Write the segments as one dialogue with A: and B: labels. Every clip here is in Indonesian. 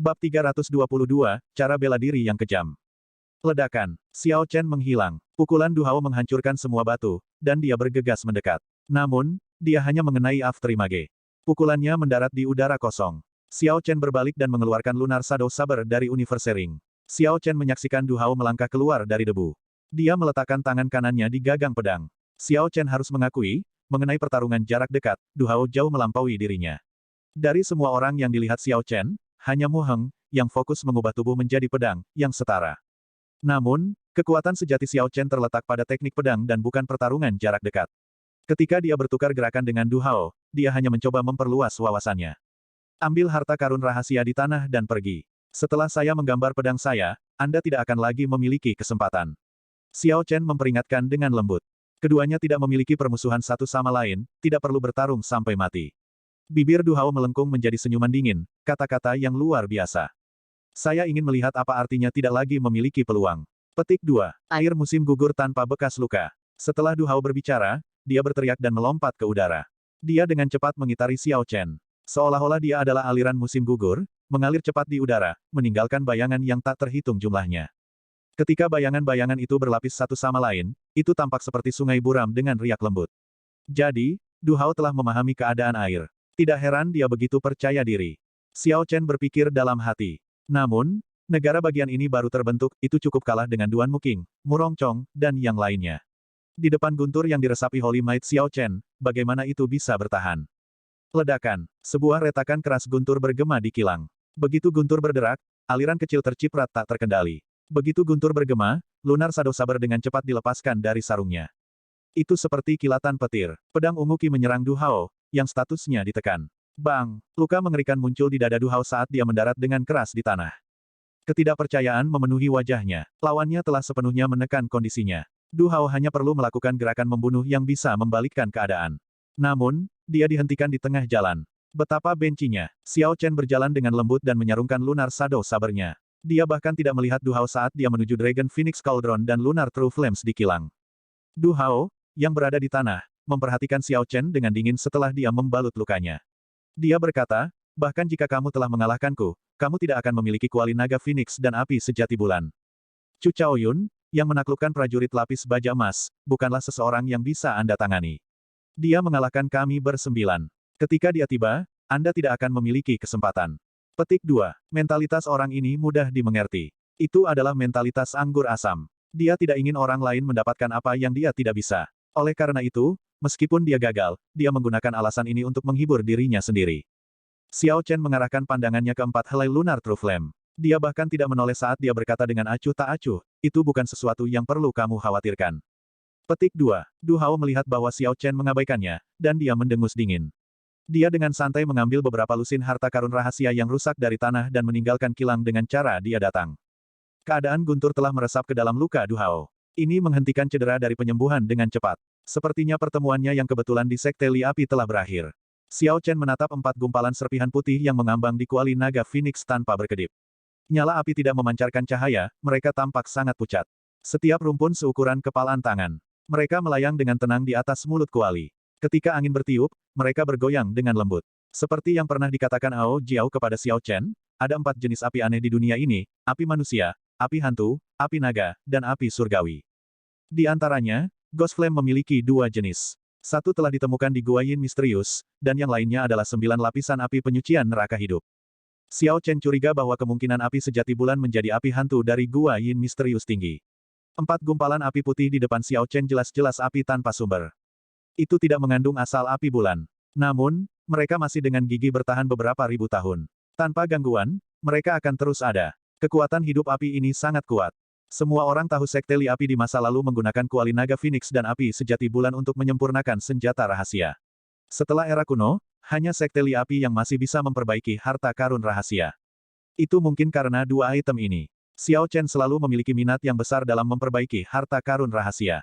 A: Bab 322, Cara Bela Diri yang Kejam. Ledakan. Xiao Chen menghilang. Pukulan Du Hao menghancurkan semua batu, dan dia bergegas mendekat. Namun, dia hanya mengenai Afterimage. Pukulannya mendarat di udara kosong. Xiao Chen berbalik dan mengeluarkan Lunar Shadow Saber dari Universe Ring. Xiao Chen menyaksikan Du Hao melangkah keluar dari debu. Dia meletakkan tangan kanannya di gagang pedang. Xiao Chen harus mengakui, mengenai pertarungan jarak dekat, Du Hao jauh melampaui dirinya. Dari semua orang yang dilihat Xiao Chen, hanya Mu Heng, yang fokus mengubah tubuh menjadi pedang, yang setara. Namun, kekuatan sejati Xiao Chen terletak pada teknik pedang dan bukan pertarungan jarak dekat. Ketika dia bertukar gerakan dengan Du Hao, dia hanya mencoba memperluas wawasannya. Ambil harta karun rahasia di tanah dan pergi. Setelah saya menggambar pedang saya, Anda tidak akan lagi memiliki kesempatan. Xiao Chen memperingatkan dengan lembut. Keduanya tidak memiliki permusuhan satu sama lain, tidak perlu bertarung sampai mati. Bibir Du Hao melengkung menjadi senyuman dingin, kata-kata yang luar biasa. Saya ingin melihat apa artinya tidak lagi memiliki peluang. Petik 2. Air musim gugur tanpa bekas luka. Setelah Du Hao berbicara, dia berteriak dan melompat ke udara. Dia dengan cepat mengitari Xiao Chen. Seolah-olah dia adalah aliran musim gugur, mengalir cepat di udara, meninggalkan bayangan yang tak terhitung jumlahnya. Ketika bayangan-bayangan itu berlapis satu sama lain, itu tampak seperti sungai buram dengan riak lembut. Jadi, Du Hao telah memahami keadaan air. Tidak heran dia begitu percaya diri. Xiao Chen berpikir dalam hati. Namun, negara bagian ini baru terbentuk, itu cukup kalah dengan Duan Muking, Murong Chong, dan yang lainnya. Di depan guntur yang diresapi Holy Might Xiao Chen, bagaimana itu bisa bertahan? Ledakan. Sebuah retakan keras guntur bergema di kilang. Begitu guntur berderak, aliran kecil terciprat tak terkendali. Begitu guntur bergema, Lunar Shadow Saber dengan cepat dilepaskan dari sarungnya. Itu seperti kilatan petir. Pedang ungu Qi menyerang Du Hao, yang statusnya ditekan. Bang! Luka mengerikan muncul di dada Du Hao saat dia mendarat dengan keras di tanah. Ketidakpercayaan memenuhi wajahnya. Lawannya telah sepenuhnya menekan kondisinya. Du Hao hanya perlu melakukan gerakan membunuh yang bisa membalikkan keadaan. Namun, dia dihentikan di tengah jalan. Betapa bencinya. Xiao Chen berjalan dengan lembut dan menyarungkan Lunar Shadow Saber-nya. Dia bahkan tidak melihat Du Hao saat dia menuju Dragon Phoenix Cauldron dan Lunar True Flames di kilang. Du Hao, yang berada di tanah, memperhatikan Xiao Chen dengan dingin setelah dia membalut lukanya. Dia berkata, bahkan jika kamu telah mengalahkanku, kamu tidak akan memiliki kuali naga Phoenix dan api sejati bulan. Chu Chaoyun, yang menaklukkan prajurit lapis baja emas, bukanlah seseorang yang bisa Anda tangani. Dia mengalahkan kami bersembilan. Ketika dia tiba, Anda tidak akan memiliki kesempatan. Petik 2. Mentalitas orang ini mudah dimengerti. Itu adalah mentalitas anggur asam. Dia tidak ingin orang lain mendapatkan apa yang dia tidak bisa. Oleh karena itu, meskipun dia gagal, dia menggunakan alasan ini untuk menghibur dirinya sendiri. Xiao Chen mengarahkan pandangannya ke 4 helai Lunar True Flame. Dia bahkan tidak menoleh saat dia berkata dengan acuh tak acuh, itu bukan sesuatu yang perlu kamu khawatirkan. Petik 2. Du Hao melihat bahwa Xiao Chen mengabaikannya, dan dia mendengus dingin. Dia dengan santai mengambil beberapa lusin harta karun rahasia yang rusak dari tanah dan meninggalkan kilang dengan cara dia datang. Keadaan guntur telah meresap ke dalam luka Du Hao. Ini menghentikan cedera dari penyembuhan dengan cepat. Sepertinya pertemuannya yang kebetulan di Sekte Li Api telah berakhir. Xiao Chen menatap 4 gumpalan serpihan putih yang mengambang di kuali naga Phoenix tanpa berkedip. Nyala api tidak memancarkan cahaya, mereka tampak sangat pucat. Setiap rumpun seukuran kepalan tangan. Mereka melayang dengan tenang di atas mulut kuali. Ketika angin bertiup, mereka bergoyang dengan lembut. Seperti yang pernah dikatakan Ao Jiao kepada Xiao Chen, ada 4 jenis api aneh di dunia ini, api manusia, api hantu, api naga, dan api surgawi. Di antaranya, Ghost Flame memiliki 2 jenis. Satu telah ditemukan di Gua Yin misterius, dan yang lainnya adalah 9 lapisan api penyucian neraka hidup. Xiao Chen curiga bahwa kemungkinan api sejati bulan menjadi api hantu dari Gua Yin misterius tinggi. 4 gumpalan api putih di depan Xiao Chen jelas-jelas api tanpa sumber. Itu tidak mengandung asal api bulan. Namun, mereka masih dengan gigih bertahan beberapa ribu tahun. Tanpa gangguan, mereka akan terus ada. Kekuatan hidup api ini sangat kuat. Semua orang tahu Sekte Li Api di masa lalu menggunakan kuali naga Phoenix dan api sejati bulan untuk menyempurnakan senjata rahasia. Setelah era kuno, hanya Sekte Li Api yang masih bisa memperbaiki harta karun rahasia. Itu mungkin karena 2 item ini. Xiao Chen selalu memiliki minat yang besar dalam memperbaiki harta karun rahasia.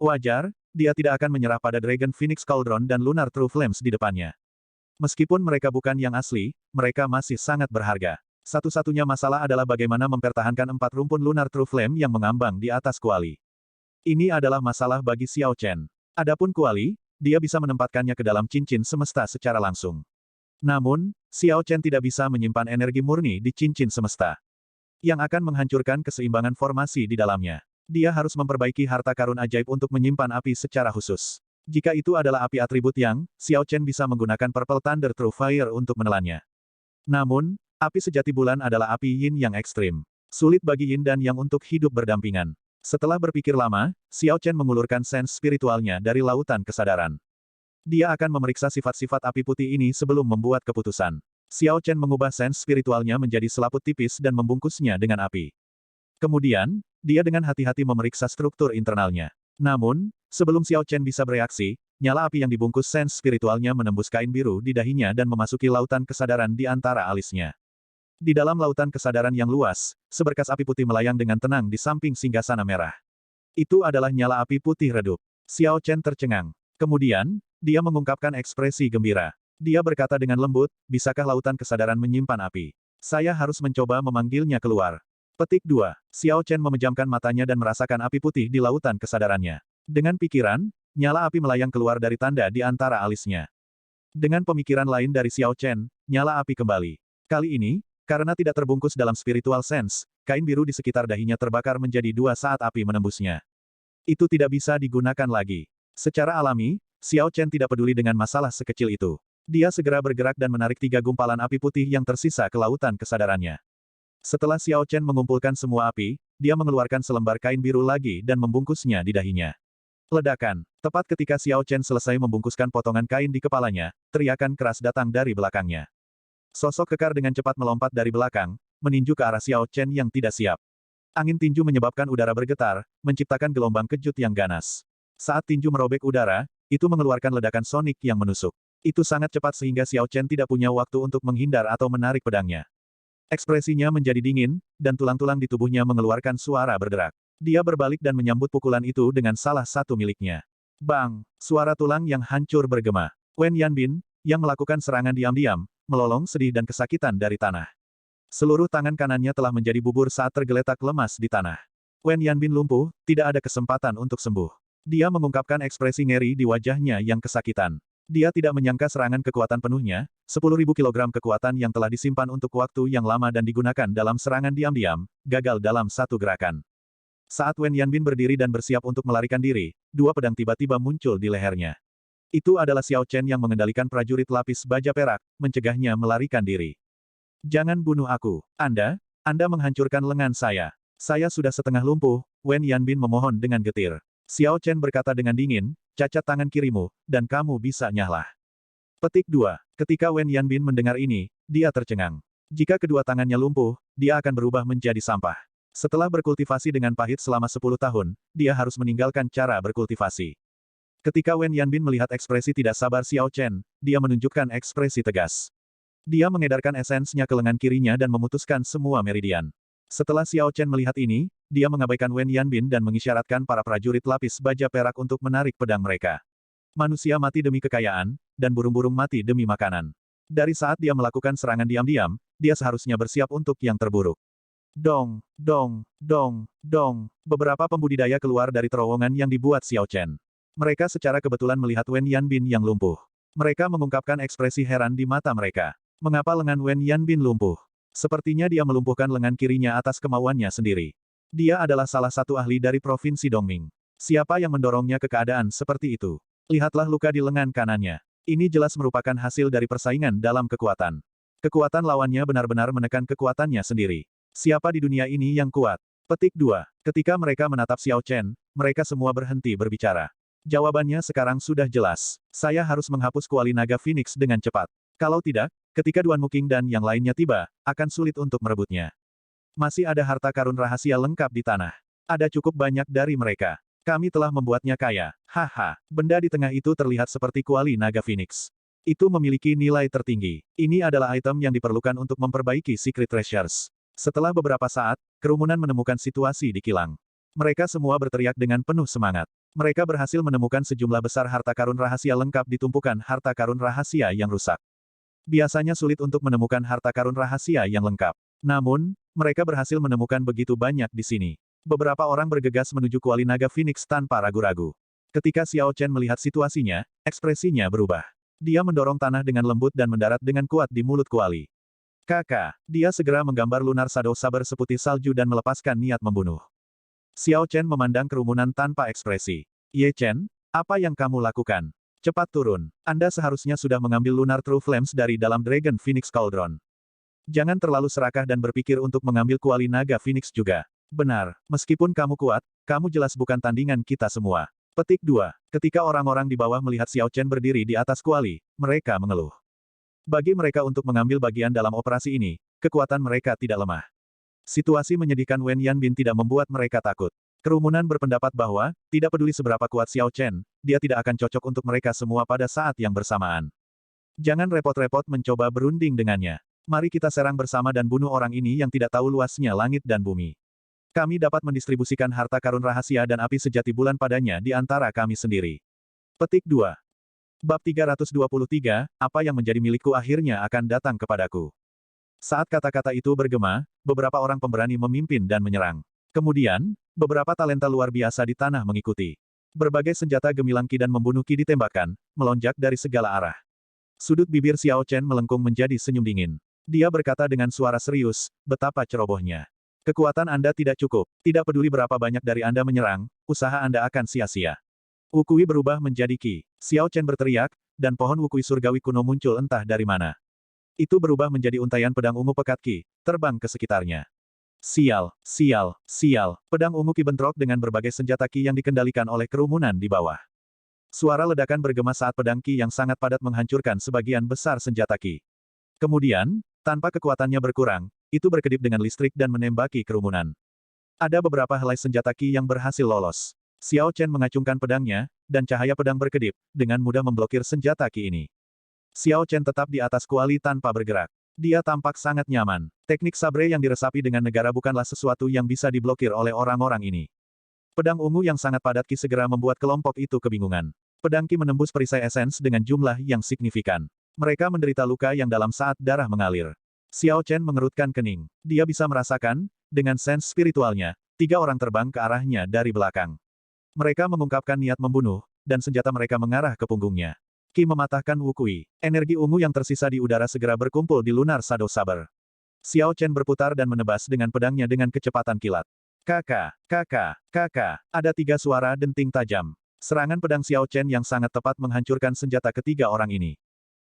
A: Wajar, dia tidak akan menyerah pada Dragon Phoenix Cauldron dan Lunar True Flames di depannya. Meskipun mereka bukan yang asli, mereka masih sangat berharga. Satu-satunya masalah adalah bagaimana mempertahankan 4 rumpun Lunar True Flame yang mengambang di atas kuali. Ini adalah masalah bagi Xiao Chen. Adapun kuali, dia bisa menempatkannya ke dalam cincin semesta secara langsung. Namun, Xiao Chen tidak bisa menyimpan energi murni di cincin semesta yang akan menghancurkan keseimbangan formasi di dalamnya. Dia harus memperbaiki harta karun ajaib untuk menyimpan api secara khusus. Jika itu adalah api atribut yang, Xiao Chen bisa menggunakan Purple Thunder True Fire untuk menelannya. Namun, api sejati bulan adalah api yin yang ekstrim. Sulit bagi yin dan yang untuk hidup berdampingan. Setelah berpikir lama, Xiao Chen mengulurkan sense spiritualnya dari lautan kesadaran. Dia akan memeriksa sifat-sifat api putih ini sebelum membuat keputusan. Xiao Chen mengubah sense spiritualnya menjadi selaput tipis dan membungkusnya dengan api. Kemudian, dia dengan hati-hati memeriksa struktur internalnya. Namun, sebelum Xiao Chen bisa bereaksi, nyala api yang dibungkus sense spiritualnya menembus kain biru di dahinya dan memasuki lautan kesadaran di antara alisnya. Di dalam lautan kesadaran yang luas, seberkas api putih melayang dengan tenang di samping singgasana merah. Itu adalah nyala api putih redup. Xiao Chen tercengang. Kemudian, dia mengungkapkan ekspresi gembira. Dia berkata dengan lembut, bisakah lautan kesadaran menyimpan api? Saya harus mencoba memanggilnya keluar. Petik 2. Xiao Chen memejamkan matanya dan merasakan api putih di lautan kesadarannya. Dengan pikiran, nyala api melayang keluar dari tanda di antara alisnya. Dengan pemikiran lain dari Xiao Chen, nyala api kembali. Kali ini, karena tidak terbungkus dalam spiritual sense, kain biru di sekitar dahinya terbakar menjadi dua saat api menembusnya. Itu tidak bisa digunakan lagi. Secara alami, Xiao Chen tidak peduli dengan masalah sekecil itu. Dia segera bergerak dan menarik 3 gumpalan api putih yang tersisa ke lautan kesadarannya. Setelah Xiao Chen mengumpulkan semua api, dia mengeluarkan selembar kain biru lagi dan membungkusnya di dahinya. Ledakan. Tepat ketika Xiao Chen selesai membungkuskan potongan kain di kepalanya, teriakan keras datang dari belakangnya. Sosok kekar dengan cepat melompat dari belakang, meninju ke arah Xiao Chen yang tidak siap. Angin tinju menyebabkan udara bergetar, menciptakan gelombang kejut yang ganas. Saat tinju merobek udara, itu mengeluarkan ledakan sonik yang menusuk. Itu sangat cepat sehingga Xiao Chen tidak punya waktu untuk menghindar atau menarik pedangnya. Ekspresinya menjadi dingin, dan tulang-tulang di tubuhnya mengeluarkan suara berderak. Dia berbalik dan menyambut pukulan itu dengan salah satu miliknya. Bang! Suara tulang yang hancur bergema. Wen Yanbin, yang melakukan serangan diam-diam, melolong sedih dan kesakitan dari tanah. Seluruh tangan kanannya telah menjadi bubur saat tergeletak lemas di tanah. Wen Yanbin lumpuh, tidak ada kesempatan untuk sembuh. Dia mengungkapkan ekspresi ngeri di wajahnya yang kesakitan. Dia tidak menyangka serangan kekuatan penuhnya, 10.000 kilogram kekuatan yang telah disimpan untuk waktu yang lama dan digunakan dalam serangan diam-diam, gagal dalam satu gerakan. Saat Wen Yanbin berdiri dan bersiap untuk melarikan diri, 2 pedang tiba-tiba muncul di lehernya. Itu adalah Xiao Chen yang mengendalikan prajurit lapis baja perak, mencegahnya melarikan diri. Jangan bunuh aku. Anda menghancurkan lengan saya. Saya sudah setengah lumpuh, Wen Yanbin memohon dengan getir. Xiao Chen berkata dengan dingin, cacat tangan kirimu, dan kamu bisa nyahlah. Petik 2. Ketika Wen Yanbin mendengar ini, dia tercengang. Jika kedua tangannya lumpuh, dia akan berubah menjadi sampah. Setelah berkultivasi dengan pahit selama 10 tahun, dia harus meninggalkan cara berkultivasi. Ketika Wen Yanbin melihat ekspresi tidak sabar Xiao Chen, dia menunjukkan ekspresi tegas. Dia mengedarkan esensnya ke lengan kirinya dan memutuskan semua meridian. Setelah Xiao Chen melihat ini, dia mengabaikan Wen Yanbin dan mengisyaratkan para prajurit lapis baja perak untuk menarik pedang mereka. Manusia mati demi kekayaan, dan burung-burung mati demi makanan. Dari saat dia melakukan serangan diam-diam, dia seharusnya bersiap untuk yang terburuk. Dong, dong, dong, dong. Beberapa pembudidaya keluar dari terowongan yang dibuat Xiao Chen. Mereka secara kebetulan melihat Wen Yanbin yang lumpuh. Mereka mengungkapkan ekspresi heran di mata mereka. Mengapa lengan Wen Yanbin lumpuh? Sepertinya dia melumpuhkan lengan kirinya atas kemauannya sendiri. Dia adalah salah satu ahli dari Provinsi Dongming. Siapa yang mendorongnya ke keadaan seperti itu? Lihatlah luka di lengan kanannya. Ini jelas merupakan hasil dari persaingan dalam kekuatan. Kekuatan lawannya benar-benar menekan kekuatannya sendiri. Siapa di dunia ini yang kuat? Petik 2. Ketika mereka menatap Xiao Chen, mereka semua berhenti berbicara. Jawabannya sekarang sudah jelas. Saya harus menghapus kuali naga Phoenix dengan cepat. Kalau tidak, ketika Duan Muking dan yang lainnya tiba, akan sulit untuk merebutnya. Masih ada harta karun rahasia lengkap di tanah. Ada cukup banyak dari mereka. Kami telah membuatnya kaya. Haha, benda di tengah itu terlihat seperti kuali naga Phoenix. Itu memiliki nilai tertinggi. Ini adalah item yang diperlukan untuk memperbaiki Secret Treasures. Setelah beberapa saat, kerumunan menemukan situasi di kilang. Mereka semua berteriak dengan penuh semangat. Mereka berhasil menemukan sejumlah besar harta karun rahasia lengkap di tumpukan harta karun rahasia yang rusak. Biasanya sulit untuk menemukan harta karun rahasia yang lengkap. Namun, mereka berhasil menemukan begitu banyak di sini. Beberapa orang bergegas menuju kuali naga Phoenix tanpa ragu-ragu. Ketika Xiao Chen melihat situasinya, ekspresinya berubah. Dia mendorong tanah dengan lembut dan mendarat dengan kuat di mulut kuali. Kakak, dia segera menggambar Lunar Shadow Saber seputih salju dan melepaskan niat membunuh. Xiao Chen memandang kerumunan tanpa ekspresi. Ye Chen, apa yang kamu lakukan? Cepat turun. Anda seharusnya sudah mengambil Lunar True Flames dari dalam Dragon Phoenix Cauldron. Jangan terlalu serakah dan berpikir untuk mengambil kuali naga Phoenix juga. Benar, meskipun kamu kuat, kamu jelas bukan tandingan kita semua. Petik 2. Ketika orang-orang di bawah melihat Xiao Chen berdiri di atas kuali, mereka mengeluh. Bagi mereka untuk mengambil bagian dalam operasi ini, kekuatan mereka tidak lemah. Situasi menyedihkan Wen Yanbin tidak membuat mereka takut. Kerumunan berpendapat bahwa, tidak peduli seberapa kuat Xiao Chen, dia tidak akan cocok untuk mereka semua pada saat yang bersamaan. Jangan repot-repot mencoba berunding dengannya. Mari kita serang bersama dan bunuh orang ini yang tidak tahu luasnya langit dan bumi. Kami dapat mendistribusikan harta karun rahasia dan api sejati bulan padanya di antara kami sendiri. Petik 2. Bab 323, apa yang menjadi milikku akhirnya akan datang kepadaku. Saat kata-kata itu bergema, beberapa orang pemberani memimpin dan menyerang. Kemudian, beberapa talenta luar biasa di tanah mengikuti. Berbagai senjata gemilang ki dan membunuh ki ditembakkan, melonjak dari segala arah. Sudut bibir Xiao Chen melengkung menjadi senyum dingin. Dia berkata dengan suara serius, betapa cerobohnya. Kekuatan Anda tidak cukup, tidak peduli berapa banyak dari Anda menyerang, usaha Anda akan sia-sia. Wukui berubah menjadi ki. Xiao Chen berteriak, dan pohon wukui surgawi kuno muncul entah dari mana. Itu berubah menjadi untaian pedang ungu pekat ki, terbang ke sekitarnya. Sial, sial, sial, pedang ungu ki bentrok dengan berbagai senjata ki yang dikendalikan oleh kerumunan di bawah. Suara ledakan bergema saat pedang ki yang sangat padat menghancurkan sebagian besar senjata ki. Kemudian, tanpa kekuatannya berkurang, itu berkedip dengan listrik dan menembaki kerumunan. Ada beberapa helai senjata ki yang berhasil lolos. Xiao Chen mengacungkan pedangnya, dan cahaya pedang berkedip, dengan mudah memblokir senjata ki ini. Xiao Chen tetap di atas kuali tanpa bergerak. Dia tampak sangat nyaman. Teknik sabre yang diresapi dengan negara bukanlah sesuatu yang bisa diblokir oleh orang-orang ini. Pedang ungu yang sangat padat ki segera membuat kelompok itu kebingungan. Pedang ki menembus perisai esens dengan jumlah yang signifikan. Mereka menderita luka yang dalam saat darah mengalir. Xiao Chen mengerutkan kening. Dia bisa merasakan, dengan sense spiritualnya, 3 orang terbang ke arahnya dari belakang. Mereka mengungkapkan niat membunuh, dan senjata mereka mengarah ke punggungnya. Ki mematahkan wukui. Energi ungu yang tersisa di udara segera berkumpul di Lunar Shadow Saber. Xiao Chen berputar dan menebas dengan pedangnya dengan kecepatan kilat. Kakak, kakak, kakak, ada 3 suara denting tajam. Serangan pedang Xiao Chen yang sangat tepat menghancurkan senjata ketiga orang ini.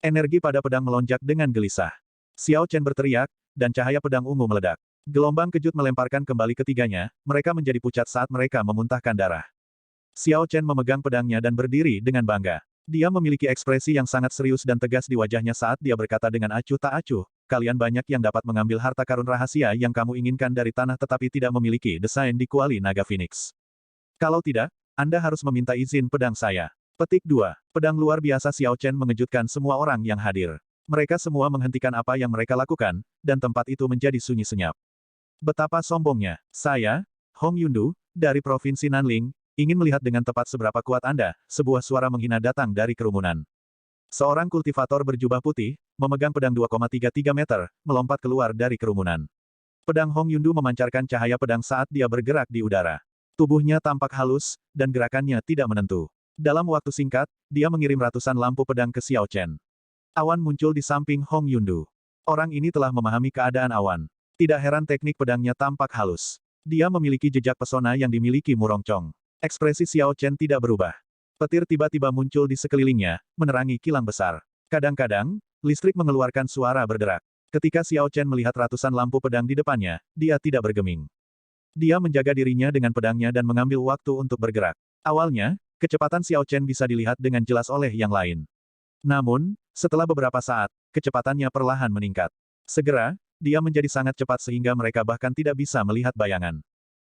A: Energi pada pedang melonjak dengan gelisah. Xiao Chen berteriak, dan cahaya pedang ungu meledak. Gelombang kejut melemparkan kembali ketiganya, mereka menjadi pucat saat mereka memuntahkan darah. Xiao Chen memegang pedangnya dan berdiri dengan bangga. Dia memiliki ekspresi yang sangat serius dan tegas di wajahnya saat dia berkata dengan acuh tak acuh, kalian banyak yang dapat mengambil harta karun rahasia yang kamu inginkan dari tanah tetapi tidak memiliki desain di kuali naga Phoenix. Kalau tidak, Anda harus meminta izin pedang saya. Petik 2. Pedang luar biasa Xiao Chen mengejutkan semua orang yang hadir. Mereka semua menghentikan apa yang mereka lakukan, dan tempat itu menjadi sunyi senyap. Betapa sombongnya. Saya, Hong Yundu, dari Provinsi Nanling, ingin melihat dengan tepat seberapa kuat Anda, sebuah suara menghina datang dari kerumunan. Seorang kultivator berjubah putih, memegang pedang 2,33 meter, melompat keluar dari kerumunan. Pedang Hong Yundu memancarkan cahaya pedang saat dia bergerak di udara. Tubuhnya tampak halus, dan gerakannya tidak menentu. Dalam waktu singkat, dia mengirim ratusan lampu pedang ke Xiao Chen. Awan muncul di samping Hong Yundu. Orang ini telah memahami keadaan awan. Tidak heran teknik pedangnya tampak halus. Dia memiliki jejak pesona yang dimiliki Murongcong. Ekspresi Xiao Chen tidak berubah. Petir tiba-tiba muncul di sekelilingnya, menerangi kilang besar. Kadang-kadang, listrik mengeluarkan suara berderak. Ketika Xiao Chen melihat ratusan lampu pedang di depannya, dia tidak bergeming. Dia menjaga dirinya dengan pedangnya dan mengambil waktu untuk bergerak. Awalnya, kecepatan Xiao Chen bisa dilihat dengan jelas oleh yang lain. Namun, setelah beberapa saat, kecepatannya perlahan meningkat. Segera, dia menjadi sangat cepat sehingga mereka bahkan tidak bisa melihat bayangan.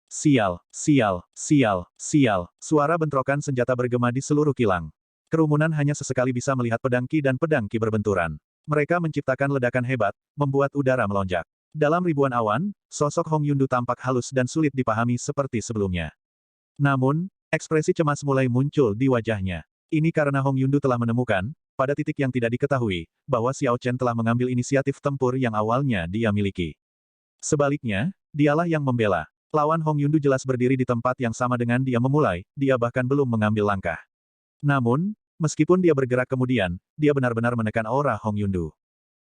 A: Sial, sial, sial, sial. Suara bentrokan senjata bergema di seluruh kilang. Kerumunan hanya sesekali bisa melihat pedang ki dan pedang ki berbenturan. Mereka menciptakan ledakan hebat, membuat udara melonjak. Dalam ribuan awan, sosok Hong Yundu tampak halus dan sulit dipahami seperti sebelumnya. Namun, ekspresi cemas mulai muncul di wajahnya. Ini karena Hong Yundu telah menemukan, pada titik yang tidak diketahui, bahwa Xiao Chen telah mengambil inisiatif tempur yang awalnya dia miliki. Sebaliknya, dialah yang membela. Lawan Hong Yundu jelas berdiri di tempat yang sama dengan dia memulai, dia bahkan belum mengambil langkah. Namun, Meskipun dia bergerak kemudian, dia benar-benar menekan aura Hong Yundu.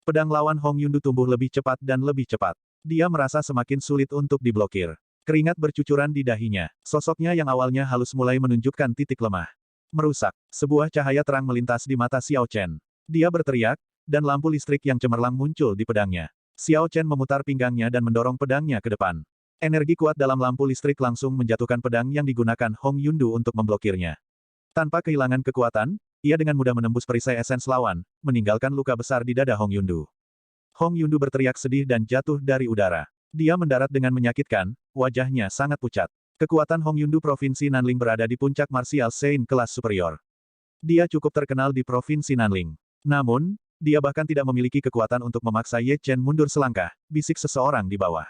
A: Pedang lawan Hong Yundu tumbuh lebih cepat dan lebih cepat. Dia merasa semakin sulit untuk diblokir. Keringat bercucuran di dahinya. Sosoknya yang awalnya halus mulai menunjukkan titik lemah. Merusak. Sebuah cahaya terang melintas di mata Xiao Chen. Dia berteriak, dan lampu listrik yang cemerlang muncul di pedangnya. Xiao Chen memutar pinggangnya dan mendorong pedangnya ke depan. Energi kuat dalam lampu listrik langsung menjatuhkan pedang yang digunakan Hong Yundu untuk memblokirnya. Tanpa kehilangan kekuatan, ia dengan mudah menembus perisai esens lawan, meninggalkan luka besar di dada Hong Yundu. Hong Yundu berteriak sedih dan jatuh dari udara. Dia mendarat dengan menyakitkan, wajahnya sangat pucat. Kekuatan Hong Yundu Provinsi Nanling berada di puncak martial Sein kelas superior. Dia cukup terkenal di Provinsi Nanling. Namun, dia bahkan tidak memiliki kekuatan untuk memaksa Ye Chen mundur selangkah, bisik seseorang di bawah.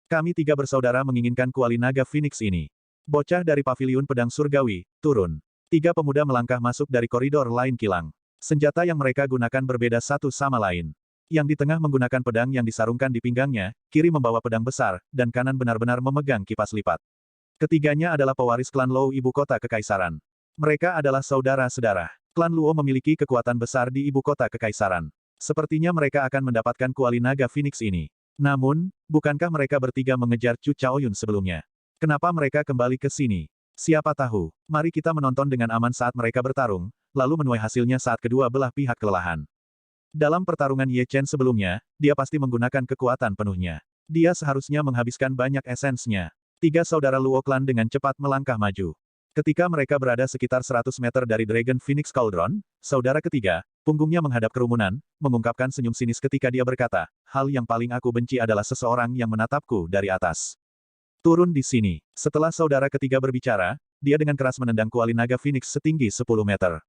A: Kami tiga bersaudara menginginkan kuali naga Phoenix ini. Bocah dari Paviliun Pedang Surgawi, turun. Tiga pemuda melangkah masuk dari koridor lain kilang. Senjata yang mereka gunakan berbeda satu sama lain. Yang di tengah menggunakan pedang yang disarungkan di pinggangnya, kiri membawa pedang besar, dan kanan benar-benar memegang kipas lipat. Ketiganya adalah pewaris klan Luo ibu kota kekaisaran. Mereka adalah saudara-saudara. Klan Luo memiliki kekuatan besar di ibu kota kekaisaran. Sepertinya mereka akan mendapatkan kuali naga Phoenix ini. Namun, bukankah mereka bertiga mengejar Chu Chaoyun sebelumnya? Kenapa mereka kembali ke sini? Siapa tahu, mari kita menonton dengan aman saat mereka bertarung, lalu menuai hasilnya saat kedua belah pihak kelelahan. Dalam pertarungan Ye Chen sebelumnya, dia pasti menggunakan kekuatan penuhnya. Dia seharusnya menghabiskan banyak esensnya. Tiga saudara Luo klan dengan cepat melangkah maju. Ketika mereka berada sekitar 100 meter dari Dragon Phoenix Cauldron, saudara ketiga, punggungnya menghadap kerumunan, mengungkapkan senyum sinis ketika dia berkata, hal yang paling aku benci adalah seseorang yang menatapku dari atas. Turun di sini. Setelah saudara ketiga berbicara, dia dengan keras menendang kuali naga Phoenix setinggi 10 meter.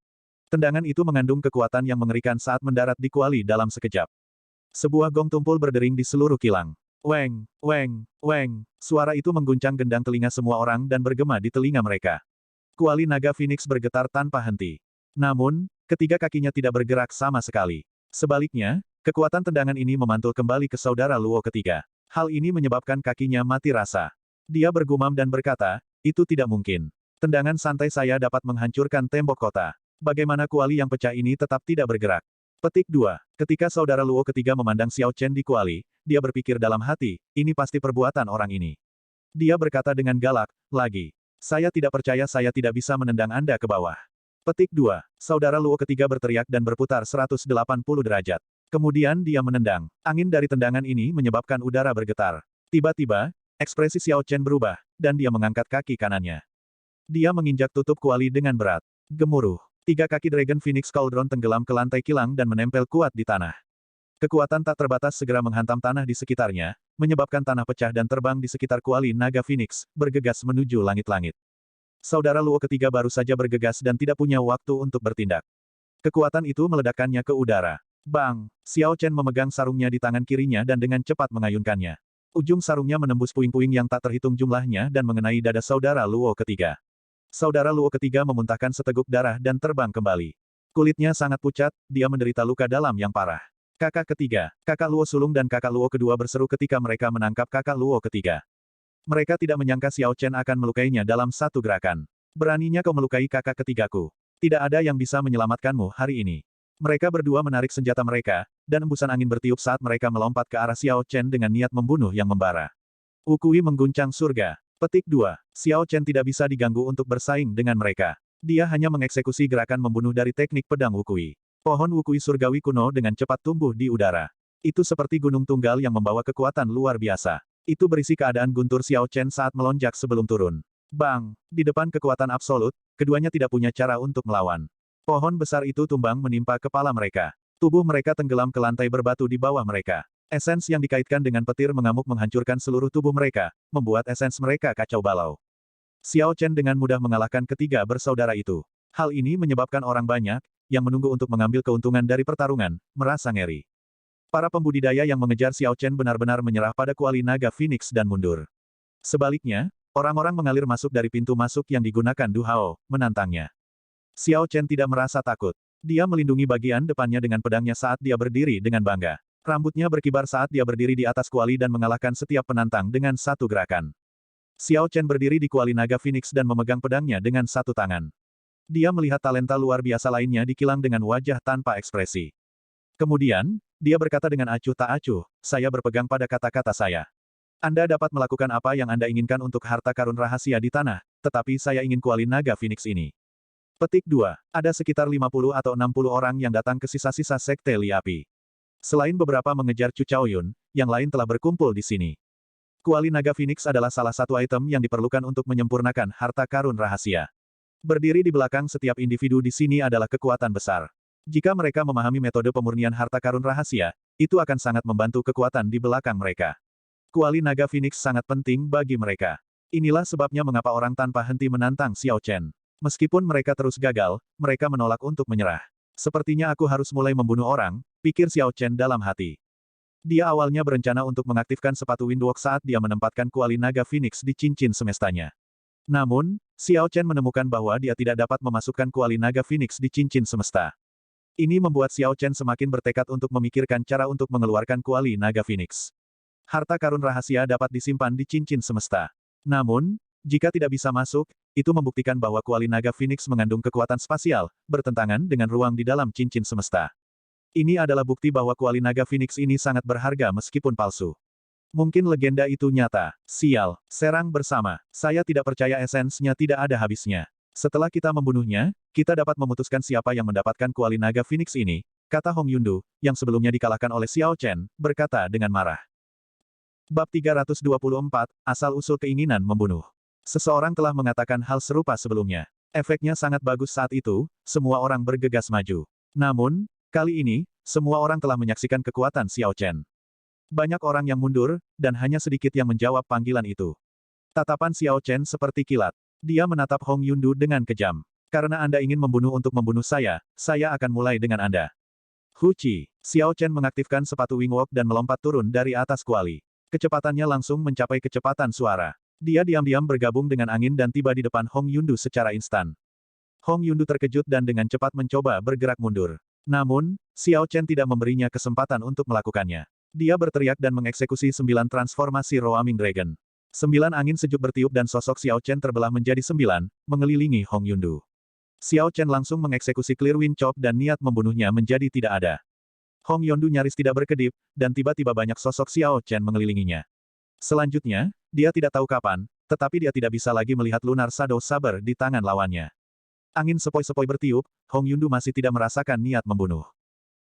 A: Tendangan itu mengandung kekuatan yang mengerikan saat mendarat di kuali dalam sekejap. Sebuah gong tumpul berdering di seluruh kilang. Weng, weng, weng. Suara itu mengguncang gendang telinga semua orang dan bergema di telinga mereka. Kuali naga Phoenix bergetar tanpa henti. Namun, ketiga kakinya tidak bergerak sama sekali. Sebaliknya, kekuatan tendangan ini memantul kembali ke saudara Luo ketiga. Hal ini menyebabkan kakinya mati rasa. Dia bergumam dan berkata, itu tidak mungkin. Tendangan santai saya dapat menghancurkan tembok kota. Bagaimana kuali yang pecah ini tetap tidak bergerak? Petik 2. Ketika saudara Luo ketiga memandang Xiao Chen di kuali, dia berpikir dalam hati, ini pasti perbuatan orang ini. Dia berkata dengan galak, lagi. Saya tidak percaya saya tidak bisa menendang Anda ke bawah. Petik 2. Saudara Luo ketiga berteriak dan berputar 180 derajat. Kemudian dia menendang. Angin dari tendangan ini menyebabkan udara bergetar. Tiba-tiba, ekspresi Xiao Chen berubah, dan dia mengangkat kaki kanannya. Dia menginjak tutup kuali dengan berat. Gemuruh. Tiga kaki Dragon Phoenix Cauldron tenggelam ke lantai kilang dan menempel kuat di tanah. Kekuatan tak terbatas segera menghantam tanah di sekitarnya, menyebabkan tanah pecah dan terbang di sekitar kuali naga Phoenix, bergegas menuju langit-langit. Saudara Luo ketiga baru saja bergegas dan tidak punya waktu untuk bertindak. Kekuatan itu meledakkannya ke udara. Bang! Xiao Chen memegang sarungnya di tangan kirinya dan dengan cepat mengayunkannya. Ujung sarungnya menembus puing-puing yang tak terhitung jumlahnya dan mengenai dada saudara Luo ketiga. Saudara Luo ketiga memuntahkan seteguk darah dan terbang kembali. Kulitnya sangat pucat, dia menderita luka dalam yang parah. Kakak ketiga, kakak Luo sulung dan kakak Luo kedua berseru ketika mereka menangkap kakak Luo ketiga. Mereka tidak menyangka Xiao Chen akan melukainya dalam satu gerakan. Beraninya kau melukai kakak ketigaku. Tidak ada yang bisa menyelamatkanmu hari ini. Mereka berdua menarik senjata mereka, dan embusan angin bertiup saat mereka melompat ke arah Xiao Chen dengan niat membunuh yang membara. Wukui mengguncang surga. Petik 2. Xiao Chen tidak bisa diganggu untuk bersaing dengan mereka. Dia hanya mengeksekusi gerakan membunuh dari teknik pedang Wukui. Pohon Wukui surgawi kuno dengan cepat tumbuh di udara. Itu seperti gunung tunggal yang membawa kekuatan luar biasa. Itu berisi keadaan guntur Xiao Chen saat melonjak sebelum turun. Bang! Di depan kekuatan absolut, keduanya tidak punya cara untuk melawan. Pohon besar itu tumbang menimpa kepala mereka. Tubuh mereka tenggelam ke lantai berbatu di bawah mereka. Esens yang dikaitkan dengan petir mengamuk menghancurkan seluruh tubuh mereka, membuat esens mereka kacau balau. Xiao Chen dengan mudah mengalahkan ketiga bersaudara itu. Hal ini menyebabkan orang banyak, yang menunggu untuk mengambil keuntungan dari pertarungan, merasa ngeri. Para pembudidaya yang mengejar Xiao Chen benar-benar menyerah pada kuali naga Phoenix dan mundur. Sebaliknya, orang-orang mengalir masuk dari pintu masuk yang digunakan Du Hao, menantangnya. Xiao Chen tidak merasa takut. Dia melindungi bagian depannya dengan pedangnya saat dia berdiri dengan bangga. Rambutnya berkibar saat dia berdiri di atas kuali dan mengalahkan setiap penantang dengan satu gerakan. Xiao Chen berdiri di kuali naga Phoenix dan memegang pedangnya dengan satu tangan. Dia melihat talenta luar biasa lainnya dikilang dengan wajah tanpa ekspresi. Kemudian, dia berkata dengan acuh tak acuh, saya berpegang pada kata-kata saya. Anda dapat melakukan apa yang Anda inginkan untuk harta karun rahasia di tanah, tetapi saya ingin kuali naga Phoenix ini. Petik 2. Ada sekitar 50 atau 60 orang yang datang ke sisa-sisa sekte Li Api. Selain beberapa mengejar Chu Chaoyun, yang lain telah berkumpul di sini. Kuali naga Phoenix adalah salah satu item yang diperlukan untuk menyempurnakan harta karun rahasia. Berdiri di belakang setiap individu di sini adalah kekuatan besar. Jika mereka memahami metode pemurnian harta karun rahasia, itu akan sangat membantu kekuatan di belakang mereka. Kuali naga Phoenix sangat penting bagi mereka. Inilah sebabnya mengapa orang tanpa henti menantang Xiao Chen. Meskipun mereka terus gagal, mereka menolak untuk menyerah. Sepertinya aku harus mulai membunuh orang, pikir Xiao Chen dalam hati. Dia awalnya berencana untuk mengaktifkan sepatu Windwalk saat dia menempatkan kuali naga Phoenix di cincin semestanya. Namun, Xiao Chen menemukan bahwa dia tidak dapat memasukkan kuali naga Phoenix di cincin semesta. Ini membuat Xiao Chen semakin bertekad untuk memikirkan cara untuk mengeluarkan kuali naga Phoenix. Harta karun rahasia dapat disimpan di cincin semesta. Namun, jika tidak bisa masuk, itu membuktikan bahwa kuali naga Phoenix mengandung kekuatan spasial, bertentangan dengan ruang di dalam cincin semesta. Ini adalah bukti bahwa kuali naga Phoenix ini sangat berharga meskipun palsu. Mungkin legenda itu nyata. Sial, serang bersama. Saya tidak percaya esensnya tidak ada habisnya. Setelah kita membunuhnya, kita dapat memutuskan siapa yang mendapatkan kuali naga Phoenix ini, kata Hong Yundu, yang sebelumnya dikalahkan oleh Xiao Chen, berkata dengan marah. Bab 324, Asal-usul keinginan membunuh. Seseorang telah mengatakan hal serupa sebelumnya. Efeknya sangat bagus saat itu, semua orang bergegas maju. Namun, kali ini, semua orang telah menyaksikan kekuatan Xiao Chen. Banyak orang yang mundur, dan hanya sedikit yang menjawab panggilan itu. Tatapan Xiao Chen seperti kilat. Dia menatap Hong Yundu dengan kejam. Karena Anda ingin membunuh untuk membunuh saya akan mulai dengan Anda. Huci, Xiao Chen mengaktifkan sepatu Wingwalk dan melompat turun dari atas kuali. Kecepatannya langsung mencapai kecepatan suara. Dia diam-diam bergabung dengan angin dan tiba di depan Hong Yundu secara instan. Hong Yundu terkejut dan dengan cepat mencoba bergerak mundur. Namun, Xiao Chen tidak memberinya kesempatan untuk melakukannya. Dia berteriak dan mengeksekusi 9 transformasi Roaming Dragon. 9 angin sejuk bertiup dan sosok Xiao Chen terbelah menjadi 9, mengelilingi Hong Yundu. Xiao Chen langsung mengeksekusi Clear Wind Chop dan niat membunuhnya menjadi tidak ada. Hong Yundu nyaris tidak berkedip, dan tiba-tiba banyak sosok Xiao Chen mengelilinginya. Selanjutnya, dia tidak tahu kapan, tetapi dia tidak bisa lagi melihat Lunar Shadow Saber di tangan lawannya. Angin sepoi-sepoi bertiup, Hong Yundu masih tidak merasakan niat membunuh.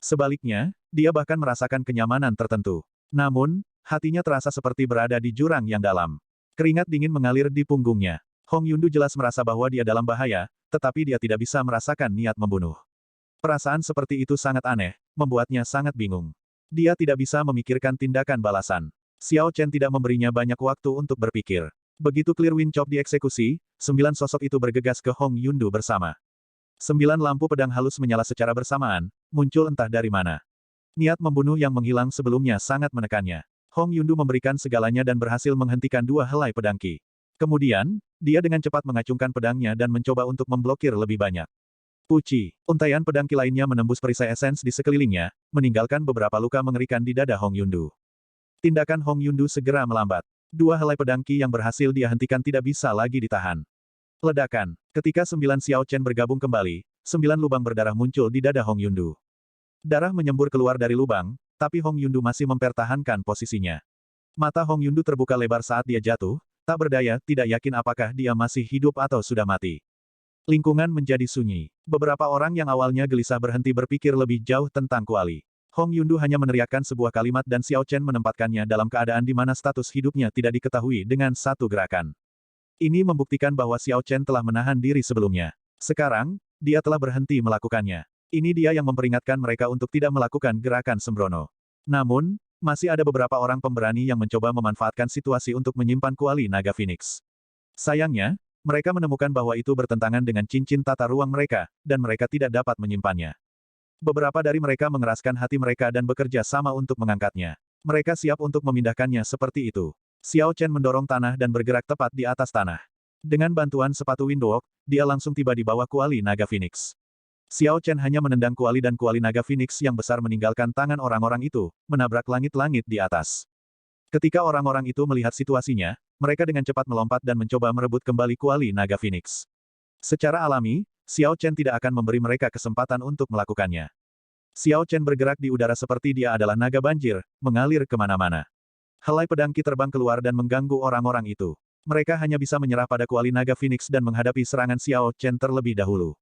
A: Sebaliknya, dia bahkan merasakan kenyamanan tertentu. Namun, hatinya terasa seperti berada di jurang yang dalam. Keringat dingin mengalir di punggungnya. Hong Yundu jelas merasa bahwa dia dalam bahaya, tetapi dia tidak bisa merasakan niat membunuh. Perasaan seperti itu sangat aneh, membuatnya sangat bingung. Dia tidak bisa memikirkan tindakan balasan. Xiao Chen tidak memberinya banyak waktu untuk berpikir. Begitu Clear Wind Chop dieksekusi, 9 sosok itu bergegas ke Hong Yundu bersama. 9 lampu pedang halus menyala secara bersamaan, muncul entah dari mana. Niat membunuh yang menghilang sebelumnya sangat menekannya. Hong Yundu memberikan segalanya dan berhasil menghentikan 2 helai pedang Qi. Kemudian, dia dengan cepat mengacungkan pedangnya dan mencoba untuk memblokir lebih banyak. Puci, untaian pedang Qi lainnya menembus perisai esens di sekelilingnya, meninggalkan beberapa luka mengerikan di dada Hong Yundu. Tindakan Hong Yundu segera melambat. 2 helai pedang Qi yang berhasil dia hentikan tidak bisa lagi ditahan. Ledakan. Ketika 9 Xiao Chen bergabung kembali, 9 lubang berdarah muncul di dada Hong Yundu. Darah menyembur keluar dari lubang, tapi Hong Yundu masih mempertahankan posisinya. Mata Hong Yundu terbuka lebar saat dia jatuh, tak berdaya, tidak yakin apakah dia masih hidup atau sudah mati. Lingkungan menjadi sunyi. Beberapa orang yang awalnya gelisah berhenti berpikir lebih jauh tentang kuali. Hong Yundu hanya meneriakkan sebuah kalimat dan Xiao Chen menempatkannya dalam keadaan di mana status hidupnya tidak diketahui dengan satu gerakan. Ini membuktikan bahwa Xiao Chen telah menahan diri sebelumnya. Sekarang, dia telah berhenti melakukannya. Ini dia yang memperingatkan mereka untuk tidak melakukan gerakan sembrono. Namun, masih ada beberapa orang pemberani yang mencoba memanfaatkan situasi untuk menyimpan kuali naga Phoenix. Sayangnya, mereka menemukan bahwa itu bertentangan dengan cincin tata ruang mereka, dan mereka tidak dapat menyimpannya. Beberapa dari mereka mengeraskan hati mereka dan bekerja sama untuk mengangkatnya. Mereka siap untuk memindahkannya seperti itu. Xiao Chen mendorong tanah dan bergerak tepat di atas tanah. Dengan bantuan sepatu Windwalk, dia langsung tiba di bawah kuali naga Phoenix. Xiao Chen hanya menendang kuali dan kuali naga Phoenix yang besar meninggalkan tangan orang-orang itu, menabrak langit-langit di atas. Ketika orang-orang itu melihat situasinya, mereka dengan cepat melompat dan mencoba merebut kembali kuali naga Phoenix. Secara alami, Xiao Chen tidak akan memberi mereka kesempatan untuk melakukannya. Xiao Chen bergerak di udara seperti dia adalah naga banjir, mengalir kemana-mana. Helai pedang Qi terbang keluar dan mengganggu orang-orang itu. Mereka hanya bisa menyerah pada kuali naga Phoenix dan menghadapi serangan Xiao Chen terlebih dahulu.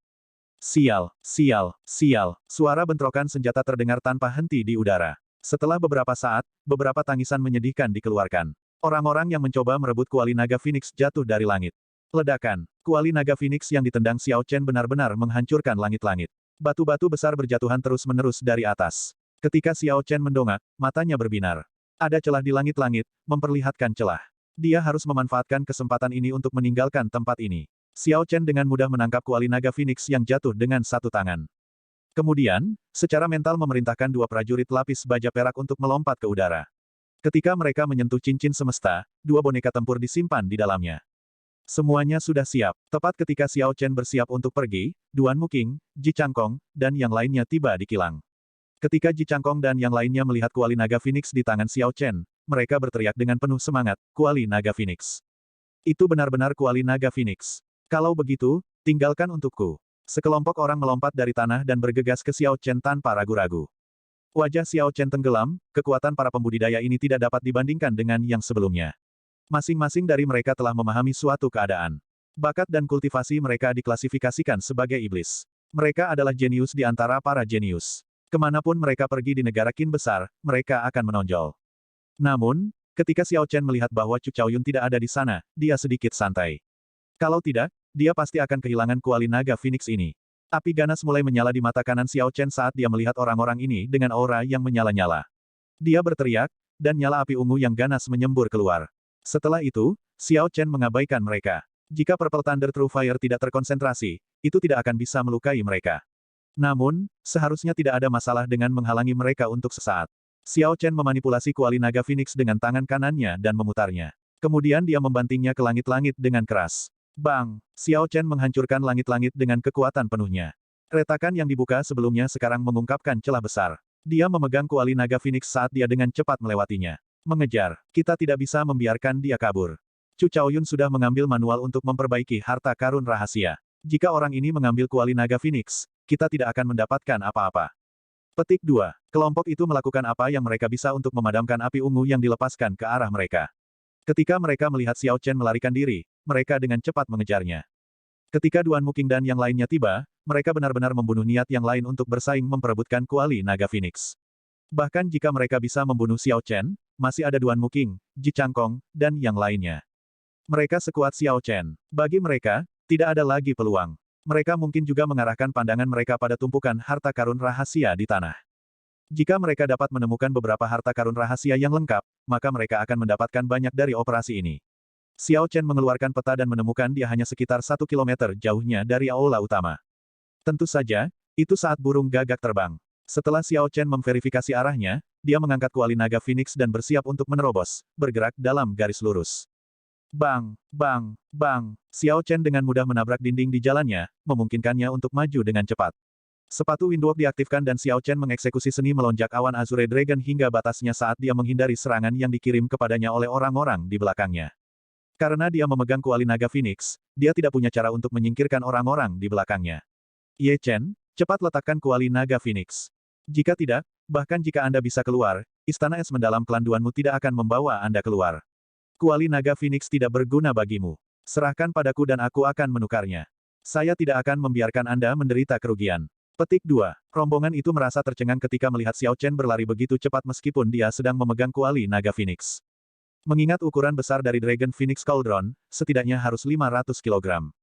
A: Sial, sial, sial, suara bentrokan senjata terdengar tanpa henti di udara. Setelah beberapa saat, beberapa tangisan menyedihkan dikeluarkan. Orang-orang yang mencoba merebut kuali naga Phoenix jatuh dari langit. Ledakan, kuali naga Phoenix yang ditendang Xiao Chen benar-benar menghancurkan langit-langit. Batu-batu besar berjatuhan terus-menerus dari atas. Ketika Xiao Chen mendongak, matanya berbinar. Ada celah di langit-langit, memperlihatkan celah. Dia harus memanfaatkan kesempatan ini untuk meninggalkan tempat ini. Xiao Chen dengan mudah menangkap kuali naga Phoenix yang jatuh dengan satu tangan. Kemudian, secara mental memerintahkan dua prajurit lapis baja perak untuk melompat ke udara. Ketika mereka menyentuh cincin semesta, dua boneka tempur disimpan di dalamnya. Semuanya sudah siap. Tepat ketika Xiao Chen bersiap untuk pergi, Duan Muking, Ji Changkong, dan yang lainnya tiba di kilang. Ketika Ji Changkong dan yang lainnya melihat kuali naga Phoenix di tangan Xiao Chen, mereka berteriak dengan penuh semangat, kuali naga Phoenix. Itu benar-benar kuali naga Phoenix. Kalau begitu, tinggalkan untukku. Sekelompok orang melompat dari tanah dan bergegas ke Xiao Chen tanpa ragu-ragu. Wajah Xiao Chen tenggelam, kekuatan para pembudidaya ini tidak dapat dibandingkan dengan yang sebelumnya. Masing-masing dari mereka telah memahami suatu keadaan. Bakat dan kultivasi mereka diklasifikasikan sebagai iblis. Mereka adalah jenius di antara para jenius. Kemanapun mereka pergi di negara Qin besar, mereka akan menonjol. Namun, ketika Xiao Chen melihat bahwa Chu Chaoyun tidak ada di sana, dia sedikit santai. Kalau tidak, dia pasti akan kehilangan kuali naga Phoenix ini. Api ganas mulai menyala di mata kanan Xiao Chen saat dia melihat orang-orang ini dengan aura yang menyala-nyala. Dia berteriak, dan nyala api ungu yang ganas menyembur keluar. Setelah itu, Xiao Chen mengabaikan mereka. Jika Purple Thunder True Fire tidak terkonsentrasi, itu tidak akan bisa melukai mereka. Namun, seharusnya tidak ada masalah dengan menghalangi mereka untuk sesaat. Xiao Chen memanipulasi kuali naga Phoenix dengan tangan kanannya dan memutarnya. Kemudian dia membantingnya ke langit-langit dengan keras. Bang! Xiao Chen menghancurkan langit-langit dengan kekuatan penuhnya. Retakan yang dibuka sebelumnya sekarang mengungkapkan celah besar. Dia memegang kuali naga Phoenix saat dia dengan cepat melewatinya. Mengejar. Kita tidak bisa membiarkan dia kabur. Chu Chaoyun sudah mengambil manual untuk memperbaiki harta karun rahasia. Jika orang ini mengambil kuali naga Phoenix, kita tidak akan mendapatkan apa-apa. Petik 2. Kelompok itu melakukan apa yang mereka bisa untuk memadamkan api ungu yang dilepaskan ke arah mereka. Ketika mereka melihat Xiao Chen melarikan diri, mereka dengan cepat mengejarnya. Ketika Duan Muking dan yang lainnya tiba, mereka benar-benar membunuh niat yang lain untuk bersaing memperebutkan kuali naga Phoenix. Bahkan jika mereka bisa membunuh Xiao Chen, masih ada Duan Muking, Ji Changkong, dan yang lainnya. Mereka sekuat Xiao Chen. Bagi mereka, tidak ada lagi peluang. Mereka mungkin juga mengarahkan pandangan mereka pada tumpukan harta karun rahasia di tanah. Jika mereka dapat menemukan beberapa harta karun rahasia yang lengkap, maka mereka akan mendapatkan banyak dari operasi ini. Xiao Chen mengeluarkan peta dan menemukan dia hanya sekitar 1 kilometer jauhnya dari aula utama. Tentu saja, itu saat burung gagak terbang. Setelah Xiao Chen memverifikasi arahnya, dia mengangkat kuali naga Phoenix dan bersiap untuk menerobos, bergerak dalam garis lurus. Bang, bang, bang, Xiao Chen dengan mudah menabrak dinding di jalannya, memungkinkannya untuk maju dengan cepat. Sepatu windwalk diaktifkan dan Xiao Chen mengeksekusi seni melonjak awan Azure Dragon hingga batasnya saat dia menghindari serangan yang dikirim kepadanya oleh orang-orang di belakangnya. Karena dia memegang kuali naga Phoenix, dia tidak punya cara untuk menyingkirkan orang-orang di belakangnya. Ye Chen, cepat letakkan kuali naga Phoenix. Jika tidak, bahkan jika Anda bisa keluar, istana es mendalam klan Duanmu tidak akan membawa Anda keluar. Kuali naga Phoenix tidak berguna bagimu. Serahkan padaku dan aku akan menukarnya. Saya tidak akan membiarkan Anda menderita kerugian. Petik 2. Rombongan itu merasa tercengang ketika melihat Xiao Chen berlari begitu cepat meskipun dia sedang memegang kuali naga Phoenix. Mengingat ukuran besar dari Dragon Phoenix Cauldron, setidaknya harus 500 kg.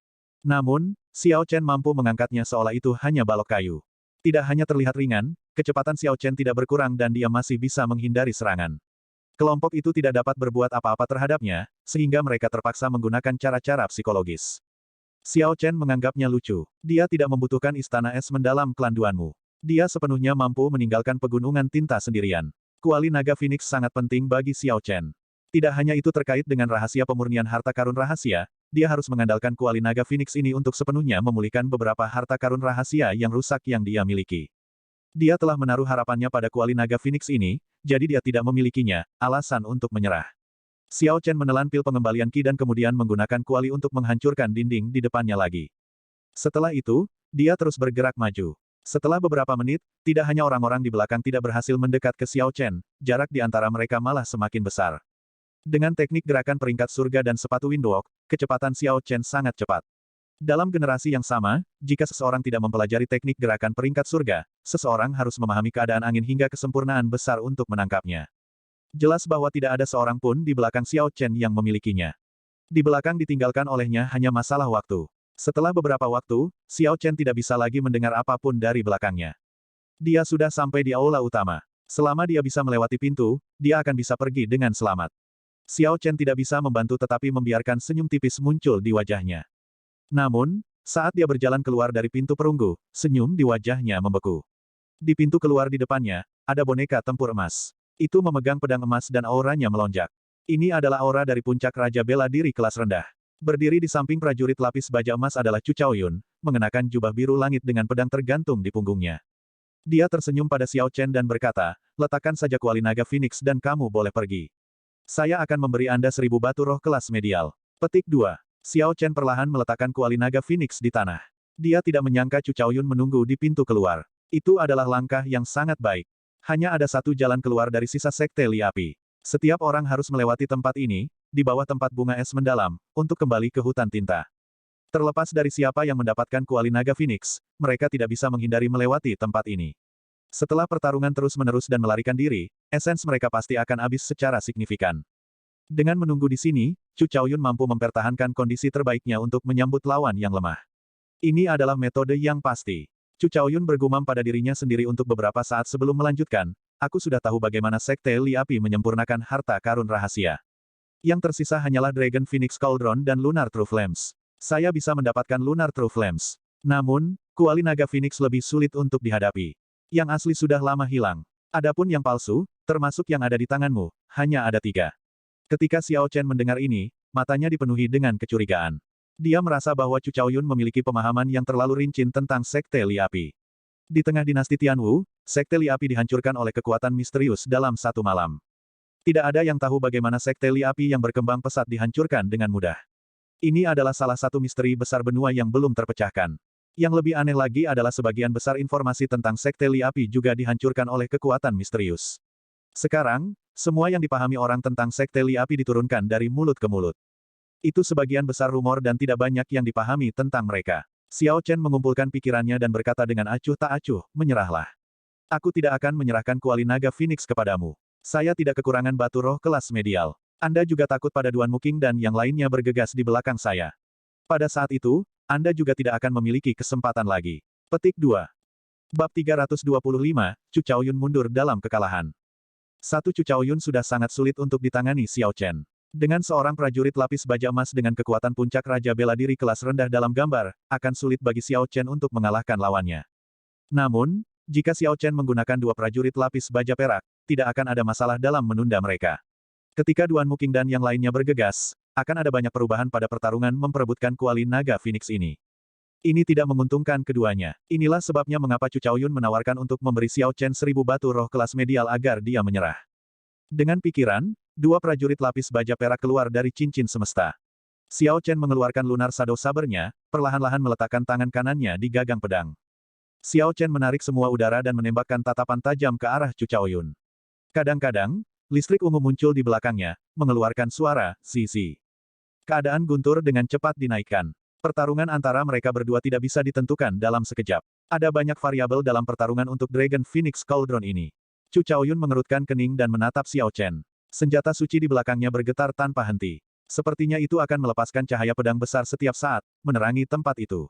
A: Namun, Xiao Chen mampu mengangkatnya seolah itu hanya balok kayu. Tidak hanya terlihat ringan, kecepatan Xiao Chen tidak berkurang dan dia masih bisa menghindari serangan. Kelompok itu tidak dapat berbuat apa-apa terhadapnya, sehingga mereka terpaksa menggunakan cara-cara psikologis. Xiao Chen menganggapnya lucu. Dia tidak membutuhkan istana es mendalam klan Duanmu. Dia sepenuhnya mampu meninggalkan pegunungan tinta sendirian. Kuali naga Phoenix sangat penting bagi Xiao Chen. Tidak hanya itu terkait dengan rahasia pemurnian harta karun rahasia, dia harus mengandalkan kuali naga Phoenix ini untuk sepenuhnya memulihkan beberapa harta karun rahasia yang rusak yang dia miliki. Dia telah menaruh harapannya pada kuali naga Phoenix ini, jadi dia tidak memilikinya, alasan untuk menyerah. Xiao Chen menelan pil pengembalian Qi dan kemudian menggunakan kuali untuk menghancurkan dinding di depannya lagi. Setelah itu, dia terus bergerak maju. Setelah beberapa menit, tidak hanya orang-orang di belakang tidak berhasil mendekat ke Xiao Chen, jarak di antara mereka malah semakin besar. Dengan teknik gerakan peringkat surga dan sepatu windwalk, kecepatan Xiao Chen sangat cepat. Dalam generasi yang sama, jika seseorang tidak mempelajari teknik gerakan peringkat surga, seseorang harus memahami keadaan angin hingga kesempurnaan besar untuk menangkapnya. Jelas bahwa tidak ada seorang pun di belakang Xiao Chen yang memilikinya. Di belakang ditinggalkan olehnya hanya masalah waktu. Setelah beberapa waktu, Xiao Chen tidak bisa lagi mendengar apapun dari belakangnya. Dia sudah sampai di aula utama. Selama dia bisa melewati pintu, dia akan bisa pergi dengan selamat. Xiao Chen tidak bisa membantu tetapi membiarkan senyum tipis muncul di wajahnya. Namun, saat dia berjalan keluar dari pintu perunggu, senyum di wajahnya membeku. Di pintu keluar di depannya, ada boneka tempur emas. Itu memegang pedang emas dan auranya melonjak. Ini adalah aura dari puncak Raja Bela Diri kelas rendah. Berdiri di samping prajurit lapis baja emas adalah Chu Chaoyun, mengenakan jubah biru langit dengan pedang tergantung di punggungnya. Dia tersenyum pada Xiao Chen dan berkata, letakkan saja kuali naga Phoenix dan kamu boleh pergi. Saya akan memberi Anda 1000 batu roh kelas medial. Petik 2. Xiao Chen perlahan meletakkan kuali naga Phoenix di tanah. Dia tidak menyangka Chu Chaoyun menunggu di pintu keluar. Itu adalah langkah yang sangat baik. Hanya ada satu jalan keluar dari sisa sekte Li Api. Setiap orang harus melewati tempat ini, di bawah tempat bunga es mendalam, untuk kembali ke hutan tinta. Terlepas dari siapa yang mendapatkan kuali naga Phoenix, mereka tidak bisa menghindari melewati tempat ini. Setelah pertarungan terus-menerus dan melarikan diri, esens mereka pasti akan habis secara signifikan. Dengan menunggu di sini, Chu Chaoyun mampu mempertahankan kondisi terbaiknya untuk menyambut lawan yang lemah. Ini adalah metode yang pasti. Chu Chaoyun bergumam pada dirinya sendiri untuk beberapa saat sebelum melanjutkan, aku sudah tahu bagaimana Sekte Li Api menyempurnakan harta karun rahasia. Yang tersisa hanyalah Dragon Phoenix Cauldron dan Lunar True Flames. Saya bisa mendapatkan Lunar True Flames. Namun, kuali naga Phoenix lebih sulit untuk dihadapi. Yang asli sudah lama hilang. Adapun yang palsu, termasuk yang ada di tanganmu, hanya ada 3. Ketika Xiao Chen mendengar ini, matanya dipenuhi dengan kecurigaan. Dia merasa bahwa Chu Chaoyun memiliki pemahaman yang terlalu rinci tentang Sekte Li Api. Di tengah dinasti Tianwu, Sekte Li Api dihancurkan oleh kekuatan misterius dalam satu malam. Tidak ada yang tahu bagaimana Sekte Li Api yang berkembang pesat dihancurkan dengan mudah. Ini adalah salah satu misteri besar benua yang belum terpecahkan. Yang lebih aneh lagi adalah sebagian besar informasi tentang Sekte Li Api juga dihancurkan oleh kekuatan misterius. Sekarang, semua yang dipahami orang tentang Sekte Li Api diturunkan dari mulut ke mulut. Itu sebagian besar rumor dan tidak banyak yang dipahami tentang mereka. Xiao Chen mengumpulkan pikirannya dan berkata dengan acuh tak acuh, menyerahlah. Aku tidak akan menyerahkan kuali naga Phoenix kepadamu. Saya tidak kekurangan batu roh kelas medial. Anda juga takut pada Duan Muking dan yang lainnya bergegas di belakang saya. Pada saat itu, Anda juga tidak akan memiliki kesempatan lagi. Petik 2. Bab 325, Chu Chaoyun mundur dalam kekalahan. Satu Chu Chaoyun sudah sangat sulit untuk ditangani Xiao Chen. Dengan seorang prajurit lapis baja emas dengan kekuatan puncak Raja Bela Diri kelas rendah dalam gambar, akan sulit bagi Xiao Chen untuk mengalahkan lawannya. Namun, jika Xiao Chen menggunakan 2 prajurit lapis baja perak, tidak akan ada masalah dalam menunda mereka. Ketika Duan Muking dan yang lainnya bergegas, akan ada banyak perubahan pada pertarungan memperebutkan kuali naga Phoenix ini. Ini tidak menguntungkan keduanya. Inilah sebabnya mengapa Chu Chaoyun menawarkan untuk memberi Xiao Chen 1000 batu roh kelas medial agar dia menyerah. Dengan pikiran, 2 prajurit lapis baja perak keluar dari cincin semesta. Xiao Chen mengeluarkan Lunar Shadow Saber-nya, perlahan-lahan meletakkan tangan kanannya di gagang pedang. Xiao Chen menarik semua udara dan menembakkan tatapan tajam ke arah Chu Chaoyun. Kadang-kadang, listrik ungu muncul di belakangnya, mengeluarkan suara, "Sisi." Keadaan guntur dengan cepat dinaikkan. Pertarungan antara mereka berdua tidak bisa ditentukan dalam sekejap. Ada banyak variabel dalam pertarungan untuk Dragon Phoenix Cauldron ini. Chu Chaoyun mengerutkan kening dan menatap Xiao Chen. Senjata suci di belakangnya bergetar tanpa henti. Sepertinya itu akan melepaskan cahaya pedang besar setiap saat, menerangi tempat itu.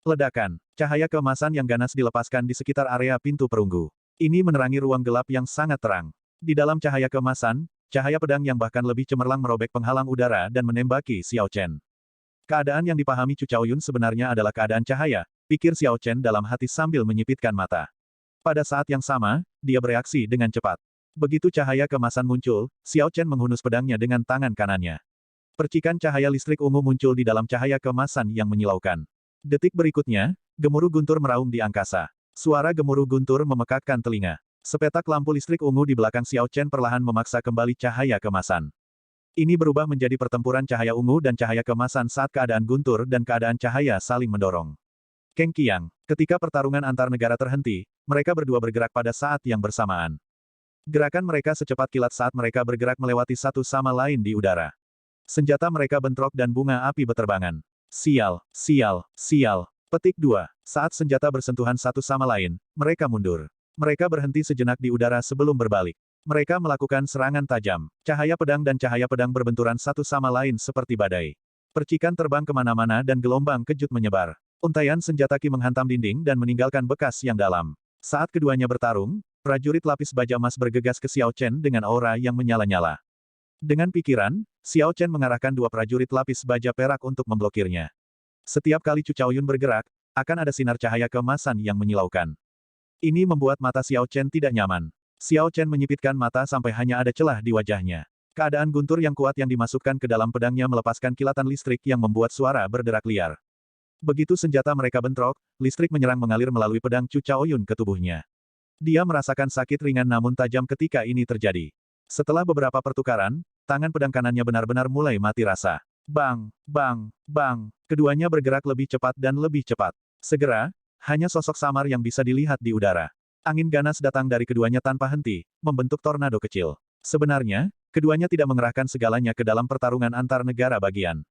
A: Ledakan. Cahaya keemasan yang ganas dilepaskan di sekitar area pintu perunggu. Ini menerangi ruang gelap yang sangat terang. Di dalam cahaya keemasan, cahaya pedang yang bahkan lebih cemerlang merobek penghalang udara dan menembaki Xiao Chen. Keadaan yang dipahami Chu Chaoyun sebenarnya adalah keadaan cahaya, pikir Xiao Chen dalam hati sambil menyipitkan mata. Pada saat yang sama, dia bereaksi dengan cepat. Begitu cahaya keemasan muncul, Xiao Chen menghunus pedangnya dengan tangan kanannya. Percikan cahaya listrik ungu muncul di dalam cahaya keemasan yang menyilaukan. Detik berikutnya, gemuruh guntur meraung di angkasa. Suara gemuruh guntur memekakkan telinga. Sepetak lampu listrik ungu di belakang Xiao Chen perlahan memaksa kembali cahaya keemasan. Ini berubah menjadi pertempuran cahaya ungu dan cahaya keemasan saat keadaan guntur dan keadaan cahaya saling mendorong. Keng Qiang, ketika pertarungan antar negara terhenti, mereka berdua bergerak pada saat yang bersamaan. Gerakan mereka secepat kilat saat mereka bergerak melewati satu sama lain di udara. Senjata mereka bentrok dan bunga api beterbangan. Sial, sial, sial. Petik 2. Saat senjata bersentuhan satu sama lain, mereka mundur. Mereka berhenti sejenak di udara sebelum berbalik. Mereka melakukan serangan tajam. Cahaya pedang dan cahaya pedang berbenturan satu sama lain seperti badai. Percikan terbang kemana-mana dan gelombang kejut menyebar. Untaian senjata Qi menghantam dinding dan meninggalkan bekas yang dalam. Saat keduanya bertarung, prajurit lapis baja emas bergegas ke Xiao Chen dengan aura yang menyala-nyala. Dengan pikiran, Xiao Chen mengarahkan dua prajurit lapis baja perak untuk memblokirnya. Setiap kali Chu Chaoyun bergerak, akan ada sinar cahaya keemasan yang menyilaukan. Ini membuat mata Xiao Chen tidak nyaman. Xiao Chen menyipitkan mata sampai hanya ada celah di wajahnya. Keadaan guntur yang kuat yang dimasukkan ke dalam pedangnya melepaskan kilatan listrik yang membuat suara berderak liar. Begitu senjata mereka bentrok, listrik menyerang mengalir melalui pedang Chu Chaoyun ke tubuhnya. Dia merasakan sakit ringan namun tajam ketika ini terjadi. Setelah beberapa pertukaran, tangan pedang kanannya benar-benar mulai mati rasa. Bang, bang, bang. Keduanya bergerak lebih cepat dan lebih cepat. Segera, hanya sosok samar yang bisa dilihat di udara. Angin ganas datang dari keduanya tanpa henti, membentuk tornado kecil. Sebenarnya, keduanya tidak mengerahkan segalanya ke dalam pertarungan antar negara bagian.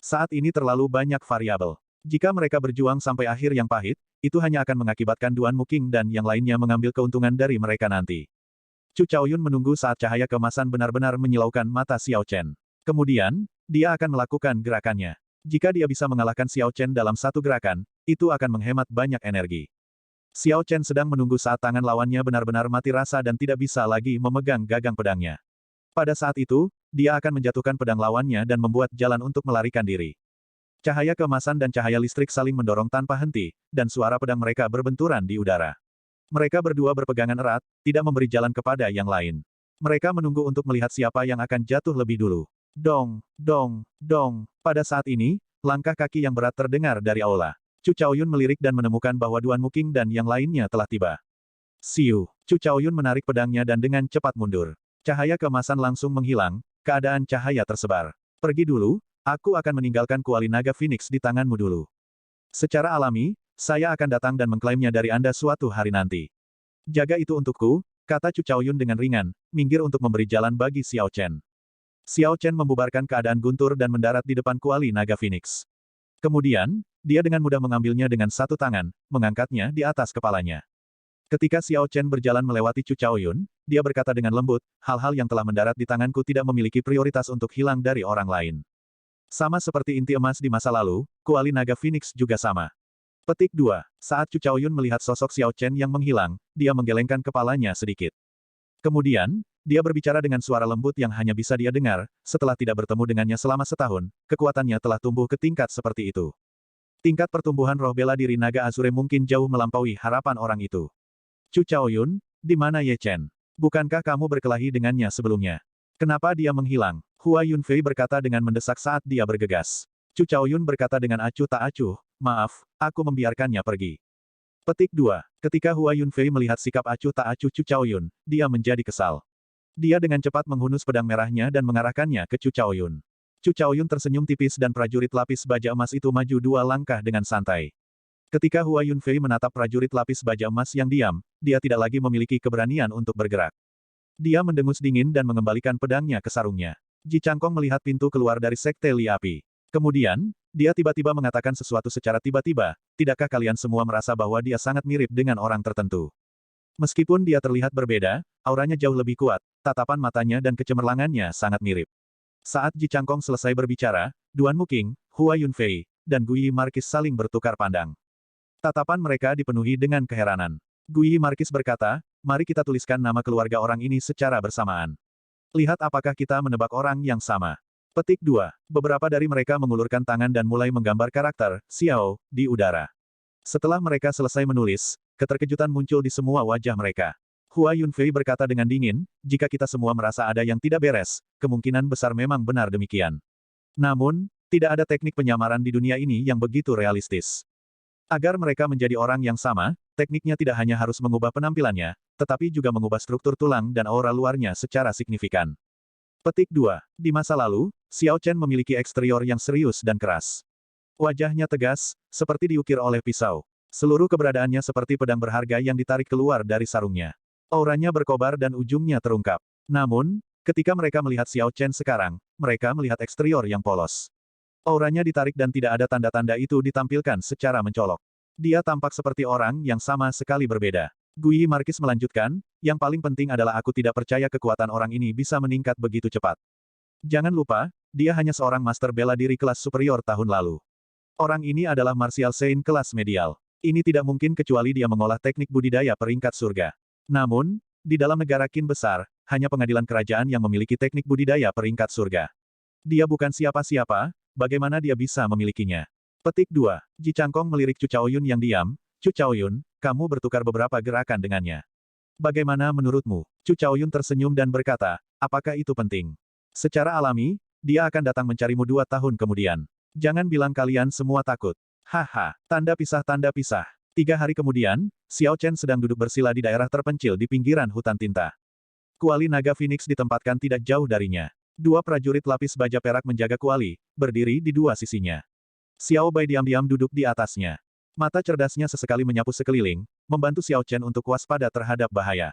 A: Saat ini terlalu banyak variabel. Jika mereka berjuang sampai akhir yang pahit, itu hanya akan mengakibatkan Duan Muking dan yang lainnya mengambil keuntungan dari mereka nanti. Chu Chaoyun menunggu saat cahaya keemasan benar-benar menyilaukan mata Xiao Chen. Kemudian, dia akan melakukan gerakannya. Jika dia bisa mengalahkan Xiao Chen dalam satu gerakan, itu akan menghemat banyak energi. Xiao Chen sedang menunggu saat tangan lawannya benar-benar mati rasa dan tidak bisa lagi memegang gagang pedangnya. Pada saat itu, dia akan menjatuhkan pedang lawannya dan membuat jalan untuk melarikan diri. Cahaya keemasan dan cahaya listrik saling mendorong tanpa henti, dan suara pedang mereka berbenturan di udara. Mereka berdua berpegangan erat, tidak memberi jalan kepada yang lain. Mereka menunggu untuk melihat siapa yang akan jatuh lebih dulu. Dong, dong, dong. Pada saat ini, langkah kaki yang berat terdengar dari aula. Chu Chaoyun melirik dan menemukan bahwa Duan Muking dan yang lainnya telah tiba. Siu. Chu Chaoyun menarik pedangnya dan dengan cepat mundur. Cahaya keemasan langsung menghilang, keadaan cahaya tersebar. Pergi dulu. Aku akan meninggalkan kuali naga Phoenix di tanganmu dulu. Secara alami, saya akan datang dan mengklaimnya dari Anda suatu hari nanti. Jaga itu untukku, kata Chu Chaoyun dengan ringan, minggir untuk memberi jalan bagi Xiao Chen. Xiao Chen membubarkan keadaan guntur dan mendarat di depan kuali naga Phoenix. Kemudian, dia dengan mudah mengambilnya dengan satu tangan, mengangkatnya di atas kepalanya. Ketika Xiao Chen berjalan melewati Chu Chaoyun, dia berkata dengan lembut, hal-hal yang telah mendarat di tanganku tidak memiliki prioritas untuk hilang dari orang lain. Sama seperti inti emas di masa lalu, kuali naga Phoenix juga sama. Petik 2. Saat Chu Chaoyun melihat sosok Xiao Chen yang menghilang, dia menggelengkan kepalanya sedikit. Kemudian, dia berbicara dengan suara lembut yang hanya bisa dia dengar, setelah tidak bertemu dengannya selama setahun, kekuatannya telah tumbuh ke tingkat seperti itu. Tingkat pertumbuhan roh bela diri naga Azure mungkin jauh melampaui harapan orang itu. Chu Chaoyun, di mana Ye Chen? Bukankah kamu berkelahi dengannya sebelumnya? Kenapa dia menghilang? Hua Yunfei berkata dengan mendesak saat dia bergegas. Chu Chaoyun berkata dengan acuh tak acuh, maaf, aku membiarkannya pergi. Petik 2. Ketika Hua Yunfei melihat sikap acuh tak acuh Chu Chaoyun, dia menjadi kesal. Dia dengan cepat menghunus pedang merahnya dan mengarahkannya ke Chu Chaoyun. Chu Chaoyun tersenyum tipis dan prajurit lapis baja emas itu maju dua langkah dengan santai. Ketika Hua Yunfei menatap prajurit lapis baja emas yang diam, dia tidak lagi memiliki keberanian untuk bergerak. Dia mendengus dingin dan mengembalikan pedangnya ke sarungnya. Ji Changkong melihat pintu keluar dari Sekte Li Api. Kemudian, dia tiba-tiba mengatakan sesuatu secara tiba-tiba, tidakkah kalian semua merasa bahwa dia sangat mirip dengan orang tertentu? Meskipun dia terlihat berbeda, auranya jauh lebih kuat, tatapan matanya dan kecemerlangannya sangat mirip. Saat Ji Changkong selesai berbicara, Duan Muking, Hua Yunfei, dan Guyi Markis saling bertukar pandang. Tatapan mereka dipenuhi dengan keheranan. Guyi Markis berkata, mari kita tuliskan nama keluarga orang ini secara bersamaan. Lihat apakah kita menebak orang yang sama. Petik 2. Beberapa dari mereka mengulurkan tangan dan mulai menggambar karakter, Xiao, di udara. Setelah mereka selesai menulis, keterkejutan muncul di semua wajah mereka. Hua Yunfei berkata dengan dingin, jika kita semua merasa ada yang tidak beres, kemungkinan besar memang benar demikian. Namun, tidak ada teknik penyamaran di dunia ini yang begitu realistis. Agar mereka menjadi orang yang sama, tekniknya tidak hanya harus mengubah penampilannya, tetapi juga mengubah struktur tulang dan aura luarnya secara signifikan. Petik 2. Di masa lalu, Xiao Chen memiliki eksterior yang serius dan keras. Wajahnya tegas, seperti diukir oleh pisau. Seluruh keberadaannya seperti pedang berharga yang ditarik keluar dari sarungnya. Auranya berkobar dan ujungnya terungkap. Namun, ketika mereka melihat Xiao Chen sekarang, mereka melihat eksterior yang polos. Auranya ditarik dan tidak ada tanda-tanda itu ditampilkan secara mencolok. Dia tampak seperti orang yang sama sekali berbeda. Gui Markis melanjutkan, yang paling penting adalah aku tidak percaya kekuatan orang ini bisa meningkat begitu cepat. Jangan lupa, dia hanya seorang master bela diri kelas superior tahun lalu. Orang ini adalah Martial Saint kelas medial. Ini tidak mungkin kecuali dia mengolah teknik budidaya peringkat surga. Namun, di dalam negara Qin besar, hanya pengadilan kerajaan yang memiliki teknik budidaya peringkat surga. Dia bukan siapa-siapa, bagaimana dia bisa memilikinya? Petik 2. Ji Changkong melirik Chu Chaoyun yang diam. Chu Chaoyun, kamu bertukar beberapa gerakan dengannya. Bagaimana menurutmu? Chu Chaoyun tersenyum dan berkata, apakah itu penting? Secara alami, dia akan datang mencarimu 2 tahun kemudian. Jangan bilang kalian semua takut. Haha, tanda pisah tanda pisah. 3 hari kemudian, Xiao Chen sedang duduk bersila di daerah terpencil di pinggiran hutan tinta. Kuali naga Phoenix ditempatkan tidak jauh darinya. 2 prajurit lapis baja perak menjaga kuali, berdiri di 2 sisinya. Xiao Bai diam-diam duduk di atasnya. Mata cerdasnya sesekali menyapu sekeliling, membantu Xiao Chen untuk waspada terhadap bahaya.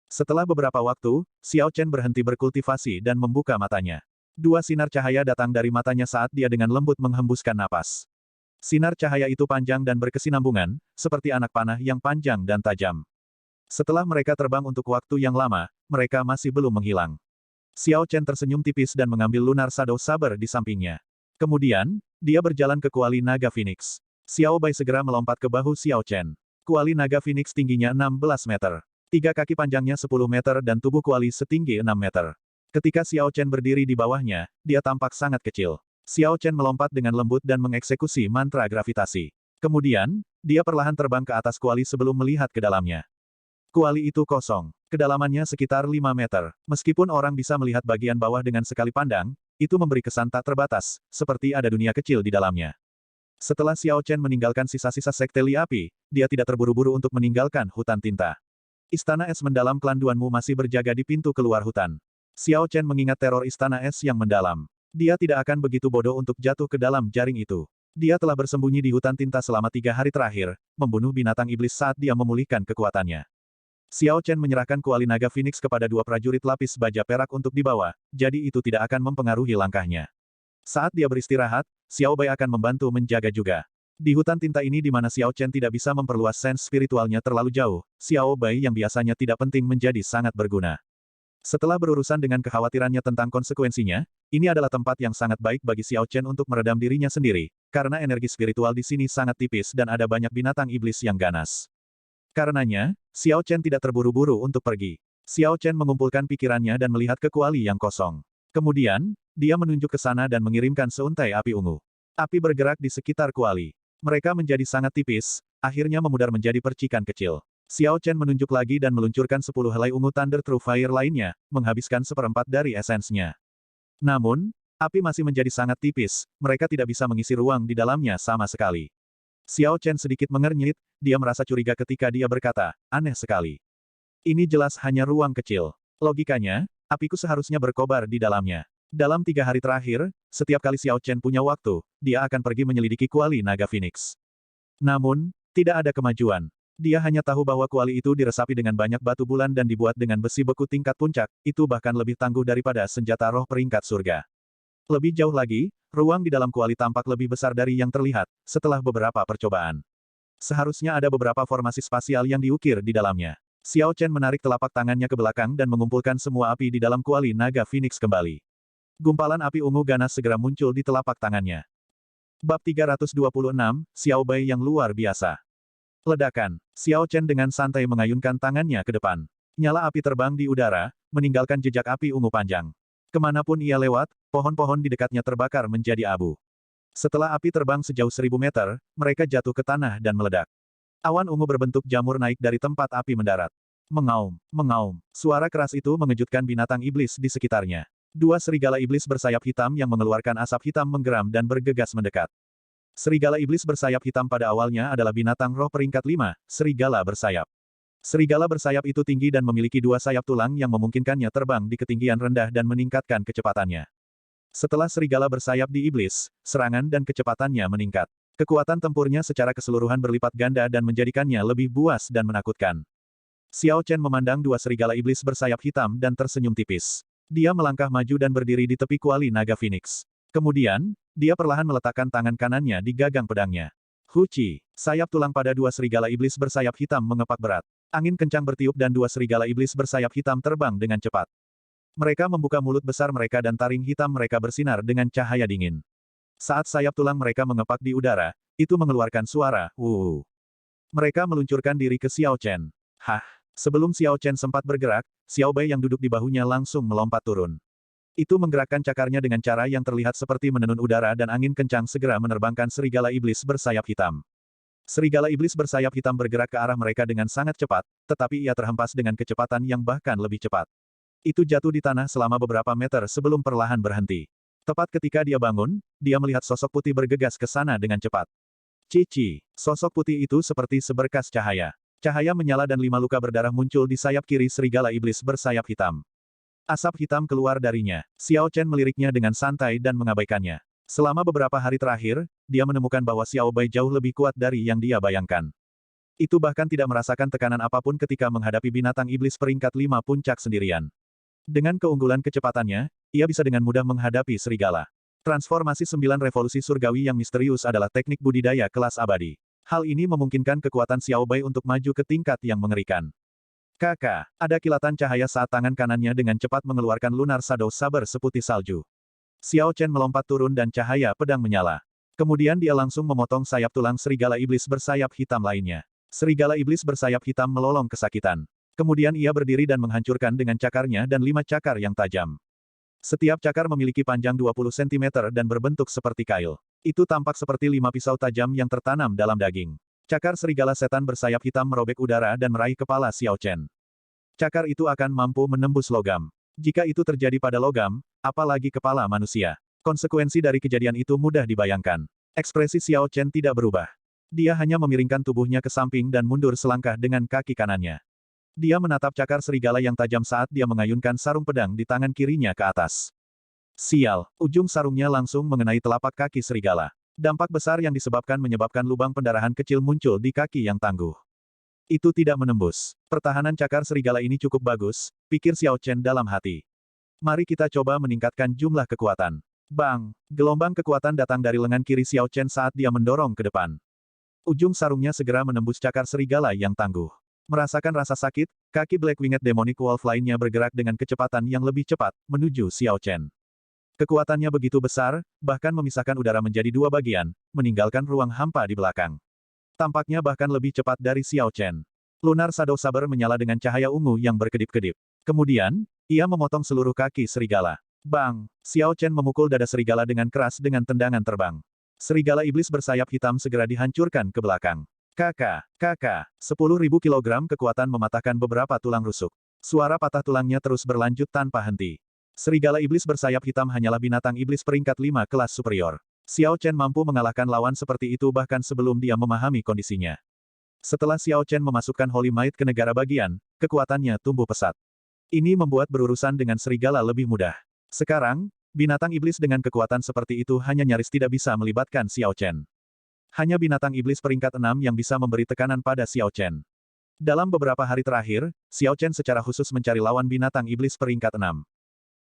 A: Setelah beberapa waktu, Xiao Chen berhenti berkultivasi dan membuka matanya. 2 sinar cahaya datang dari matanya saat dia dengan lembut menghembuskan napas. Sinar cahaya itu panjang dan berkesinambungan, seperti anak panah yang panjang dan tajam. Setelah mereka terbang untuk waktu yang lama, mereka masih belum menghilang. Xiao Chen tersenyum tipis dan mengambil Lunar Shadow Saber di sampingnya. Kemudian, dia berjalan ke kuali naga Phoenix. Xiao Bai segera melompat ke bahu Xiao Chen. Kuali naga Phoenix tingginya 16 meter. 3 kaki panjangnya 10 meter dan tubuh kuali setinggi 6 meter. Ketika Xiao Chen berdiri di bawahnya, dia tampak sangat kecil. Xiao Chen melompat dengan lembut dan mengeksekusi mantra gravitasi. Kemudian, dia perlahan terbang ke atas kuali sebelum melihat ke dalamnya. Kuali itu kosong. Kedalamannya sekitar 5 meter. Meskipun orang bisa melihat bagian bawah dengan sekali pandang, itu memberi kesan tak terbatas, seperti ada dunia kecil di dalamnya. Setelah Xiao Chen meninggalkan sisa-sisa sekte Li Api, dia tidak terburu-buru untuk meninggalkan hutan tinta. Istana es mendalam klan Duanmu masih berjaga di pintu keluar hutan. Xiao Chen mengingat teror istana es yang mendalam. Dia tidak akan begitu bodoh untuk jatuh ke dalam jaring itu. Dia telah bersembunyi di hutan tinta selama 3 hari terakhir, membunuh binatang iblis saat dia memulihkan kekuatannya. Xiao Chen menyerahkan kuali naga Phoenix kepada 2 prajurit lapis baja perak untuk dibawa, jadi itu tidak akan mempengaruhi langkahnya. Saat dia beristirahat, Xiao Bai akan membantu menjaga juga. Di hutan tinta ini di mana Xiao Chen tidak bisa memperluas sense spiritualnya terlalu jauh, Xiao Bai yang biasanya tidak penting menjadi sangat berguna. Setelah berurusan dengan kekhawatirannya tentang konsekuensinya, ini adalah tempat yang sangat baik bagi Xiao Chen untuk meredam dirinya sendiri, karena energi spiritual di sini sangat tipis dan ada banyak binatang iblis yang ganas. Karenanya, Xiao Chen tidak terburu-buru untuk pergi. Xiao Chen mengumpulkan pikirannya dan melihat ke kuali yang kosong. Kemudian, dia menunjuk ke sana dan mengirimkan seuntai api ungu. Api bergerak di sekitar kuali. Mereka menjadi sangat tipis, akhirnya memudar menjadi percikan kecil. Xiao Chen menunjuk lagi dan meluncurkan 10 helai ungu Thunder True Fire lainnya, menghabiskan 1/4 dari esensnya. Namun, api masih menjadi sangat tipis, mereka tidak bisa mengisi ruang di dalamnya sama sekali. Xiao Chen sedikit mengernyit, dia merasa curiga ketika dia berkata, aneh sekali. Ini jelas hanya ruang kecil. Logikanya, apiku seharusnya berkobar di dalamnya. Dalam 3 hari terakhir, setiap kali Xiao Chen punya waktu, dia akan pergi menyelidiki kuali naga Phoenix. Namun, tidak ada kemajuan. Dia hanya tahu bahwa kuali itu diresapi dengan banyak batu bulan dan dibuat dengan besi beku tingkat puncak, itu bahkan lebih tangguh daripada senjata roh peringkat surga. Lebih jauh lagi, ruang di dalam kuali tampak lebih besar dari yang terlihat, setelah beberapa percobaan. Seharusnya ada beberapa formasi spasial yang diukir di dalamnya. Xiao Chen menarik telapak tangannya ke belakang dan mengumpulkan semua api di dalam kuali naga Phoenix kembali. Gumpalan api ungu ganas segera muncul di telapak tangannya. Bab 326, Xiao Bai yang luar biasa. Ledakan. Xiao Chen dengan santai mengayunkan tangannya ke depan. Nyala api terbang di udara, meninggalkan jejak api ungu panjang. Kemanapun ia lewat, pohon-pohon di dekatnya terbakar menjadi abu. Setelah api terbang sejauh 1000 meter, mereka jatuh ke tanah dan meledak. Awan ungu berbentuk jamur naik dari tempat api mendarat. Mengaum, mengaum. Suara keras itu mengejutkan binatang iblis di sekitarnya. 2 serigala iblis bersayap hitam yang mengeluarkan asap hitam menggeram dan bergegas mendekat. Serigala iblis bersayap hitam pada awalnya adalah binatang roh peringkat 5, serigala bersayap. Serigala bersayap itu tinggi dan memiliki 2 sayap tulang yang memungkinkannya terbang di ketinggian rendah dan meningkatkan kecepatannya. Setelah serigala bersayap di iblis, serangan dan kecepatannya meningkat. Kekuatan tempurnya secara keseluruhan berlipat ganda dan menjadikannya lebih buas dan menakutkan. Xiao Chen memandang dua serigala iblis bersayap hitam dan tersenyum tipis. Dia melangkah maju dan berdiri di tepi kuali naga Phoenix. Kemudian, dia perlahan meletakkan tangan kanannya di gagang pedangnya. Huci, sayap tulang pada dua serigala iblis bersayap hitam mengepak berat. Angin kencang bertiup dan dua serigala iblis bersayap hitam terbang dengan cepat. Mereka membuka mulut besar mereka dan taring hitam mereka bersinar dengan cahaya dingin. Saat sayap tulang mereka mengepak di udara, itu mengeluarkan suara, wuh. Mereka meluncurkan diri ke Xiao Chen. Hah! Sebelum Xiao Chen sempat bergerak, Xiao Bei yang duduk di bahunya langsung melompat turun. Itu menggerakkan cakarnya dengan cara yang terlihat seperti menenun udara dan angin kencang segera menerbangkan serigala iblis bersayap hitam. Serigala iblis bersayap hitam bergerak ke arah mereka dengan sangat cepat, tetapi ia terhempas dengan kecepatan yang bahkan lebih cepat. Itu jatuh di tanah selama beberapa meter sebelum perlahan berhenti. Tepat ketika dia bangun, dia melihat sosok putih bergegas ke sana dengan cepat. Cici, sosok putih itu seperti seberkas cahaya. Cahaya menyala dan 5 luka berdarah muncul di sayap kiri serigala iblis bersayap hitam. Asap hitam keluar darinya. Xiao Chen meliriknya dengan santai dan mengabaikannya. Selama beberapa hari terakhir, dia menemukan bahwa Xiao Bei jauh lebih kuat dari yang dia bayangkan. Itu bahkan tidak merasakan tekanan apapun ketika menghadapi binatang iblis peringkat 5 puncak sendirian. Dengan keunggulan kecepatannya, ia bisa dengan mudah menghadapi serigala. Transformasi 9 revolusi surgawi yang misterius adalah teknik budidaya kelas abadi. Hal ini memungkinkan kekuatan Xiao Bei untuk maju ke tingkat yang mengerikan. Kakak, ada kilatan cahaya saat tangan kanannya dengan cepat mengeluarkan lunar shadow saber seputih salju. Xiao Chen melompat turun dan cahaya pedang menyala. Kemudian dia langsung memotong sayap tulang serigala iblis bersayap hitam lainnya. Serigala iblis bersayap hitam melolong kesakitan. Kemudian ia berdiri dan menghancurkan dengan cakarnya dan 5 cakar yang tajam. Setiap cakar memiliki panjang 20 cm dan berbentuk seperti kail. Itu tampak seperti 5 pisau tajam yang tertanam dalam daging. Cakar serigala setan bersayap hitam merobek udara dan meraih kepala Xiao Chen. Cakar itu akan mampu menembus logam. Jika itu terjadi pada logam, apalagi kepala manusia. Konsekuensi dari kejadian itu mudah dibayangkan. Ekspresi Xiao Chen tidak berubah. Dia hanya memiringkan tubuhnya ke samping dan mundur selangkah dengan kaki kanannya. Dia menatap cakar serigala yang tajam saat dia mengayunkan sarung pedang di tangan kirinya ke atas. Sial, ujung sarungnya langsung mengenai telapak kaki serigala. Dampak besar yang menyebabkan lubang pendarahan kecil muncul di kaki yang tangguh. Itu tidak menembus. Pertahanan cakar serigala ini cukup bagus, pikir Xiao Chen dalam hati. Mari kita coba meningkatkan jumlah kekuatan. Bang! Gelombang kekuatan datang dari lengan kiri Xiao Chen saat dia mendorong ke depan. Ujung sarungnya segera menembus cakar serigala yang tangguh. Merasakan rasa sakit, kaki Black Winged Demonic Wolf lainnya bergerak dengan kecepatan yang lebih cepat, menuju Xiao Chen. Kekuatannya begitu besar, bahkan memisahkan udara menjadi 2 bagian, meninggalkan ruang hampa di belakang. Tampaknya bahkan lebih cepat dari Xiao Chen. Lunar Shadow Saber menyala dengan cahaya ungu yang berkedip-kedip. Kemudian, ia memotong seluruh kaki serigala. Bang! Xiao Chen memukul dada serigala dengan keras dengan tendangan terbang. Serigala iblis bersayap hitam segera dihancurkan ke belakang. Kakak! 10.000 kilogram kekuatan mematahkan beberapa tulang rusuk. Suara patah tulangnya terus berlanjut tanpa henti. Serigala iblis bersayap hitam hanyalah binatang iblis peringkat 5 kelas superior. Xiao Chen mampu mengalahkan lawan seperti itu bahkan sebelum dia memahami kondisinya. Setelah Xiao Chen memasukkan Holy Might ke negara bagian, kekuatannya tumbuh pesat. Ini membuat berurusan dengan serigala lebih mudah. Sekarang, binatang iblis dengan kekuatan seperti itu hanya nyaris tidak bisa melibatkan Xiao Chen. Hanya binatang iblis peringkat 6 yang bisa memberi tekanan pada Xiao Chen. Dalam beberapa hari terakhir, Xiao Chen secara khusus mencari lawan binatang iblis peringkat 6.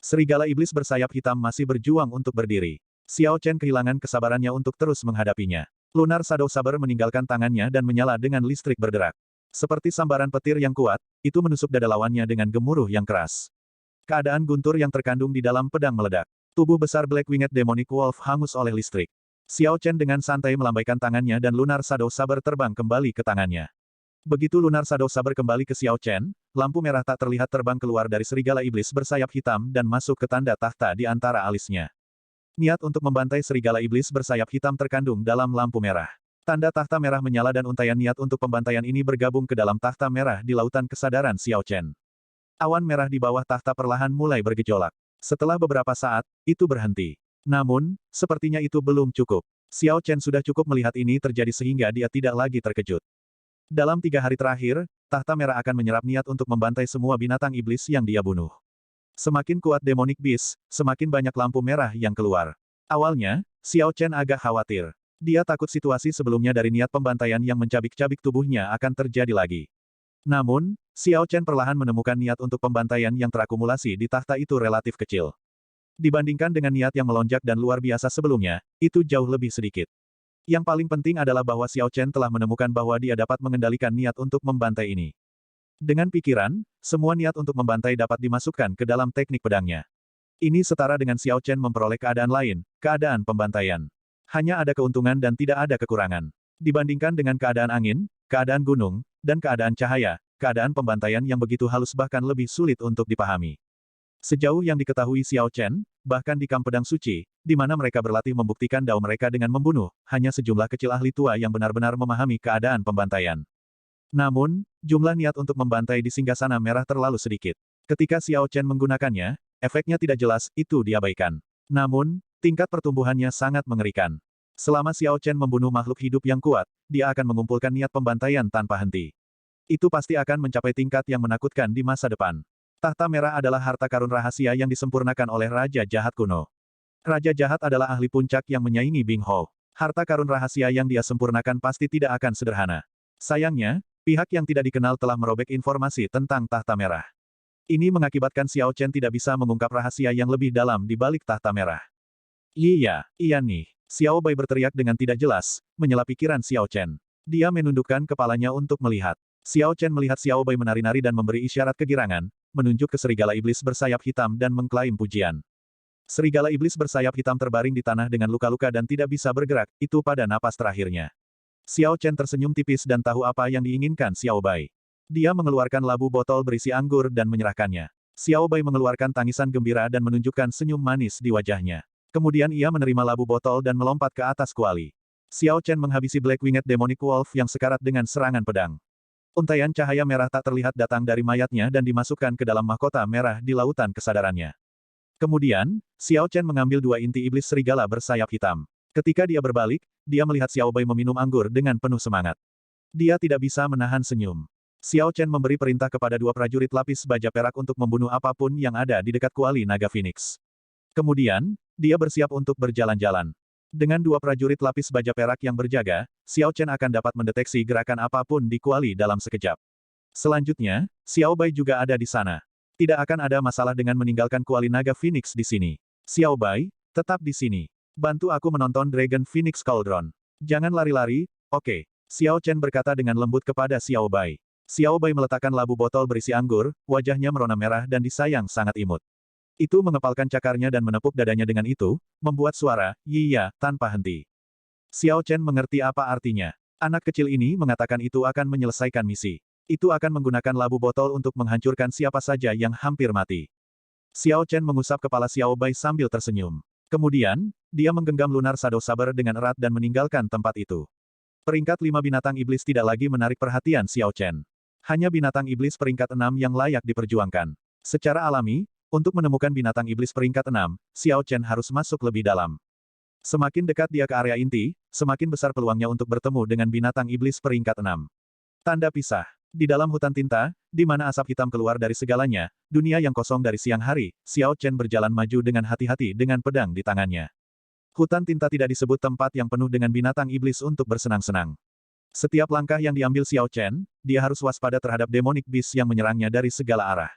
A: Serigala iblis bersayap hitam masih berjuang untuk berdiri. Xiao Chen kehilangan kesabarannya untuk terus menghadapinya. Lunar Shadow Saber meninggalkan tangannya dan menyala dengan listrik berderak. Seperti sambaran petir yang kuat, itu menusuk dada lawannya dengan gemuruh yang keras. Keadaan guntur yang terkandung di dalam pedang meledak. Tubuh besar Black Winged Demonic Wolf hangus oleh listrik. Xiao Chen dengan santai melambaikan tangannya dan Lunar Shadow Saber terbang kembali ke tangannya. Begitu Lunar Shadow Saber kembali ke Xiao Chen, lampu merah tak terlihat terbang keluar dari serigala iblis bersayap hitam dan masuk ke tanda tahta di antara alisnya. Niat untuk membantai serigala iblis bersayap hitam terkandung dalam lampu merah. Tanda tahta merah menyala dan untaian niat untuk pembantaian ini bergabung ke dalam tahta merah di lautan kesadaran Xiao Chen. Awan merah di bawah tahta perlahan mulai bergejolak. Setelah beberapa saat, itu berhenti. Namun, sepertinya itu belum cukup. Xiao Chen sudah cukup melihat ini terjadi sehingga dia tidak lagi terkejut. Dalam 3 hari terakhir, tahta merah akan menyerap niat untuk membantai semua binatang iblis yang dia bunuh. Semakin kuat Demonic Beast, semakin banyak lampu merah yang keluar. Awalnya, Xiao Chen agak khawatir. Dia takut situasi sebelumnya dari niat pembantaian yang mencabik-cabik tubuhnya akan terjadi lagi. Namun, Xiao Chen perlahan menemukan niat untuk pembantaian yang terakumulasi di tahta itu relatif kecil. Dibandingkan dengan niat yang melonjak dan luar biasa sebelumnya, itu jauh lebih sedikit. Yang paling penting adalah bahwa Xiao Chen telah menemukan bahwa dia dapat mengendalikan niat untuk membantai ini. Dengan pikiran, semua niat untuk membantai dapat dimasukkan ke dalam teknik pedangnya. Ini setara dengan Xiao Chen memperoleh keadaan lain, keadaan pembantaian. Hanya ada keuntungan dan tidak ada kekurangan. Dibandingkan dengan keadaan angin, keadaan gunung, dan keadaan cahaya, keadaan pembantaian yang begitu halus bahkan lebih sulit untuk dipahami. Sejauh yang diketahui Xiao Chen, bahkan di kamp pedang suci, di mana mereka berlatih membuktikan dao mereka dengan membunuh, hanya sejumlah kecil ahli tua yang benar-benar memahami keadaan pembantaian. Namun, jumlah niat untuk membantai di singgasana merah terlalu sedikit. Ketika Xiao Chen menggunakannya, efeknya tidak jelas, itu diabaikan. Namun, tingkat pertumbuhannya sangat mengerikan. Selama Xiao Chen membunuh makhluk hidup yang kuat, dia akan mengumpulkan niat pembantaian tanpa henti. Itu pasti akan mencapai tingkat yang menakutkan di masa depan. Tahta merah adalah harta karun rahasia yang disempurnakan oleh Raja Jahat kuno. Raja Jahat adalah ahli puncak yang menyaingi Bing Hou. Harta karun rahasia yang dia sempurnakan pasti tidak akan sederhana. Sayangnya, pihak yang tidak dikenal telah merobek informasi tentang tahta merah. Ini mengakibatkan Xiao Chen tidak bisa mengungkap rahasia yang lebih dalam di balik tahta merah. Iya nih. Xiao Bai berteriak dengan tidak jelas, menyela pikiran Xiao Chen. Dia menundukkan kepalanya untuk melihat. Xiao Chen melihat Xiao Bai menari-nari dan memberi isyarat kegirangan, menunjuk ke serigala iblis bersayap hitam dan mengklaim pujian. Serigala iblis bersayap hitam terbaring di tanah dengan luka-luka dan tidak bisa bergerak, itu pada napas terakhirnya. Xiao Chen tersenyum tipis dan tahu apa yang diinginkan Xiao Bai. Dia mengeluarkan labu botol berisi anggur dan menyerahkannya. Xiao Bai mengeluarkan tangisan gembira dan menunjukkan senyum manis di wajahnya. Kemudian ia menerima labu botol dan melompat ke atas kuali. Xiao Chen menghabisi Black Winged Demonic Wolf yang sekarat dengan serangan pedang. Untaian cahaya merah tak terlihat datang dari mayatnya dan dimasukkan ke dalam mahkota merah di lautan kesadarannya. Kemudian, Xiao Chen mengambil dua inti iblis serigala bersayap hitam. Ketika dia berbalik, dia melihat Xiao Bai meminum anggur dengan penuh semangat. Dia tidak bisa menahan senyum. Xiao Chen memberi perintah kepada dua prajurit lapis baja perak untuk membunuh apapun yang ada di dekat kuali naga Phoenix. Kemudian, dia bersiap untuk berjalan-jalan. Dengan dua prajurit lapis baja perak yang berjaga, Xiao Chen akan dapat mendeteksi gerakan apapun di kuali dalam sekejap. Selanjutnya, Xiao Bai juga ada di sana. Tidak akan ada masalah dengan meninggalkan kuali naga Phoenix di sini. Xiao Bai, tetap di sini. Bantu aku menonton Dragon Phoenix Cauldron. Jangan lari-lari, oke. Xiao Chen berkata dengan lembut kepada Xiao Bai. Xiao Bai meletakkan labu botol berisi anggur, wajahnya merona merah dan disayang sangat imut. Itu mengepalkan cakarnya dan menepuk dadanya dengan itu, membuat suara, "Iya," tanpa henti. Xiao Chen mengerti apa artinya. Anak kecil ini mengatakan itu akan menyelesaikan misi. Itu akan menggunakan labu botol untuk menghancurkan siapa saja yang hampir mati. Xiao Chen mengusap kepala Xiao Bai sambil tersenyum. Kemudian, dia menggenggam lunar Shadow Saber dengan erat dan meninggalkan tempat itu. Peringkat 5 binatang iblis tidak lagi menarik perhatian Xiao Chen. Hanya binatang iblis peringkat 6 yang layak diperjuangkan. Secara alami, untuk menemukan binatang iblis peringkat 6, Xiao Chen harus masuk lebih dalam. Semakin dekat dia ke area inti, semakin besar peluangnya untuk bertemu dengan binatang iblis peringkat 6. Tanda pisah. Di dalam hutan tinta, di mana asap hitam keluar dari segalanya, dunia yang kosong dari siang hari, Xiao Chen berjalan maju dengan hati-hati dengan pedang di tangannya. Hutan tinta tidak disebut tempat yang penuh dengan binatang iblis untuk bersenang-senang. Setiap langkah yang diambil Xiao Chen, dia harus waspada terhadap demonic beast yang menyerangnya dari segala arah.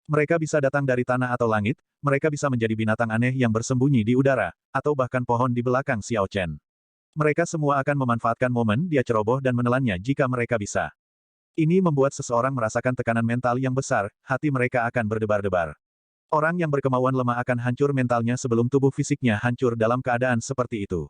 A: Mereka bisa datang dari tanah atau langit, mereka bisa menjadi binatang aneh yang bersembunyi di udara, atau bahkan pohon di belakang Xiao Chen. Mereka semua akan memanfaatkan momen dia ceroboh dan menelannya jika mereka bisa. Ini membuat seseorang merasakan tekanan mental yang besar, hati mereka akan berdebar-debar. Orang yang berkemauan lemah akan hancur mentalnya sebelum tubuh fisiknya hancur dalam keadaan seperti itu.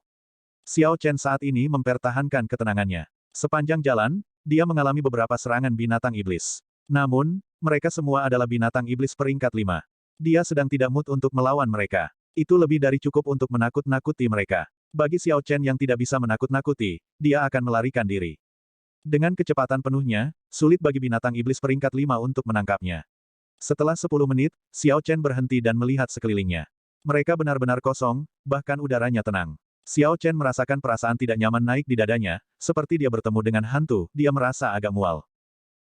A: Xiao Chen saat ini mempertahankan ketenangannya. Sepanjang jalan, dia mengalami beberapa serangan binatang iblis. Namun, mereka semua adalah binatang iblis peringkat 5. Dia sedang tidak mood untuk melawan mereka. Itu lebih dari cukup untuk menakut-nakuti mereka. Bagi Xiao Chen yang tidak bisa menakut-nakuti, dia akan melarikan diri. Dengan kecepatan penuhnya, sulit bagi binatang iblis peringkat 5 untuk menangkapnya. Setelah 10 menit, Xiao Chen berhenti dan melihat sekelilingnya. Mereka benar-benar kosong, bahkan udaranya tenang. Xiao Chen merasakan perasaan tidak nyaman naik di dadanya, seperti dia bertemu dengan hantu, dia merasa agak mual.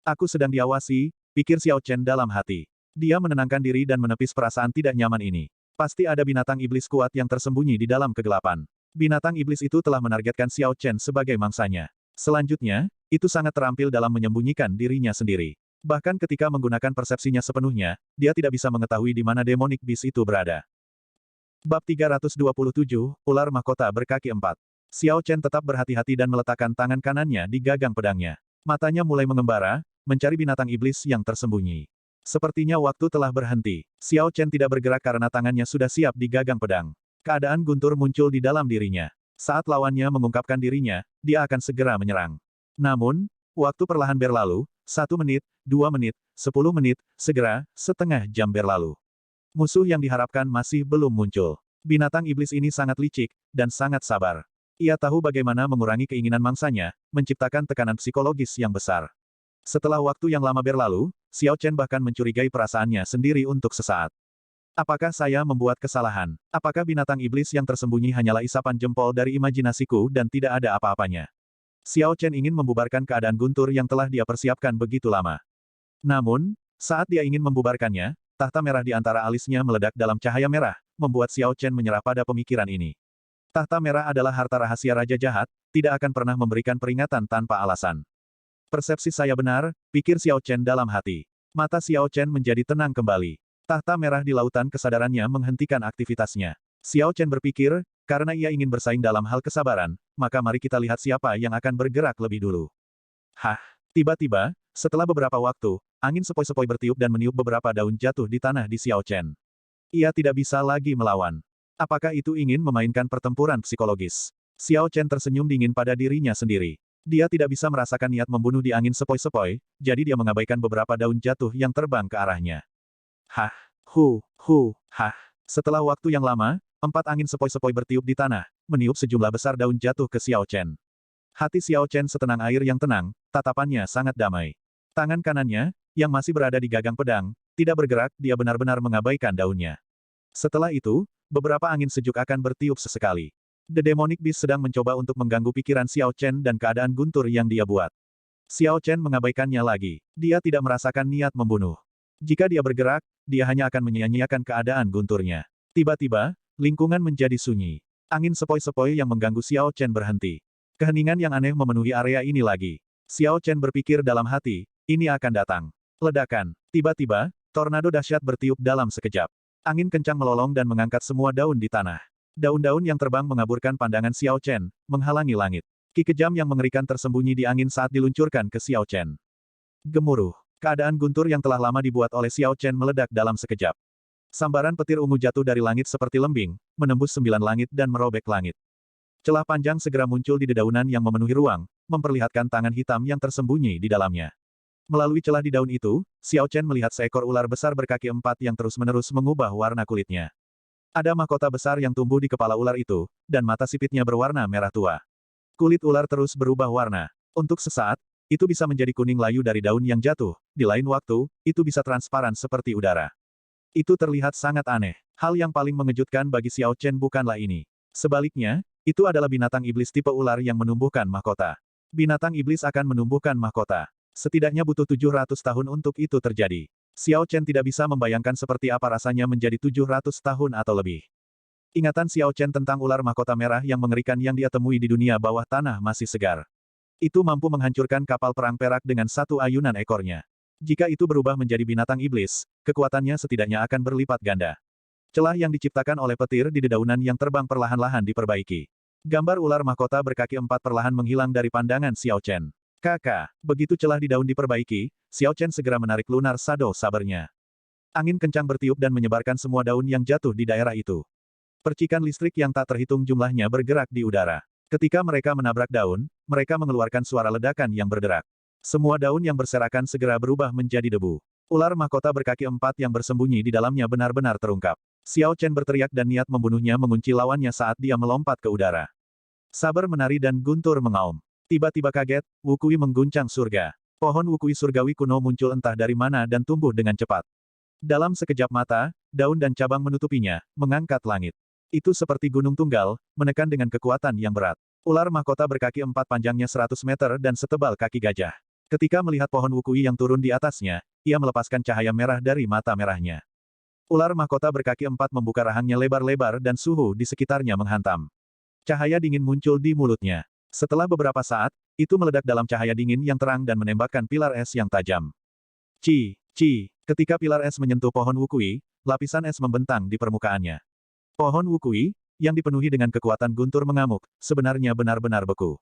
A: Aku sedang diawasi, pikir Xiao Chen dalam hati. Dia menenangkan diri dan menepis perasaan tidak nyaman ini. Pasti ada binatang iblis kuat yang tersembunyi di dalam kegelapan. Binatang iblis itu telah menargetkan Xiao Chen sebagai mangsanya. Selanjutnya, itu sangat terampil dalam menyembunyikan dirinya sendiri. Bahkan ketika menggunakan persepsinya sepenuhnya, dia tidak bisa mengetahui di mana demonic beast itu berada. Bab 327, Ular Mahkota Berkaki 4. Xiao Chen tetap berhati-hati dan meletakkan tangan kanannya di gagang pedangnya. Matanya mulai mengembara, mencari binatang iblis yang tersembunyi. Sepertinya waktu telah berhenti. Xiao Chen tidak bergerak karena tangannya sudah siap di gagang pedang. Keadaan guntur muncul di dalam dirinya. Saat lawannya mengungkapkan dirinya, dia akan segera menyerang. Namun, waktu perlahan berlalu, 1 menit, 2 menit, 10 menit, segera, setengah jam berlalu. Musuh yang diharapkan masih belum muncul. Binatang iblis ini sangat licik, dan sangat sabar. Ia tahu bagaimana mengurangi keinginan mangsanya, menciptakan tekanan psikologis yang besar. Setelah waktu yang lama berlalu, Xiao Chen bahkan mencurigai perasaannya sendiri untuk sesaat. Apakah saya membuat kesalahan? Apakah binatang iblis yang tersembunyi hanyalah isapan jempol dari imajinasiku dan tidak ada apa-apanya? Xiao Chen ingin membubarkan keadaan guntur yang telah dia persiapkan begitu lama. Namun, saat dia ingin membubarkannya, tahta merah di antara alisnya meledak dalam cahaya merah, membuat Xiao Chen menyerah pada pemikiran ini. Tahta merah adalah harta rahasia Raja Jahat, tidak akan pernah memberikan peringatan tanpa alasan. Persepsi saya benar, pikir Xiao Chen dalam hati. Mata Xiao Chen menjadi tenang kembali. Tahta merah di lautan kesadarannya menghentikan aktivitasnya. Xiao Chen berpikir, karena ia ingin bersaing dalam hal kesabaran, maka mari kita lihat siapa yang akan bergerak lebih dulu. Hah! Tiba-tiba, setelah beberapa waktu, angin sepoi-sepoi bertiup dan meniup beberapa daun jatuh di tanah di Xiao Chen. Ia tidak bisa lagi melawan. Apakah itu ingin memainkan pertempuran psikologis? Xiao Chen tersenyum dingin pada dirinya sendiri. Dia tidak bisa merasakan niat membunuh di angin sepoi-sepoi, jadi dia mengabaikan beberapa daun jatuh yang terbang ke arahnya. Hah! Hah! Setelah waktu yang lama, 4 angin sepoi-sepoi bertiup di tanah, meniup sejumlah besar daun jatuh ke Xiao Chen. Hati Xiao Chen setenang air yang tenang, tatapannya sangat damai. Tangan kanannya, yang masih berada di gagang pedang, tidak bergerak, dia benar-benar mengabaikan daunnya. Setelah itu, beberapa angin sejuk akan bertiup sesekali. The Demonic Beast sedang mencoba untuk mengganggu pikiran Xiao Chen dan keadaan guntur yang dia buat. Xiao Chen mengabaikannya lagi. Dia tidak merasakan niat membunuh. Jika dia bergerak, dia hanya akan menyia-nyiakan keadaan gunturnya. Tiba-tiba, lingkungan menjadi sunyi. Angin sepoi-sepoi yang mengganggu Xiao Chen berhenti. Keheningan yang aneh memenuhi area ini lagi. Xiao Chen berpikir dalam hati, ini akan datang. Ledakan. Tiba-tiba, tornado dahsyat bertiup dalam sekejap. Angin kencang melolong dan mengangkat semua daun di tanah. Daun-daun yang terbang mengaburkan pandangan Xiao Chen, menghalangi langit. Ki kejam yang mengerikan tersembunyi di angin saat diluncurkan ke Xiao Chen. Gemuruh. Keadaan guntur yang telah lama dibuat oleh Xiao Chen meledak dalam sekejap. Sambaran petir ungu jatuh dari langit seperti lembing, menembus 9 langit dan merobek langit. Celah panjang segera muncul di dedaunan yang memenuhi ruang, memperlihatkan tangan hitam yang tersembunyi di dalamnya. Melalui celah di daun itu, Xiao Chen melihat seekor ular besar berkaki 4 yang terus-menerus mengubah warna kulitnya. Ada mahkota besar yang tumbuh di kepala ular itu, dan mata sipitnya berwarna merah tua. Kulit ular terus berubah warna. Untuk sesaat, itu bisa menjadi kuning layu dari daun yang jatuh, di lain waktu, itu bisa transparan seperti udara. Itu terlihat sangat aneh. Hal yang paling mengejutkan bagi Xiao Chen bukanlah ini. Sebaliknya, itu adalah binatang iblis tipe ular yang menumbuhkan mahkota. Binatang iblis akan menumbuhkan mahkota. Setidaknya butuh 700 tahun untuk itu terjadi. Xiao Chen tidak bisa membayangkan seperti apa rasanya menjadi 700 tahun atau lebih. Ingatan Xiao Chen tentang ular mahkota merah yang mengerikan yang dia temui di dunia bawah tanah masih segar. Itu mampu menghancurkan kapal perang perak dengan satu ayunan ekornya. Jika itu berubah menjadi binatang iblis, kekuatannya setidaknya akan berlipat ganda. Celah yang diciptakan oleh petir di dedaunan yang terbang perlahan-lahan diperbaiki. Gambar ular mahkota berkaki 4 perlahan menghilang dari pandangan Xiao Chen. Kakak, begitu celah di daun diperbaiki, Xiao Chen segera menarik lunar shadow sabernya. Angin kencang bertiup dan menyebarkan semua daun yang jatuh di daerah itu. Percikan listrik yang tak terhitung jumlahnya bergerak di udara. Ketika mereka menabrak daun, mereka mengeluarkan suara ledakan yang berderak. Semua daun yang berserakan segera berubah menjadi debu. Ular mahkota berkaki 4 yang bersembunyi di dalamnya benar-benar terungkap. Xiao Chen berteriak dan niat membunuhnya mengunci lawannya saat dia melompat ke udara. Saber menari dan guntur mengaum. Tiba-tiba kaget, Wukui mengguncang surga. Pohon Wukui surgawi kuno muncul entah dari mana dan tumbuh dengan cepat. Dalam sekejap mata, daun dan cabang menutupinya, mengangkat langit. Itu seperti gunung tunggal, menekan dengan kekuatan yang berat. Ular mahkota berkaki 4 panjangnya 100 meter dan setebal kaki gajah. Ketika melihat pohon Wukui yang turun di atasnya, ia melepaskan cahaya merah dari mata merahnya. Ular mahkota berkaki 4 membuka rahangnya lebar-lebar dan suhu di sekitarnya menghantam. Cahaya dingin muncul di mulutnya. Setelah beberapa saat, itu meledak dalam cahaya dingin yang terang dan menembakkan pilar es yang tajam. Ci. Ketika pilar es menyentuh pohon wukui, lapisan es membentang di permukaannya. Pohon wukui, yang dipenuhi dengan kekuatan guntur mengamuk, sebenarnya benar-benar beku.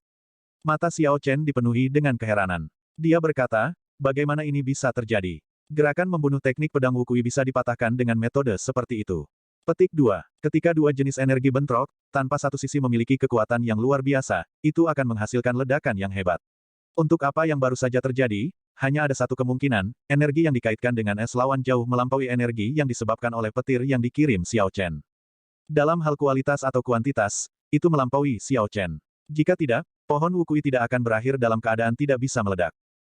A: Mata Xiao Chen dipenuhi dengan keheranan. Dia berkata, bagaimana ini bisa terjadi? Gerakan membunuh teknik pedang wukui bisa dipatahkan dengan metode seperti itu. Petik 2. Ketika dua jenis energi bentrok, tanpa satu sisi memiliki kekuatan yang luar biasa, itu akan menghasilkan ledakan yang hebat. Untuk apa yang baru saja terjadi, hanya ada satu kemungkinan, energi yang dikaitkan dengan es lawan jauh melampaui energi yang disebabkan oleh petir yang dikirim Xiao Chen. Dalam hal kualitas atau kuantitas, itu melampaui Xiao Chen. Jika tidak, pohon wukui tidak akan berakhir dalam keadaan tidak bisa meledak.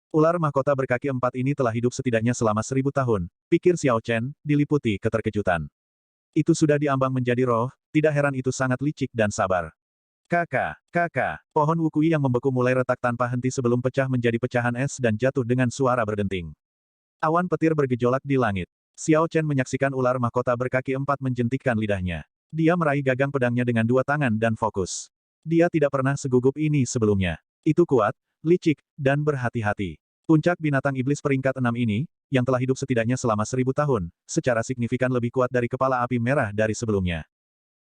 A: Ular mahkota berkaki 4 ini telah hidup setidaknya selama 1000 tahun, pikir Xiao Chen, diliputi keterkejutan. Itu sudah diambang menjadi roh, tidak heran itu sangat licik dan sabar. Kakak, pohon wukui yang membeku mulai retak tanpa henti sebelum pecah menjadi pecahan es dan jatuh dengan suara berdenting. Awan petir bergejolak di langit. Xiao Chen menyaksikan ular mahkota berkaki 4 menjentikkan lidahnya. Dia meraih gagang pedangnya dengan 2 tangan dan fokus. Dia tidak pernah segugup ini sebelumnya. Itu kuat, licik, dan berhati-hati. Puncak binatang iblis peringkat 6 ini, yang telah hidup setidaknya selama 1000 tahun, secara signifikan lebih kuat dari kepala api merah dari sebelumnya.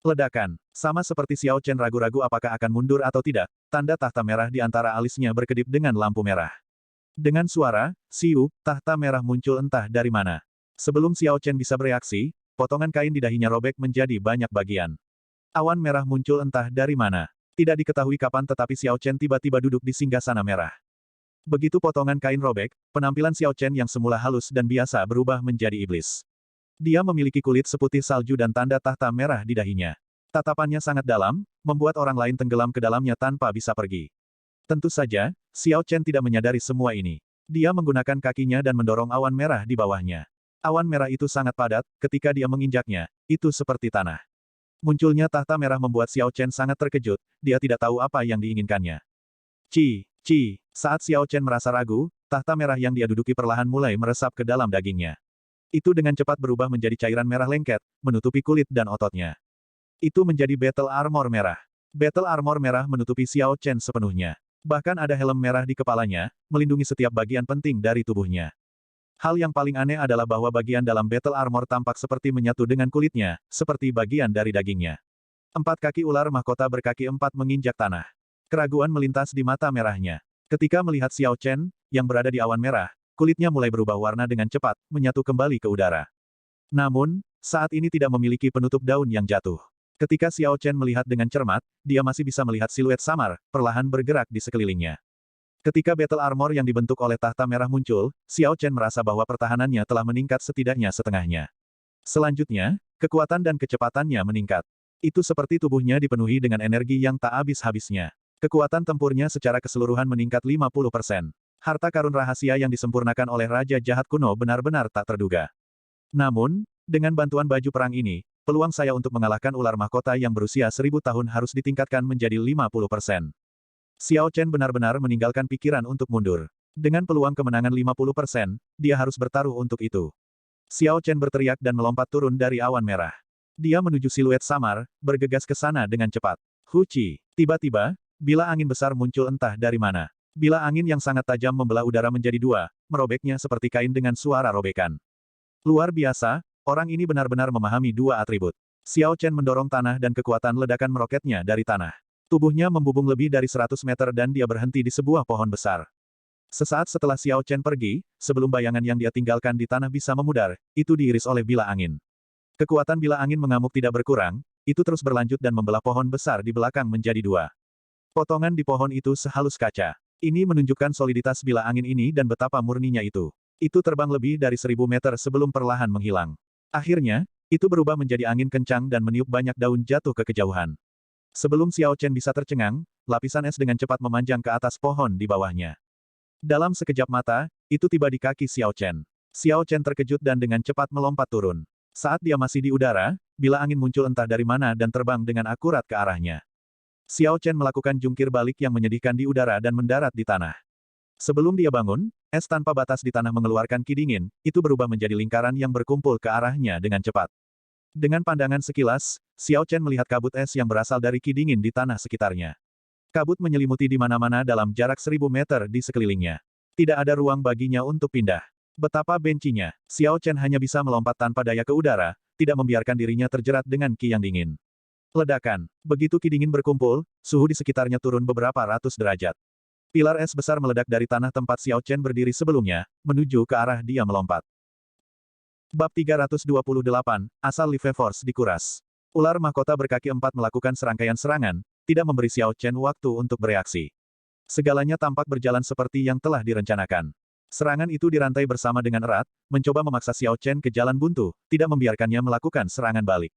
A: Ledakan. Sama seperti Xiao Chen ragu-ragu apakah akan mundur atau tidak, tanda tahta merah di antara alisnya berkedip dengan lampu merah. Dengan suara, siup, tahta merah muncul entah dari mana. Sebelum Xiao Chen bisa bereaksi, potongan kain di dahinya robek menjadi banyak bagian. Awan merah muncul entah dari mana. Tidak diketahui kapan tetapi Xiao Chen tiba-tiba duduk di singgasana merah. Begitu potongan kain robek, penampilan Xiao Chen yang semula halus dan biasa berubah menjadi iblis. Dia memiliki kulit seputih salju dan tanda tahta merah di dahinya. Tatapannya sangat dalam, membuat orang lain tenggelam ke dalamnya tanpa bisa pergi. Tentu saja, Xiao Chen tidak menyadari semua ini. Dia menggunakan kakinya dan mendorong awan merah di bawahnya. Awan merah itu sangat padat, ketika dia menginjaknya, itu seperti tanah. Munculnya tahta merah membuat Xiao Chen sangat terkejut, dia tidak tahu apa yang diinginkannya. Saat Xiao Chen merasa ragu, tahta merah yang dia duduki perlahan mulai meresap ke dalam dagingnya. Itu dengan cepat berubah menjadi cairan merah lengket, menutupi kulit dan ototnya. Itu menjadi Battle Armor merah. Battle Armor merah menutupi Xiao Chen sepenuhnya. Bahkan ada helm merah di kepalanya, melindungi setiap bagian penting dari tubuhnya. Hal yang paling aneh adalah bahwa bagian dalam Battle Armor tampak seperti menyatu dengan kulitnya, seperti bagian dari dagingnya. 4 kaki ular mahkota berkaki 4 menginjak tanah. Keraguan melintas di mata merahnya. Ketika melihat Xiao Chen, yang berada di awan merah, kulitnya mulai berubah warna dengan cepat, menyatu kembali ke udara. Namun, saat ini tidak memiliki penutup daun yang jatuh. Ketika Xiao Chen melihat dengan cermat, dia masih bisa melihat siluet samar, perlahan bergerak di sekelilingnya. Ketika Battle Armor yang dibentuk oleh tahta merah muncul, Xiao Chen merasa bahwa pertahanannya telah meningkat setidaknya setengahnya. Selanjutnya, kekuatan dan kecepatannya meningkat. Itu seperti tubuhnya dipenuhi dengan energi yang tak habis-habisnya. Kekuatan tempurnya secara keseluruhan meningkat 50%. Harta karun rahasia yang disempurnakan oleh Raja Jahat Kuno benar-benar tak terduga. Namun, dengan bantuan baju perang ini, peluang saya untuk mengalahkan ular mahkota yang berusia 1000 tahun harus ditingkatkan menjadi 50%. Xiao Chen benar-benar meninggalkan pikiran untuk mundur. Dengan peluang kemenangan 50%, dia harus bertaruh untuk itu. Xiao Chen berteriak dan melompat turun dari awan merah. Dia menuju siluet samar, bergegas ke sana dengan cepat. Huci. Tiba-tiba, bila angin besar muncul entah dari mana. Bila angin yang sangat tajam membelah udara menjadi 2, merobeknya seperti kain dengan suara robekan. Luar biasa, orang ini benar-benar memahami 2 atribut. Xiao Chen mendorong tanah dan kekuatan ledakan meroketnya dari tanah. Tubuhnya membubung lebih dari 100 meter dan dia berhenti di sebuah pohon besar. Sesaat setelah Xiao Chen pergi, sebelum bayangan yang dia tinggalkan di tanah bisa memudar, itu diiris oleh bila angin. Kekuatan bila angin mengamuk tidak berkurang, itu terus berlanjut dan membelah pohon besar di belakang menjadi 2. Potongan di pohon itu sehalus kaca. Ini menunjukkan soliditas bila angin ini dan betapa murninya itu. Itu terbang lebih dari 1000 meter sebelum perlahan menghilang. Akhirnya, itu berubah menjadi angin kencang dan meniup banyak daun jatuh ke kejauhan. Sebelum Xiao Chen bisa tercengang, lapisan es dengan cepat memanjang ke atas pohon di bawahnya. Dalam sekejap mata, itu tiba di kaki Xiao Chen. Xiao Chen terkejut dan dengan cepat melompat turun. Saat dia masih di udara, bila angin muncul entah dari mana dan terbang dengan akurat ke arahnya. Xiao Chen melakukan jungkir balik yang menyedihkan di udara dan mendarat di tanah. Sebelum dia bangun, es tanpa batas di tanah mengeluarkan ki dingin, itu berubah menjadi lingkaran yang berkumpul ke arahnya dengan cepat. Dengan pandangan sekilas, Xiao Chen melihat kabut es yang berasal dari ki dingin di tanah sekitarnya. Kabut menyelimuti di mana-mana dalam jarak 1000 meter di sekelilingnya. Tidak ada ruang baginya untuk pindah. Betapa bencinya, Xiao Chen hanya bisa melompat tanpa daya ke udara, tidak membiarkan dirinya terjerat dengan ki yang dingin. Ledakan. Begitu ki dingin berkumpul, suhu di sekitarnya turun beberapa ratus derajat. Pilar es besar meledak dari tanah tempat Xiao Chen berdiri sebelumnya, menuju ke arah dia melompat. Bab 328, Asal Life Force dikuras. Ular mahkota berkaki 4 melakukan serangkaian serangan, tidak memberi Xiao Chen waktu untuk bereaksi. Segalanya tampak berjalan seperti yang telah direncanakan. Serangan itu dirantai bersama dengan erat, mencoba memaksa Xiao Chen ke jalan buntu, tidak membiarkannya melakukan serangan balik.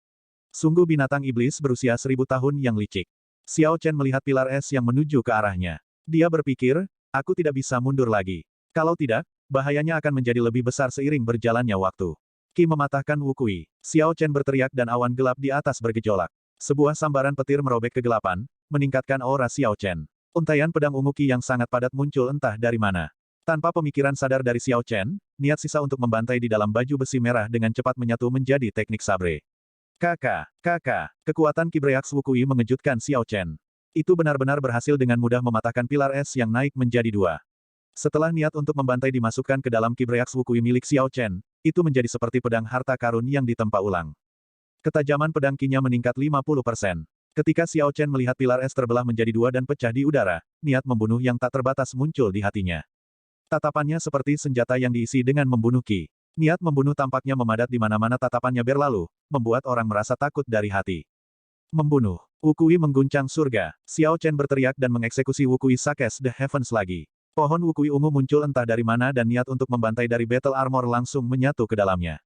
A: Sungguh binatang iblis berusia 1000 tahun yang licik. Xiao Chen melihat pilar es yang menuju ke arahnya. Dia berpikir, aku tidak bisa mundur lagi. Kalau tidak, bahayanya akan menjadi lebih besar seiring berjalannya waktu. Qi mematahkan Wukui. Xiao Chen berteriak dan awan gelap di atas bergejolak. Sebuah sambaran petir merobek kegelapan, meningkatkan aura Xiao Chen. Untaian pedang ungu Qi yang sangat padat muncul entah dari mana. Tanpa pemikiran sadar dari Xiao Chen, niat sisa untuk membantai di dalam baju besi merah dengan cepat menyatu menjadi teknik sabre. Kekuatan Qi Breaks Wukui mengejutkan Xiao Chen. Itu benar-benar berhasil dengan mudah mematahkan pilar es yang naik menjadi 2. Setelah niat untuk membantai dimasukkan ke dalam Qi Breaks Wukui milik Xiao Chen, itu menjadi seperti pedang harta karun yang ditempa ulang. Ketajaman pedang Qi-nya meningkat 50%. Ketika Xiao Chen melihat pilar es terbelah menjadi 2 dan pecah di udara, niat membunuh yang tak terbatas muncul di hatinya. Tatapannya seperti senjata yang diisi dengan membunuh Qi. Niat membunuh tampaknya memadat di mana-mana tatapannya berlalu, membuat orang merasa takut dari hati. Membunuh. Wukui mengguncang surga. Xiao Chen berteriak dan mengeksekusi Wukui Sakes the Heavens lagi. Pohon Wukui ungu muncul entah dari mana dan niat untuk membantai dari Battle Armor langsung menyatu ke dalamnya.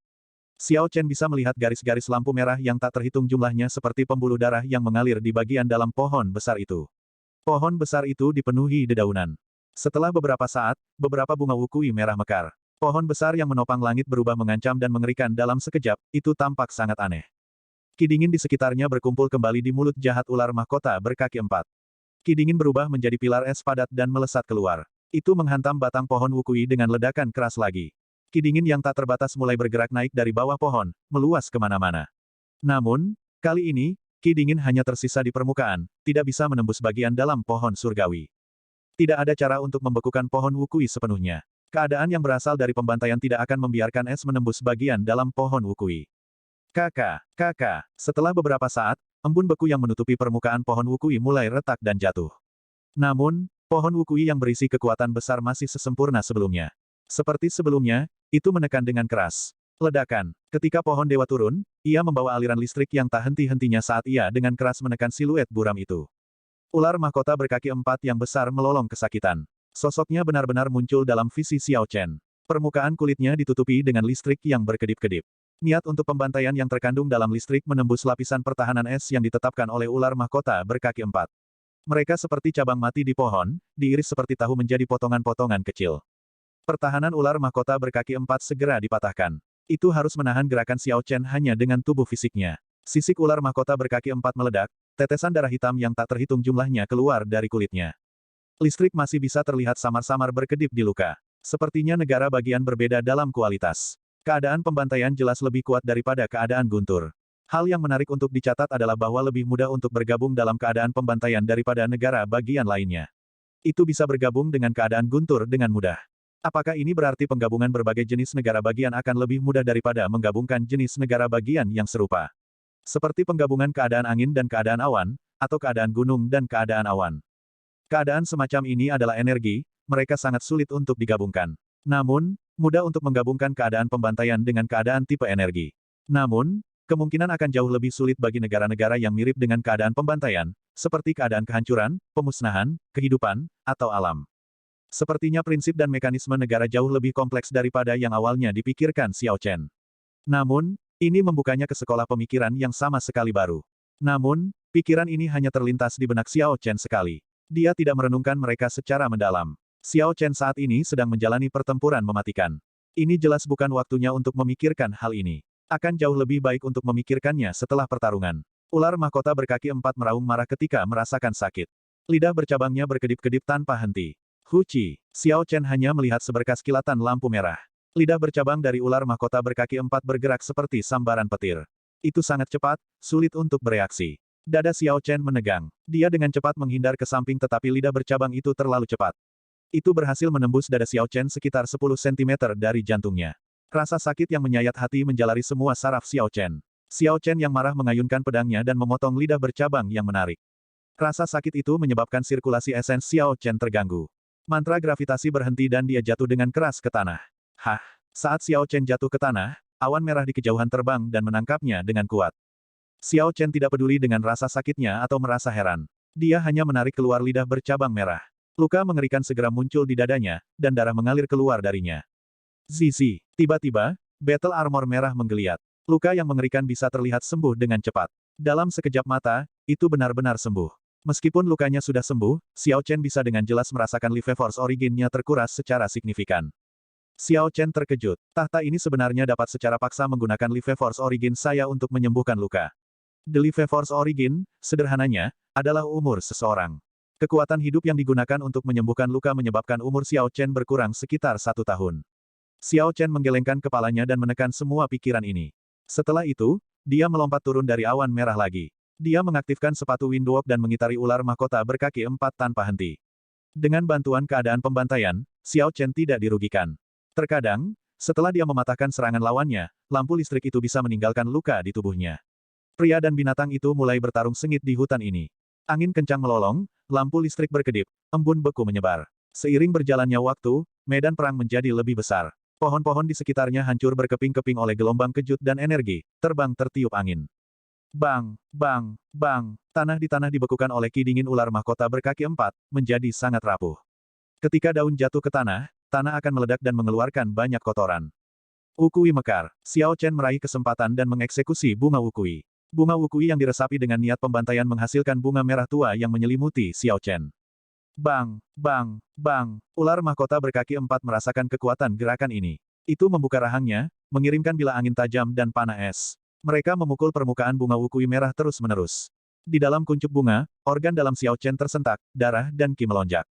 A: Xiao Chen bisa melihat garis-garis lampu merah yang tak terhitung jumlahnya seperti pembuluh darah yang mengalir di bagian dalam pohon besar itu. Pohon besar itu dipenuhi dedaunan. Setelah beberapa saat, beberapa bunga Wukui merah mekar. Pohon besar yang menopang langit berubah mengancam dan mengerikan dalam sekejap, itu tampak sangat aneh. Ki dingin di sekitarnya berkumpul kembali di mulut jahat ular mahkota berkaki 4. Ki dingin berubah menjadi pilar es padat dan melesat keluar. Itu menghantam batang pohon Wukui dengan ledakan keras lagi. Ki dingin yang tak terbatas mulai bergerak naik dari bawah pohon, meluas kemana-mana. Namun, kali ini, Ki dingin hanya tersisa di permukaan, tidak bisa menembus bagian dalam pohon surgawi. Tidak ada cara untuk membekukan pohon Wukui sepenuhnya. Keadaan yang berasal dari pembantaian tidak akan membiarkan es menembus bagian dalam pohon Wukui. Setelah beberapa saat, embun beku yang menutupi permukaan pohon Wukui mulai retak dan jatuh. Namun, pohon Wukui yang berisi kekuatan besar masih sesempurna sebelumnya. Seperti sebelumnya, itu menekan dengan keras. Ledakan. Ketika pohon dewa turun, ia membawa aliran listrik yang tak henti-hentinya saat ia dengan keras menekan siluet buram itu. Ular mahkota berkaki 4 yang besar melolong kesakitan. Sosoknya benar-benar muncul dalam visi Xiao Chen. Permukaan kulitnya ditutupi dengan listrik yang berkedip-kedip. Niat untuk pembantaian yang terkandung dalam listrik menembus lapisan pertahanan es yang ditetapkan oleh ular mahkota berkaki 4. Mereka seperti cabang mati di pohon, diiris seperti tahu menjadi potongan-potongan kecil. Pertahanan ular mahkota berkaki 4 segera dipatahkan. Itu harus menahan gerakan Xiao Chen hanya dengan tubuh fisiknya. Sisik ular mahkota berkaki 4 meledak, tetesan darah hitam yang tak terhitung jumlahnya keluar dari kulitnya. Listrik masih bisa terlihat samar-samar berkedip di luka. Sepertinya negara bagian berbeda dalam kualitas. Keadaan pembantaian jelas lebih kuat daripada keadaan Guntur. Hal yang menarik untuk dicatat adalah bahwa lebih mudah untuk bergabung dalam keadaan pembantaian daripada negara bagian lainnya. Itu bisa bergabung dengan keadaan Guntur dengan mudah. Apakah ini berarti penggabungan berbagai jenis negara bagian akan lebih mudah daripada menggabungkan jenis negara bagian yang serupa? Seperti penggabungan keadaan angin dan keadaan awan, atau keadaan gunung dan keadaan awan. Keadaan semacam ini adalah energi, mereka sangat sulit untuk digabungkan. Namun, mudah untuk menggabungkan keadaan pembantaian dengan keadaan tipe energi. Namun, kemungkinan akan jauh lebih sulit bagi negara-negara yang mirip dengan keadaan pembantaian, seperti keadaan kehancuran, pemusnahan, kehidupan, atau alam. Sepertinya prinsip dan mekanisme negara jauh lebih kompleks daripada yang awalnya dipikirkan Xiao Chen. Namun, ini membukanya ke sekolah pemikiran yang sama sekali baru. Namun, pikiran ini hanya terlintas di benak Xiao Chen sekali. Dia tidak merenungkan mereka secara mendalam. Xiao Chen saat ini sedang menjalani pertempuran mematikan. Ini jelas bukan waktunya untuk memikirkan hal ini. Akan jauh lebih baik untuk memikirkannya setelah pertarungan. Ular mahkota berkaki 4 meraung marah ketika merasakan sakit. Lidah bercabangnya berkedip-kedip tanpa henti. Huci, Xiao Chen hanya melihat seberkas kilatan lampu merah. Lidah bercabang dari ular mahkota berkaki 4 bergerak seperti sambaran petir. Itu sangat cepat, sulit untuk bereaksi. Dada Xiao Chen menegang. Dia dengan cepat menghindar ke samping tetapi lidah bercabang itu terlalu cepat. Itu berhasil menembus dada Xiao Chen sekitar 10 cm dari jantungnya. Rasa sakit yang menyayat hati menjalari semua saraf Xiao Chen. Xiao Chen yang marah mengayunkan pedangnya dan memotong lidah bercabang yang menarik. Rasa sakit itu menyebabkan sirkulasi esens Xiao Chen terganggu. Mantra gravitasi berhenti dan dia jatuh dengan keras ke tanah. Hah! Saat Xiao Chen jatuh ke tanah, awan merah di kejauhan terbang dan menangkapnya dengan kuat. Xiao Chen tidak peduli dengan rasa sakitnya atau merasa heran. Dia hanya menarik keluar lidah bercabang merah. Luka mengerikan segera muncul di dadanya, dan darah mengalir keluar darinya. Zizi! Tiba-tiba, battle armor merah menggeliat. Luka yang mengerikan bisa terlihat sembuh dengan cepat. Dalam sekejap mata, itu benar-benar sembuh. Meskipun lukanya sudah sembuh, Xiao Chen bisa dengan jelas merasakan Life Force Origin-nya terkuras secara signifikan. Xiao Chen terkejut. Tahta ini sebenarnya dapat secara paksa menggunakan Life Force Origin saya untuk menyembuhkan luka. The Life Force Origin, sederhananya, adalah umur seseorang. Kekuatan hidup yang digunakan untuk menyembuhkan luka menyebabkan umur Xiao Chen berkurang sekitar 1 tahun. Xiao Chen menggelengkan kepalanya dan menekan semua pikiran ini. Setelah itu, dia melompat turun dari awan merah lagi. Dia mengaktifkan sepatu Windwalk dan mengitari ular mahkota berkaki 4 tanpa henti. Dengan bantuan keadaan pembantaian, Xiao Chen tidak dirugikan. Terkadang, setelah dia mematahkan serangan lawannya, lampu listrik itu bisa meninggalkan luka di tubuhnya. Pria dan binatang itu mulai bertarung sengit di hutan ini. Angin kencang melolong, lampu listrik berkedip, embun beku menyebar. Seiring berjalannya waktu, medan perang menjadi lebih besar. Pohon-pohon di sekitarnya hancur berkeping-keping oleh gelombang kejut dan energi, terbang tertiup angin. Bang, bang, bang, tanah dibekukan oleh ki dingin ular mahkota berkaki 4, menjadi sangat rapuh. Ketika daun jatuh ke tanah akan meledak dan mengeluarkan banyak kotoran. Wukui mekar. Xiao Chen meraih kesempatan dan mengeksekusi bunga wukui. Bunga wukui yang diresapi dengan niat pembantaian menghasilkan bunga merah tua yang menyelimuti Xiao Chen. Bang, bang, bang, ular mahkota berkaki 4 merasakan kekuatan gerakan ini. Itu membuka rahangnya, mengirimkan bilah angin tajam dan panah es. Mereka memukul permukaan bunga wukui merah terus-menerus. Di dalam kuncup bunga, organ dalam Xiao Chen tersentak, darah dan ki melonjak.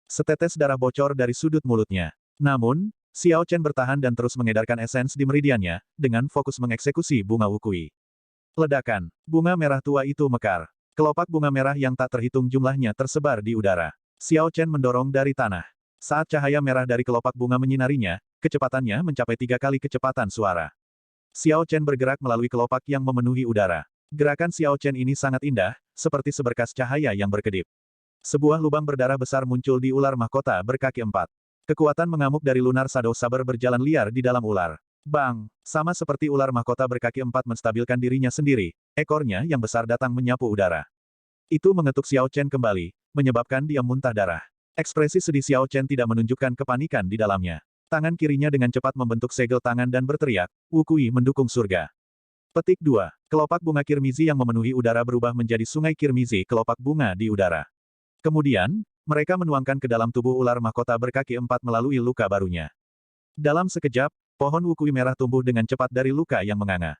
A: Setetes darah bocor dari sudut mulutnya. Namun, Xiao Chen bertahan dan terus mengedarkan esens di meridiannya, dengan fokus mengeksekusi bunga wukui. Ledakan. Bunga merah tua itu mekar. Kelopak bunga merah yang tak terhitung jumlahnya tersebar di udara. Xiao Chen mendorong dari tanah. Saat cahaya merah dari kelopak bunga menyinarinya, kecepatannya mencapai 3 kali kecepatan suara. Xiao Chen bergerak melalui kelopak yang memenuhi udara. Gerakan Xiao Chen ini sangat indah, seperti seberkas cahaya yang berkedip. Sebuah lubang berdarah besar muncul di ular mahkota berkaki 4. Kekuatan mengamuk dari Lunar Shadow Saber berjalan liar di dalam ular. Bang! Sama seperti ular mahkota berkaki 4 menstabilkan dirinya sendiri, ekornya yang besar datang menyapu udara. Itu mengetuk Xiao Chen kembali, menyebabkan dia muntah darah. Ekspresi sedih Xiao Chen tidak menunjukkan kepanikan di dalamnya. Tangan kirinya dengan cepat membentuk segel tangan dan berteriak, "Wukui mendukung surga." Petik 2. Kelopak bunga kirmizi yang memenuhi udara berubah menjadi sungai kirmizi kelopak bunga di udara. Kemudian, mereka menuangkan ke dalam tubuh ular mahkota berkaki 4 melalui luka barunya. Dalam sekejap, pohon wukui merah tumbuh dengan cepat dari luka yang menganga.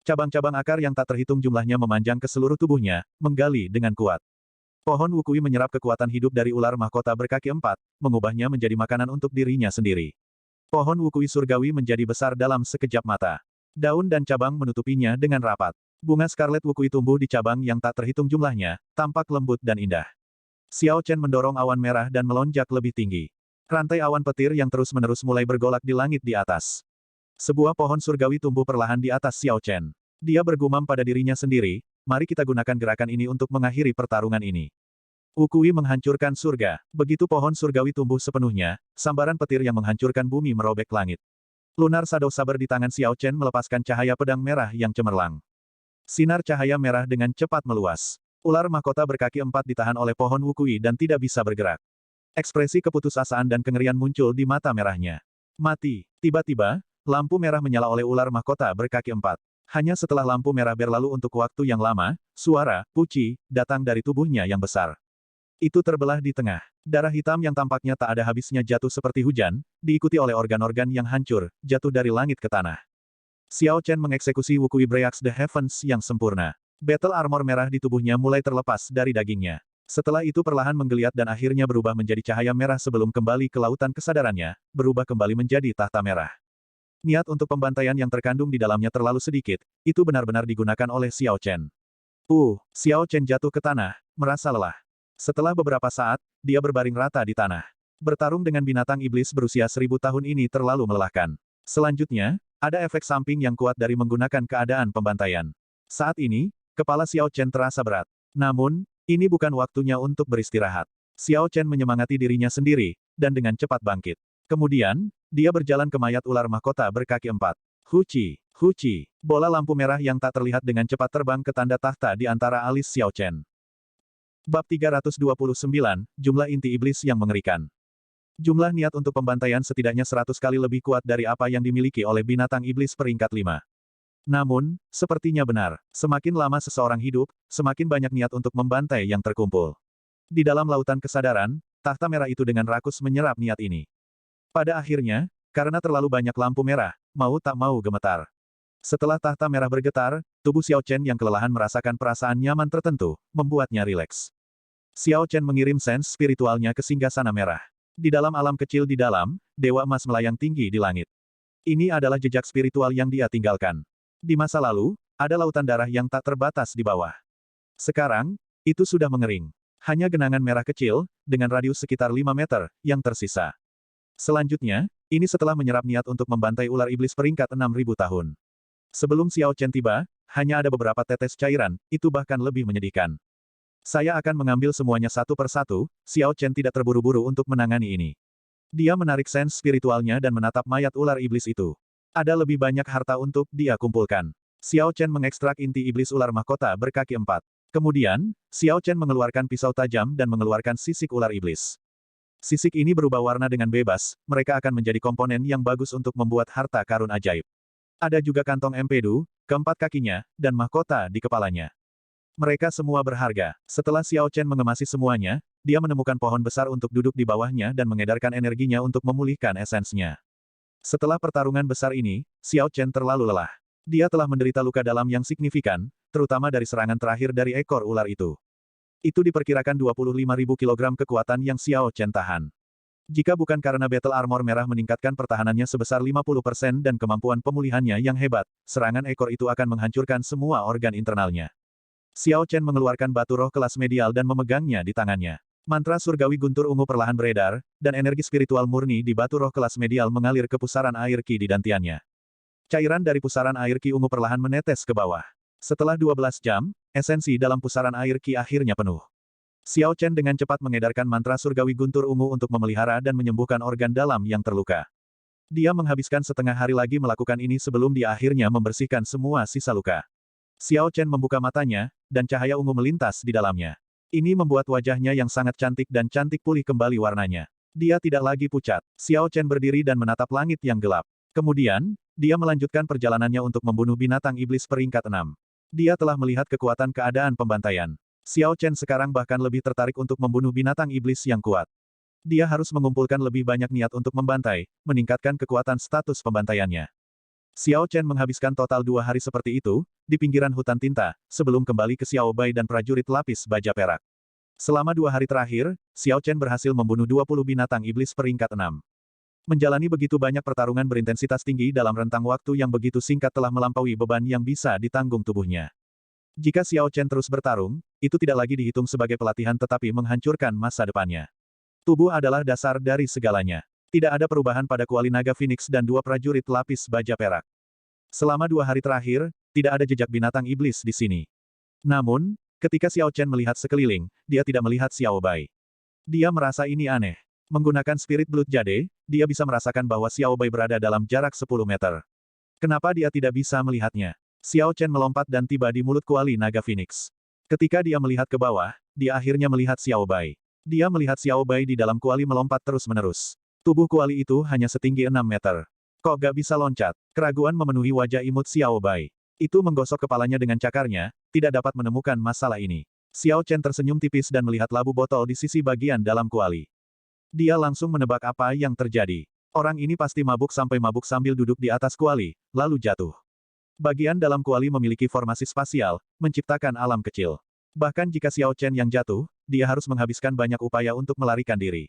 A: Cabang-cabang akar yang tak terhitung jumlahnya memanjang ke seluruh tubuhnya, menggali dengan kuat. Pohon wukui menyerap kekuatan hidup dari ular mahkota berkaki 4, mengubahnya menjadi makanan untuk dirinya sendiri. Pohon wukui surgawi menjadi besar dalam sekejap mata. Daun dan cabang menutupinya dengan rapat. Bunga scarlet wukui tumbuh di cabang yang tak terhitung jumlahnya, tampak lembut dan indah. Xiao Chen mendorong awan merah dan melonjak lebih tinggi. Rantai awan petir yang terus-menerus mulai bergolak di langit di atas. Sebuah pohon surgawi tumbuh perlahan di atas Xiao Chen. Dia bergumam pada dirinya sendiri, mari kita gunakan gerakan ini untuk mengakhiri pertarungan ini. Wukui menghancurkan surga. Begitu pohon surgawi tumbuh sepenuhnya, sambaran petir yang menghancurkan bumi merobek langit. Lunar Shadow Saber di tangan Xiao Chen melepaskan cahaya pedang merah yang cemerlang. Sinar cahaya merah dengan cepat meluas. Ular mahkota berkaki 4 ditahan oleh pohon wukui dan tidak bisa bergerak. Ekspresi keputusasaan dan kengerian muncul di mata merahnya. Mati. Tiba-tiba, lampu merah menyala oleh ular mahkota berkaki 4. Hanya setelah lampu merah berlalu untuk waktu yang lama, suara, puci, datang dari tubuhnya yang besar. Itu terbelah di tengah. Darah hitam yang tampaknya tak ada habisnya jatuh seperti hujan, diikuti oleh organ-organ yang hancur, jatuh dari langit ke tanah. Xiao Chen mengeksekusi Wukui Breaks the Heavens yang sempurna. Battle armor merah di tubuhnya mulai terlepas dari dagingnya. Setelah itu perlahan menggeliat dan akhirnya berubah menjadi cahaya merah sebelum kembali ke lautan kesadarannya, berubah kembali menjadi tahta merah. Niat untuk pembantaian yang terkandung di dalamnya terlalu sedikit, itu benar-benar digunakan oleh Xiao Chen. Xiao Chen jatuh ke tanah, merasa lelah. Setelah beberapa saat, dia berbaring rata di tanah. Bertarung dengan binatang iblis berusia 1000 tahun ini terlalu melelahkan. Selanjutnya, ada efek samping yang kuat dari menggunakan keadaan pembantaian. Saat ini, kepala Xiao Chen terasa berat. Namun, ini bukan waktunya untuk beristirahat. Xiao Chen menyemangati dirinya sendiri, dan dengan cepat bangkit. Kemudian, dia berjalan ke mayat ular mahkota berkaki 4. Huci. Bola lampu merah yang tak terlihat dengan cepat terbang ke tanda tahta di antara alis Xiao Chen. Bab 329, Jumlah Inti Iblis yang Mengerikan. Jumlah niat untuk pembantaian setidaknya 100 kali lebih kuat dari apa yang dimiliki oleh binatang iblis peringkat 5. Namun, sepertinya benar, semakin lama seseorang hidup, semakin banyak niat untuk membantai yang terkumpul. Di dalam lautan kesadaran, tahta merah itu dengan rakus menyerap niat ini. Pada akhirnya, karena terlalu banyak lampu merah, mau tak mau gemetar. Setelah tahta merah bergetar, tubuh Xiao Chen yang kelelahan merasakan perasaan nyaman tertentu, membuatnya rileks. Xiao Chen mengirim sens spiritualnya ke singgasana merah. Di dalam alam kecil di dalam, Dewa Emas melayang tinggi di langit. Ini adalah jejak spiritual yang dia tinggalkan. Di masa lalu, ada lautan darah yang tak terbatas di bawah. Sekarang, itu sudah mengering. Hanya genangan merah kecil, dengan radius sekitar 5 meter, yang tersisa. Selanjutnya, ini setelah menyerap niat untuk membantai ular iblis peringkat 6000 tahun. Sebelum Xiao Chen tiba, hanya ada beberapa tetes cairan, itu bahkan lebih menyedihkan. Saya akan mengambil semuanya satu persatu, Xiao Chen tidak terburu-buru untuk menangani ini. Dia menarik sens spiritualnya dan menatap mayat ular iblis itu. Ada lebih banyak harta untuk dia kumpulkan. Xiao Chen mengekstrak inti iblis ular mahkota berkaki 4. Kemudian, Xiao Chen mengeluarkan pisau tajam dan mengeluarkan sisik ular iblis. Sisik ini berubah warna dengan bebas, mereka akan menjadi komponen yang bagus untuk membuat harta karun ajaib. Ada juga kantong empedu, keempat kakinya, dan mahkota di kepalanya. Mereka semua berharga. Setelah Xiao Chen mengemasi semuanya, dia menemukan pohon besar untuk duduk di bawahnya dan mengedarkan energinya untuk memulihkan esensnya. Setelah pertarungan besar ini, Xiao Chen terlalu lelah. Dia telah menderita luka dalam yang signifikan, terutama dari serangan terakhir dari ekor ular itu. Itu diperkirakan 25.000 kg kekuatan yang Xiao Chen tahan. Jika bukan karena Battle Armor Merah meningkatkan pertahanannya sebesar 50% dan kemampuan pemulihannya yang hebat, serangan ekor itu akan menghancurkan semua organ internalnya. Xiao Chen mengeluarkan batu roh kelas medial dan memegangnya di tangannya. Mantra surgawi guntur ungu perlahan beredar, dan energi spiritual murni di batu roh kelas medial mengalir ke pusaran air ki di dantiannya. Cairan dari pusaran air ki ungu perlahan menetes ke bawah. Setelah 12 jam, esensi dalam pusaran air ki akhirnya penuh. Xiao Chen dengan cepat mengedarkan mantra surgawi guntur ungu untuk memelihara dan menyembuhkan organ dalam yang terluka. Dia menghabiskan setengah hari lagi melakukan ini sebelum dia akhirnya membersihkan semua sisa luka. Xiao Chen membuka matanya, dan cahaya ungu melintas di dalamnya. Ini membuat wajahnya yang sangat cantik dan cantik pulih kembali warnanya. Dia tidak lagi pucat. Xiao Chen berdiri dan menatap langit yang gelap. Kemudian, dia melanjutkan perjalanannya untuk membunuh binatang iblis peringkat 6. Dia telah melihat kekuatan keadaan pembantaian. Xiao Chen sekarang bahkan lebih tertarik untuk membunuh binatang iblis yang kuat. Dia harus mengumpulkan lebih banyak niat untuk membantai, meningkatkan kekuatan status pembantaiannya. Xiao Chen menghabiskan total 2 hari seperti itu, di pinggiran hutan tinta, sebelum kembali ke Xiao Bai dan prajurit lapis baja perak. Selama 2 hari terakhir, Xiao Chen berhasil membunuh 20 binatang iblis peringkat 6. Menjalani begitu banyak pertarungan berintensitas tinggi dalam rentang waktu yang begitu singkat telah melampaui beban yang bisa ditanggung tubuhnya. Jika Xiao Chen terus bertarung, itu tidak lagi dihitung sebagai pelatihan tetapi menghancurkan masa depannya. Tubuh adalah dasar dari segalanya. Tidak ada perubahan pada kuali naga Phoenix dan 2 prajurit lapis baja perak. Selama 2 hari terakhir, tidak ada jejak binatang iblis di sini. Namun, ketika Xiao Chen melihat sekeliling, dia tidak melihat Xiao Bai. Dia merasa ini aneh. Menggunakan Spirit Blood Jade, dia bisa merasakan bahwa Xiao Bai berada dalam jarak 10 meter. Kenapa dia tidak bisa melihatnya? Xiao Chen melompat dan tiba di mulut kuali naga Phoenix. Ketika dia melihat ke bawah, dia akhirnya melihat Xiao Bai. Dia melihat Xiao Bai di dalam kuali melompat terus-menerus. Tubuh kuali itu hanya setinggi 6 meter. Kok gak bisa loncat? Keraguan memenuhi wajah imut Xiao Bai. Itu menggosok kepalanya dengan cakarnya, tidak dapat menemukan masalah ini. Xiao Chen tersenyum tipis dan melihat labu botol di sisi bagian dalam kuali. Dia langsung menebak apa yang terjadi. Orang ini pasti mabuk sambil duduk di atas kuali, lalu jatuh. Bagian dalam kuali memiliki formasi spasial, menciptakan alam kecil. Bahkan jika Xiao Chen yang jatuh, dia harus menghabiskan banyak upaya untuk melarikan diri.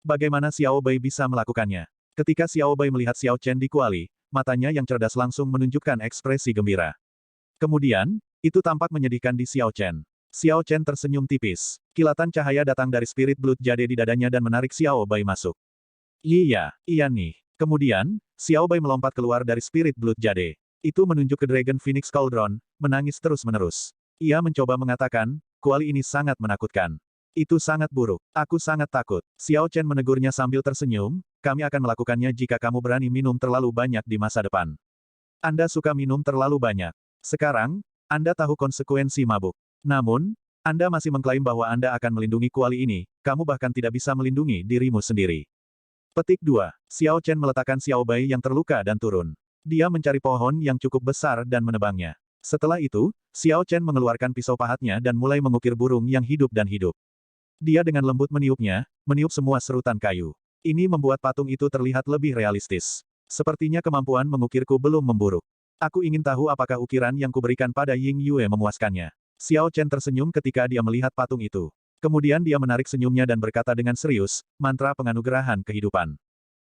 A: Bagaimana Xiao Bei bisa melakukannya? Ketika Xiao Bei melihat Xiao Chen di kuali, matanya yang cerdas langsung menunjukkan ekspresi gembira. Kemudian, itu tampak menyedihkan di Xiao Chen. Xiao Chen tersenyum tipis. Kilatan cahaya datang dari spirit blood jade di dadanya dan menarik Xiao Bei masuk. Iya nih. Kemudian, Xiao Bei melompat keluar dari spirit blood jade. Itu menunjuk ke Dragon Phoenix Cauldron, menangis terus-menerus. Ia mencoba mengatakan, kuali ini sangat menakutkan. Itu sangat buruk. Aku sangat takut. Xiao Chen menegurnya sambil tersenyum, kami akan melakukannya jika kamu berani minum terlalu banyak di masa depan. Anda suka minum terlalu banyak. Sekarang, Anda tahu konsekuensi mabuk. Namun, Anda masih mengklaim bahwa Anda akan melindungi kuali ini, kamu bahkan tidak bisa melindungi dirimu sendiri. Petik 2. Xiao Chen meletakkan Xiao Bei yang terluka dan turun. Dia mencari pohon yang cukup besar dan menebangnya. Setelah itu, Xiao Chen mengeluarkan pisau pahatnya dan mulai mengukir burung yang hidup dan hidup. Dia dengan lembut meniupnya, meniup semua serutan kayu. Ini membuat patung itu terlihat lebih realistis. Sepertinya kemampuan mengukirku belum memburuk. Aku ingin tahu apakah ukiran yang kuberikan pada Ying Yue memuaskannya. Xiao Chen tersenyum ketika dia melihat patung itu. Kemudian dia menarik senyumnya dan berkata dengan serius, mantra penganugerahan kehidupan.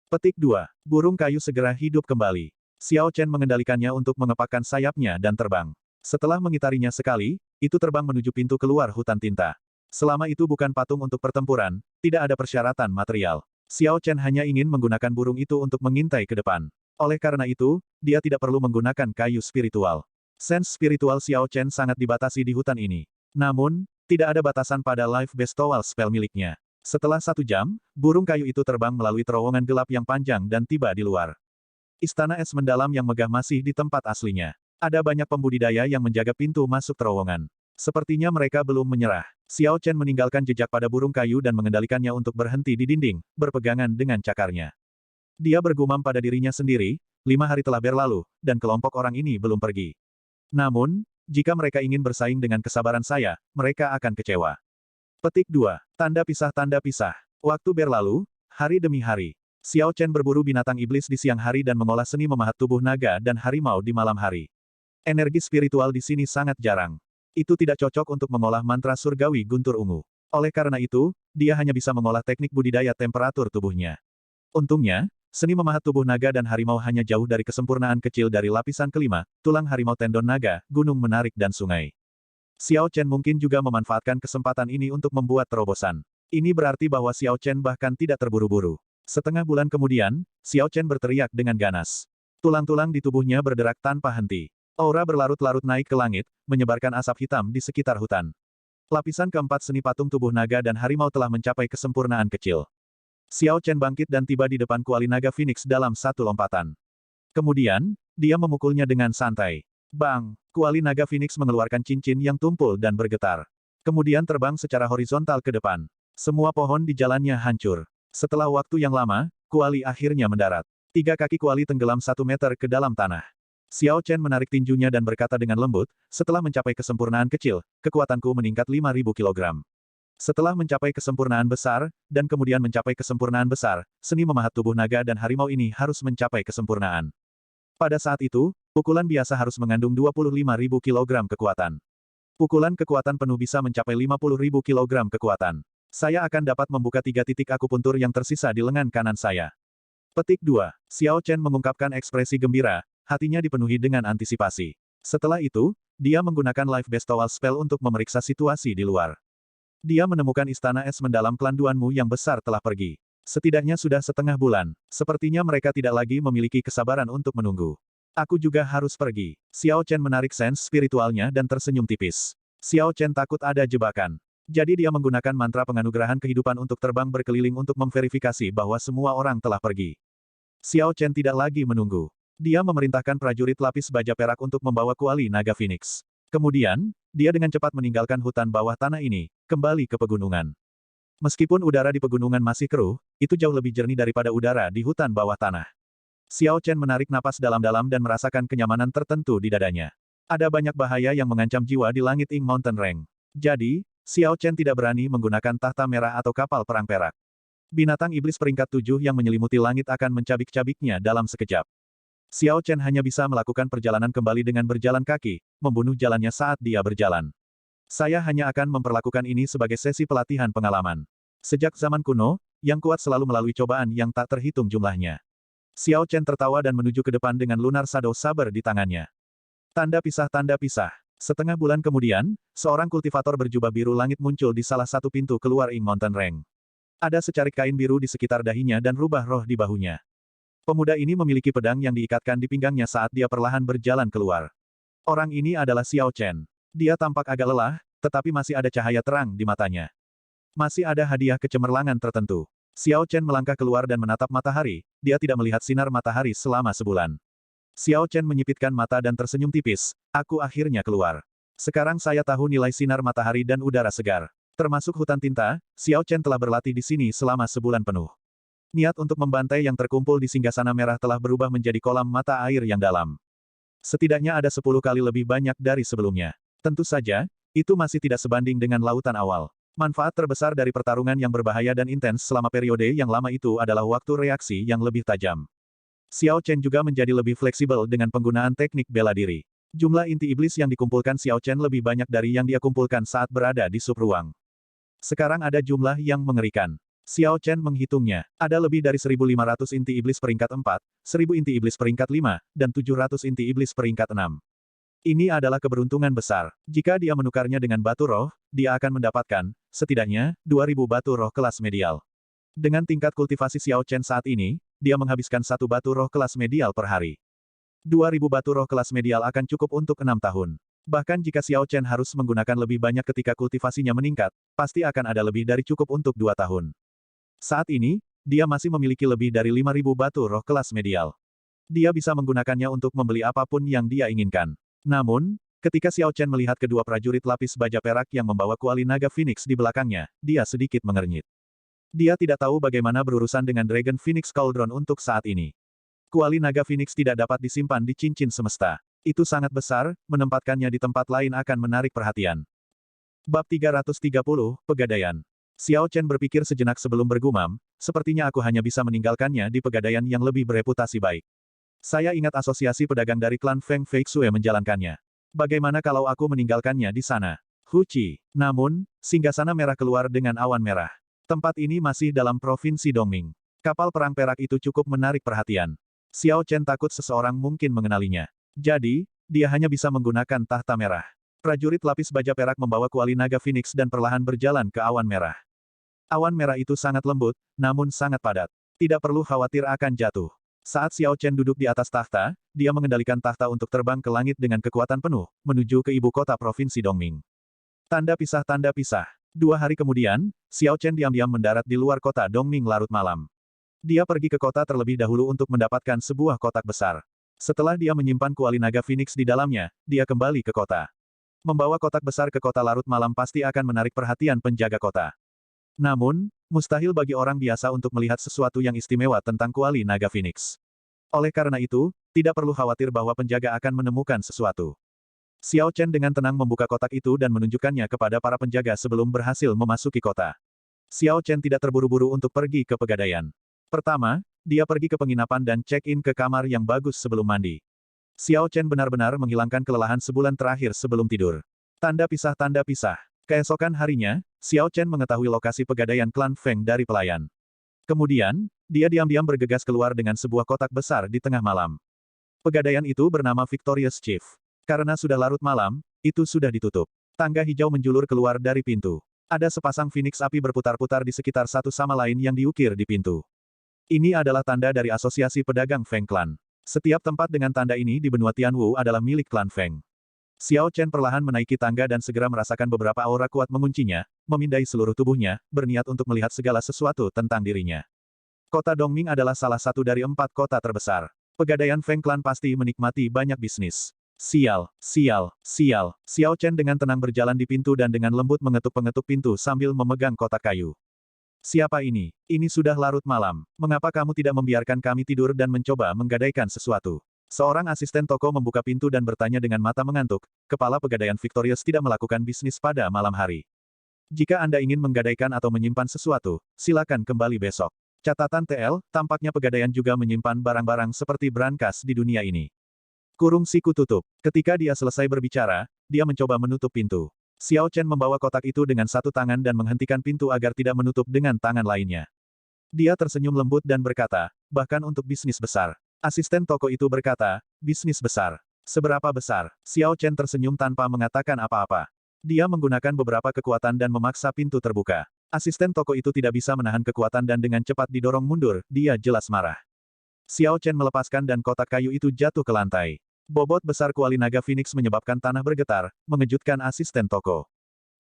A: Petik 2. Burung kayu segera hidup kembali. Xiao Chen mengendalikannya untuk mengepakkan sayapnya dan terbang. Setelah mengitarinya sekali, itu terbang menuju pintu keluar hutan tinta. Selama itu bukan patung untuk pertempuran, tidak ada persyaratan material. Xiao Chen hanya ingin menggunakan burung itu untuk mengintai ke depan. Oleh karena itu, dia tidak perlu menggunakan kayu spiritual. Sense spiritual Xiao Chen sangat dibatasi di hutan ini. Namun, tidak ada batasan pada life bestowal spell miliknya. Setelah 1 jam, burung kayu itu terbang melalui terowongan gelap yang panjang dan tiba di luar. Istana es mendalam yang megah masih di tempat aslinya. Ada banyak pembudidaya yang menjaga pintu masuk terowongan. Sepertinya mereka belum menyerah. Xiao Chen meninggalkan jejak pada burung kayu dan mengendalikannya untuk berhenti di dinding, berpegangan dengan cakarnya. Dia bergumam pada dirinya sendiri, 5 hari telah berlalu, dan kelompok orang ini belum pergi. Namun, jika mereka ingin bersaing dengan kesabaran saya, mereka akan kecewa. Petik 2. Tanda pisah. Waktu berlalu, hari demi hari. Xiao Chen berburu binatang iblis di siang hari dan mengolah seni memahat tubuh naga dan harimau di malam hari. Energi spiritual di sini sangat jarang. Itu tidak cocok untuk mengolah mantra surgawi guntur ungu. Oleh karena itu, dia hanya bisa mengolah teknik budidaya temperatur tubuhnya. Untungnya, seni memahat tubuh naga dan harimau hanya jauh dari kesempurnaan kecil dari lapisan kelima, tulang harimau tendon naga, gunung menarik dan sungai. Xiao Chen mungkin juga memanfaatkan kesempatan ini untuk membuat terobosan. Ini berarti bahwa Xiao Chen bahkan tidak terburu-buru. Setengah bulan kemudian, Xiao Chen berteriak dengan ganas. Tulang-tulang di tubuhnya berderak tanpa henti. Aura berlarut-larut naik ke langit, menyebarkan asap hitam di sekitar hutan. Lapisan keempat seni patung tubuh naga dan harimau telah mencapai kesempurnaan kecil. Xiao Chen bangkit dan tiba di depan kuali naga Phoenix dalam satu lompatan. Kemudian, dia memukulnya dengan santai. Bang! Kuali naga Phoenix mengeluarkan cincin yang tumpul dan bergetar. Kemudian terbang secara horizontal ke depan. Semua pohon di jalannya hancur. Setelah waktu yang lama, kuali akhirnya mendarat. 3 kaki kuali tenggelam 1 meter ke dalam tanah. Xiao Chen menarik tinjunya dan berkata dengan lembut, setelah mencapai kesempurnaan kecil, kekuatanku meningkat 5.000 kilogram. Setelah mencapai kesempurnaan besar, dan kemudian mencapai kesempurnaan besar, seni memahat tubuh naga dan harimau ini harus mencapai kesempurnaan. Pada saat itu, pukulan biasa harus mengandung 25.000 kilogram kekuatan. Pukulan kekuatan penuh bisa mencapai 50.000 kilogram kekuatan. Saya akan dapat membuka 3 titik akupuntur yang tersisa di lengan kanan saya. Petik 2. Xiao Chen mengungkapkan ekspresi gembira, hatinya dipenuhi dengan antisipasi. Setelah itu, dia menggunakan life bestowal spell untuk memeriksa situasi di luar. Dia menemukan istana es mendalam klan Duanmu yang besar telah pergi. Setidaknya sudah setengah bulan, sepertinya mereka tidak lagi memiliki kesabaran untuk menunggu. Aku juga harus pergi. Xiao Chen menarik sense spiritualnya dan tersenyum tipis. Xiao Chen takut ada jebakan. Jadi dia menggunakan mantra penganugerahan kehidupan untuk terbang berkeliling untuk memverifikasi bahwa semua orang telah pergi. Xiao Chen tidak lagi menunggu. Dia memerintahkan prajurit lapis baja perak untuk membawa kuali naga Phoenix. Kemudian, dia dengan cepat meninggalkan hutan bawah tanah ini, kembali ke pegunungan. Meskipun udara di pegunungan masih keruh, itu jauh lebih jernih daripada udara di hutan bawah tanah. Xiao Chen menarik napas dalam-dalam dan merasakan kenyamanan tertentu di dadanya. Ada banyak bahaya yang mengancam jiwa di langit Ing Mountain Range. Jadi, Xiao Chen tidak berani menggunakan tahta merah atau kapal perang perak. Binatang iblis peringkat 7 yang menyelimuti langit akan mencabik-cabiknya dalam sekejap. Xiao Chen hanya bisa melakukan perjalanan kembali dengan berjalan kaki, membunuh jalannya saat dia berjalan. Saya hanya akan memperlakukan ini sebagai sesi pelatihan pengalaman. Sejak zaman kuno, yang kuat selalu melalui cobaan yang tak terhitung jumlahnya. Xiao Chen tertawa dan menuju ke depan dengan Lunar Shadow Saber di tangannya. Tanda pisah, tanda pisah. Setengah bulan kemudian, seorang kultivator berjubah biru langit muncul di salah satu pintu keluar Ing Mountain Range. Ada secarik kain biru di sekitar dahinya dan rubah roh di bahunya. Pemuda ini memiliki pedang yang diikatkan di pinggangnya saat dia perlahan berjalan keluar. Orang ini adalah Xiao Chen. Dia tampak agak lelah, tetapi masih ada cahaya terang di matanya. Masih ada hadiah kecemerlangan tertentu. Xiao Chen melangkah keluar dan menatap matahari, dia tidak melihat sinar matahari selama sebulan. Xiao Chen menyipitkan mata dan tersenyum tipis, aku akhirnya keluar. Sekarang saya tahu nilai sinar matahari dan udara segar. Termasuk hutan tinta, Xiao Chen telah berlatih di sini selama sebulan penuh. Niat untuk membantai yang terkumpul di singgasana merah telah berubah menjadi kolam mata air yang dalam. Setidaknya ada 10 kali lebih banyak dari sebelumnya. Tentu saja, itu masih tidak sebanding dengan lautan awal. Manfaat terbesar dari pertarungan yang berbahaya dan intens selama periode yang lama itu adalah waktu reaksi yang lebih tajam. Xiao Chen juga menjadi lebih fleksibel dengan penggunaan teknik bela diri. Jumlah inti iblis yang dikumpulkan Xiao Chen lebih banyak dari yang dia kumpulkan saat berada di subruang. Sekarang ada jumlah yang mengerikan. Xiao Chen menghitungnya. Ada lebih dari 1.500 inti iblis peringkat 4, 1.000 inti iblis peringkat 5, dan 700 inti iblis peringkat 6. Ini adalah keberuntungan besar. Jika dia menukarnya dengan batu roh, dia akan mendapatkan, setidaknya, 2.000 batu roh kelas medial. Dengan tingkat kultivasi Xiao Chen saat ini, dia menghabiskan satu batu roh kelas medial per hari. 2.000 batu roh kelas medial akan cukup untuk 6 tahun. Bahkan jika Xiao Chen harus menggunakan lebih banyak ketika kultivasinya meningkat, pasti akan ada lebih dari cukup untuk 2 tahun. Saat ini, dia masih memiliki lebih dari 5.000 batu roh kelas medial. Dia bisa menggunakannya untuk membeli apapun yang dia inginkan. Namun, ketika Xiao Chen melihat kedua prajurit lapis baja perak yang membawa kuali naga Phoenix di belakangnya, dia sedikit mengernyit. Dia tidak tahu bagaimana berurusan dengan Dragon Phoenix Cauldron untuk saat ini. Kuali naga Phoenix tidak dapat disimpan di cincin semesta. Itu sangat besar, menempatkannya di tempat lain akan menarik perhatian. Bab 330, Pegadaian. Xiao Chen berpikir sejenak sebelum bergumam, sepertinya aku hanya bisa meninggalkannya di pegadaian yang lebih bereputasi baik. Saya ingat asosiasi pedagang dari klan Feng Feixue menjalankannya. Bagaimana kalau aku meninggalkannya di sana? Huci. Namun, singgasana merah keluar dengan awan merah. Tempat ini masih dalam provinsi Dongming. Kapal perang perak itu cukup menarik perhatian. Xiao Chen takut seseorang mungkin mengenalinya. Jadi, dia hanya bisa menggunakan tahta merah. Prajurit lapis baja perak membawa kuali naga Phoenix dan perlahan berjalan ke awan merah. Awan merah itu sangat lembut, namun sangat padat. Tidak perlu khawatir akan jatuh. Saat Xiao Chen duduk di atas tahta, dia mengendalikan tahta untuk terbang ke langit dengan kekuatan penuh, menuju ke ibu kota provinsi Dongming. Tanda pisah, tanda pisah. 2 hari kemudian, Xiao Chen diam-diam mendarat di luar kota Dongming larut malam. Dia pergi ke kota terlebih dahulu untuk mendapatkan sebuah kotak besar. Setelah dia menyimpan kuali naga Phoenix di dalamnya, dia kembali ke kota. Membawa kotak besar ke kota larut malam pasti akan menarik perhatian penjaga kota. Namun, mustahil bagi orang biasa untuk melihat sesuatu yang istimewa tentang kuali naga Phoenix. Oleh karena itu, tidak perlu khawatir bahwa penjaga akan menemukan sesuatu. Xiao Chen dengan tenang membuka kotak itu dan menunjukkannya kepada para penjaga sebelum berhasil memasuki kota. Xiao Chen tidak terburu-buru untuk pergi ke pegadaian. Pertama, dia pergi ke penginapan dan check-in ke kamar yang bagus sebelum mandi. Xiao Chen benar-benar menghilangkan kelelahan sebulan terakhir sebelum tidur. Tanda pisah, tanda pisah. Keesokan harinya, Xiao Chen mengetahui lokasi pegadaian klan Feng dari pelayan. Kemudian, dia diam-diam bergegas keluar dengan sebuah kotak besar di tengah malam. Pegadaian itu bernama Victorious Chief. Karena sudah larut malam, itu sudah ditutup. Tangga hijau menjulur keluar dari pintu. Ada sepasang phoenix api berputar-putar di sekitar satu sama lain yang diukir di pintu. Ini adalah tanda dari asosiasi pedagang Feng Clan. Setiap tempat dengan tanda ini di benua Tianwu adalah milik klan Feng. Xiao Chen perlahan menaiki tangga dan segera merasakan beberapa aura kuat menguncinya, memindai seluruh tubuhnya, berniat untuk melihat segala sesuatu tentang dirinya. Kota Dongming adalah salah satu dari 4 kota terbesar. Pegadaian Feng Clan pasti menikmati banyak bisnis. Sial, sial, sial. Xiao Chen dengan tenang berjalan di pintu dan dengan lembut mengetuk-pengetuk pintu sambil memegang kotak kayu. Siapa ini? Ini sudah larut malam. Mengapa kamu tidak membiarkan kami tidur dan mencoba menggadaikan sesuatu? Seorang asisten toko membuka pintu dan bertanya dengan mata mengantuk, kepala pegadaian Victorious tidak melakukan bisnis pada malam hari. Jika Anda ingin menggadaikan atau menyimpan sesuatu, silakan kembali besok. Catatan TL, tampaknya pegadaian juga menyimpan barang-barang seperti brankas di dunia ini. Kurung siku tutup. Ketika dia selesai berbicara, dia mencoba menutup pintu. Xiao Chen membawa kotak itu dengan satu tangan dan menghentikan pintu agar tidak menutup dengan tangan lainnya. Dia tersenyum lembut dan berkata, bahkan untuk bisnis besar. Asisten toko itu berkata, bisnis besar. Seberapa besar? Xiao Chen tersenyum tanpa mengatakan apa-apa. Dia menggunakan beberapa kekuatan dan memaksa pintu terbuka. Asisten toko itu tidak bisa menahan kekuatan dan dengan cepat didorong mundur, dia jelas marah. Xiao Chen melepaskan dan kotak kayu itu jatuh ke lantai. Bobot besar kuali naga Phoenix menyebabkan tanah bergetar, mengejutkan asisten toko.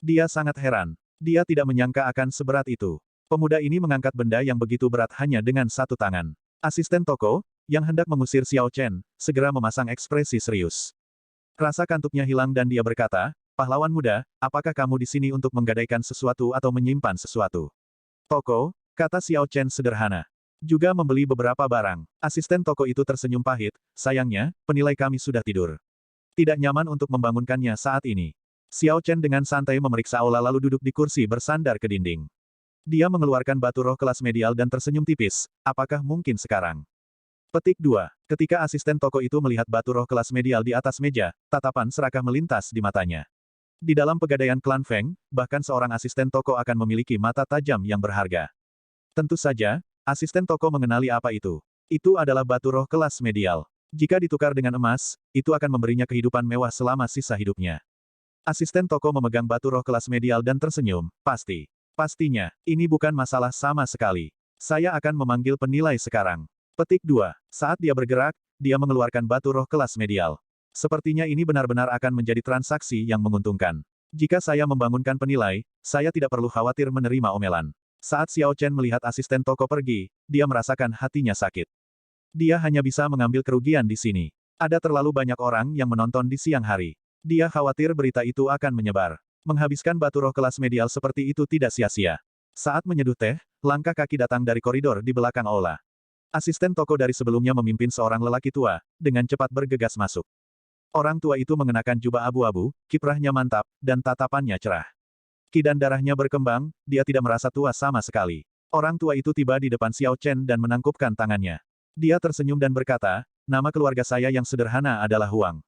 A: Dia sangat heran. Dia tidak menyangka akan seberat itu. Pemuda ini mengangkat benda yang begitu berat hanya dengan satu tangan. Asisten toko, yang hendak mengusir Xiao Chen, segera memasang ekspresi serius. Rasa kantuknya hilang dan dia berkata, pahlawan muda, apakah kamu di sini untuk menggadaikan sesuatu atau menyimpan sesuatu? Toko, kata Xiao Chen sederhana. Juga membeli beberapa barang. Asisten toko itu tersenyum pahit, sayangnya, penilai kami sudah tidur. Tidak nyaman untuk membangunkannya saat ini. Xiao Chen dengan santai memeriksa aula lalu duduk di kursi bersandar ke dinding. Dia mengeluarkan batu roh kelas medial dan tersenyum tipis, apakah mungkin sekarang? Petik 2. Ketika asisten toko itu melihat batu roh kelas medial di atas meja, tatapan serakah melintas di matanya. Di dalam pegadaian klan Feng, bahkan seorang asisten toko akan memiliki mata tajam yang berharga. Tentu saja, asisten toko mengenali apa itu. Itu adalah batu roh kelas medial. Jika ditukar dengan emas, itu akan memberinya kehidupan mewah selama sisa hidupnya. Asisten toko memegang batu roh kelas medial dan tersenyum, pasti. Pastinya, ini bukan masalah sama sekali. Saya akan memanggil penilai sekarang. Petik 2. Saat dia bergerak, dia mengeluarkan batu roh kelas medial. Sepertinya ini benar-benar akan menjadi transaksi yang menguntungkan. Jika saya membangunkan penilai, saya tidak perlu khawatir menerima omelan. Saat Xiao Chen melihat asisten toko pergi, dia merasakan hatinya sakit. Dia hanya bisa mengambil kerugian di sini. Ada terlalu banyak orang yang menonton di siang hari. Dia khawatir berita itu akan menyebar. Menghabiskan batu roh kelas medial seperti itu tidak sia-sia. Saat menyeduh teh, langkah kaki datang dari koridor di belakang aula. Asisten toko dari sebelumnya memimpin seorang lelaki tua, dengan cepat bergegas masuk. Orang tua itu mengenakan jubah abu-abu, kiprahnya mantap, dan tatapannya cerah. Ki dan darahnya berkembang, dia tidak merasa tua sama sekali. Orang tua itu tiba di depan Xiao Chen dan menangkupkan tangannya. Dia tersenyum dan berkata, nama keluarga saya yang sederhana adalah Huang.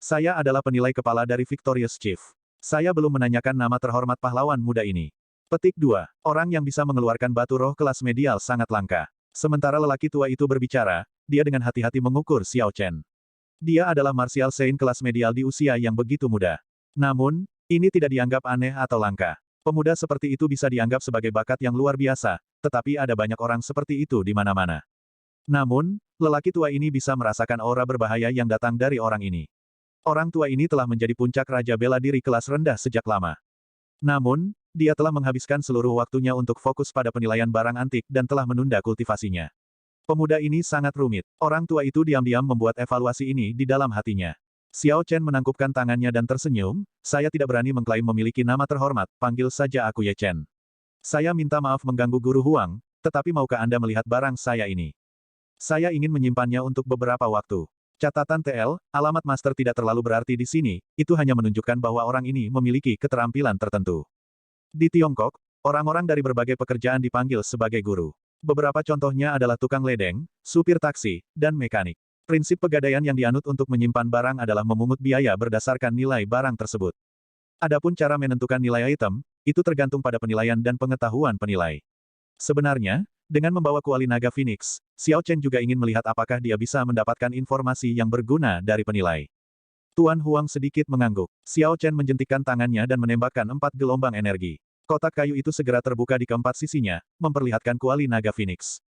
A: Saya adalah penilai kepala dari Victorious Chief. Saya belum menanyakan nama terhormat pahlawan muda ini. Petik 2. Orang yang bisa mengeluarkan batu roh kelas medial sangat langka. Sementara lelaki tua itu berbicara, dia dengan hati-hati mengukur Xiao Chen. Dia adalah Martial Saint kelas medial di usia yang begitu muda. Namun, ini tidak dianggap aneh atau langka. Pemuda seperti itu bisa dianggap sebagai bakat yang luar biasa, tetapi ada banyak orang seperti itu di mana-mana. Namun, lelaki tua ini bisa merasakan aura berbahaya yang datang dari orang ini. Orang tua ini telah menjadi puncak raja bela diri kelas rendah sejak lama. Namun, dia telah menghabiskan seluruh waktunya untuk fokus pada penilaian barang antik dan telah menunda kultivasinya. Pemuda ini sangat rumit. Orang tua itu diam-diam membuat evaluasi ini di dalam hatinya. Xiao Chen menangkupkan tangannya dan tersenyum, saya tidak berani mengklaim memiliki nama terhormat, panggil saja aku Ye Chen. Saya minta maaf mengganggu Guru Huang, tetapi maukah Anda melihat barang saya ini? Saya ingin menyimpannya untuk beberapa waktu. Catatan TL, alamat master tidak terlalu berarti di sini, itu hanya menunjukkan bahwa orang ini memiliki keterampilan tertentu. Di Tiongkok, orang-orang dari berbagai pekerjaan dipanggil sebagai guru. Beberapa contohnya adalah tukang ledeng, supir taksi, dan mekanik. Prinsip pegadaian yang dianut untuk menyimpan barang adalah memungut biaya berdasarkan nilai barang tersebut. Adapun cara menentukan nilai item, itu tergantung pada penilaian dan pengetahuan penilai. Sebenarnya, dengan membawa kuali naga Phoenix, Xiao Chen juga ingin melihat apakah dia bisa mendapatkan informasi yang berguna dari penilai. Tuan Huang sedikit mengangguk. Xiao Chen menjentikkan tangannya dan menembakkan 4 gelombang energi. Kotak kayu itu segera terbuka di keempat sisinya, memperlihatkan kuali naga Phoenix.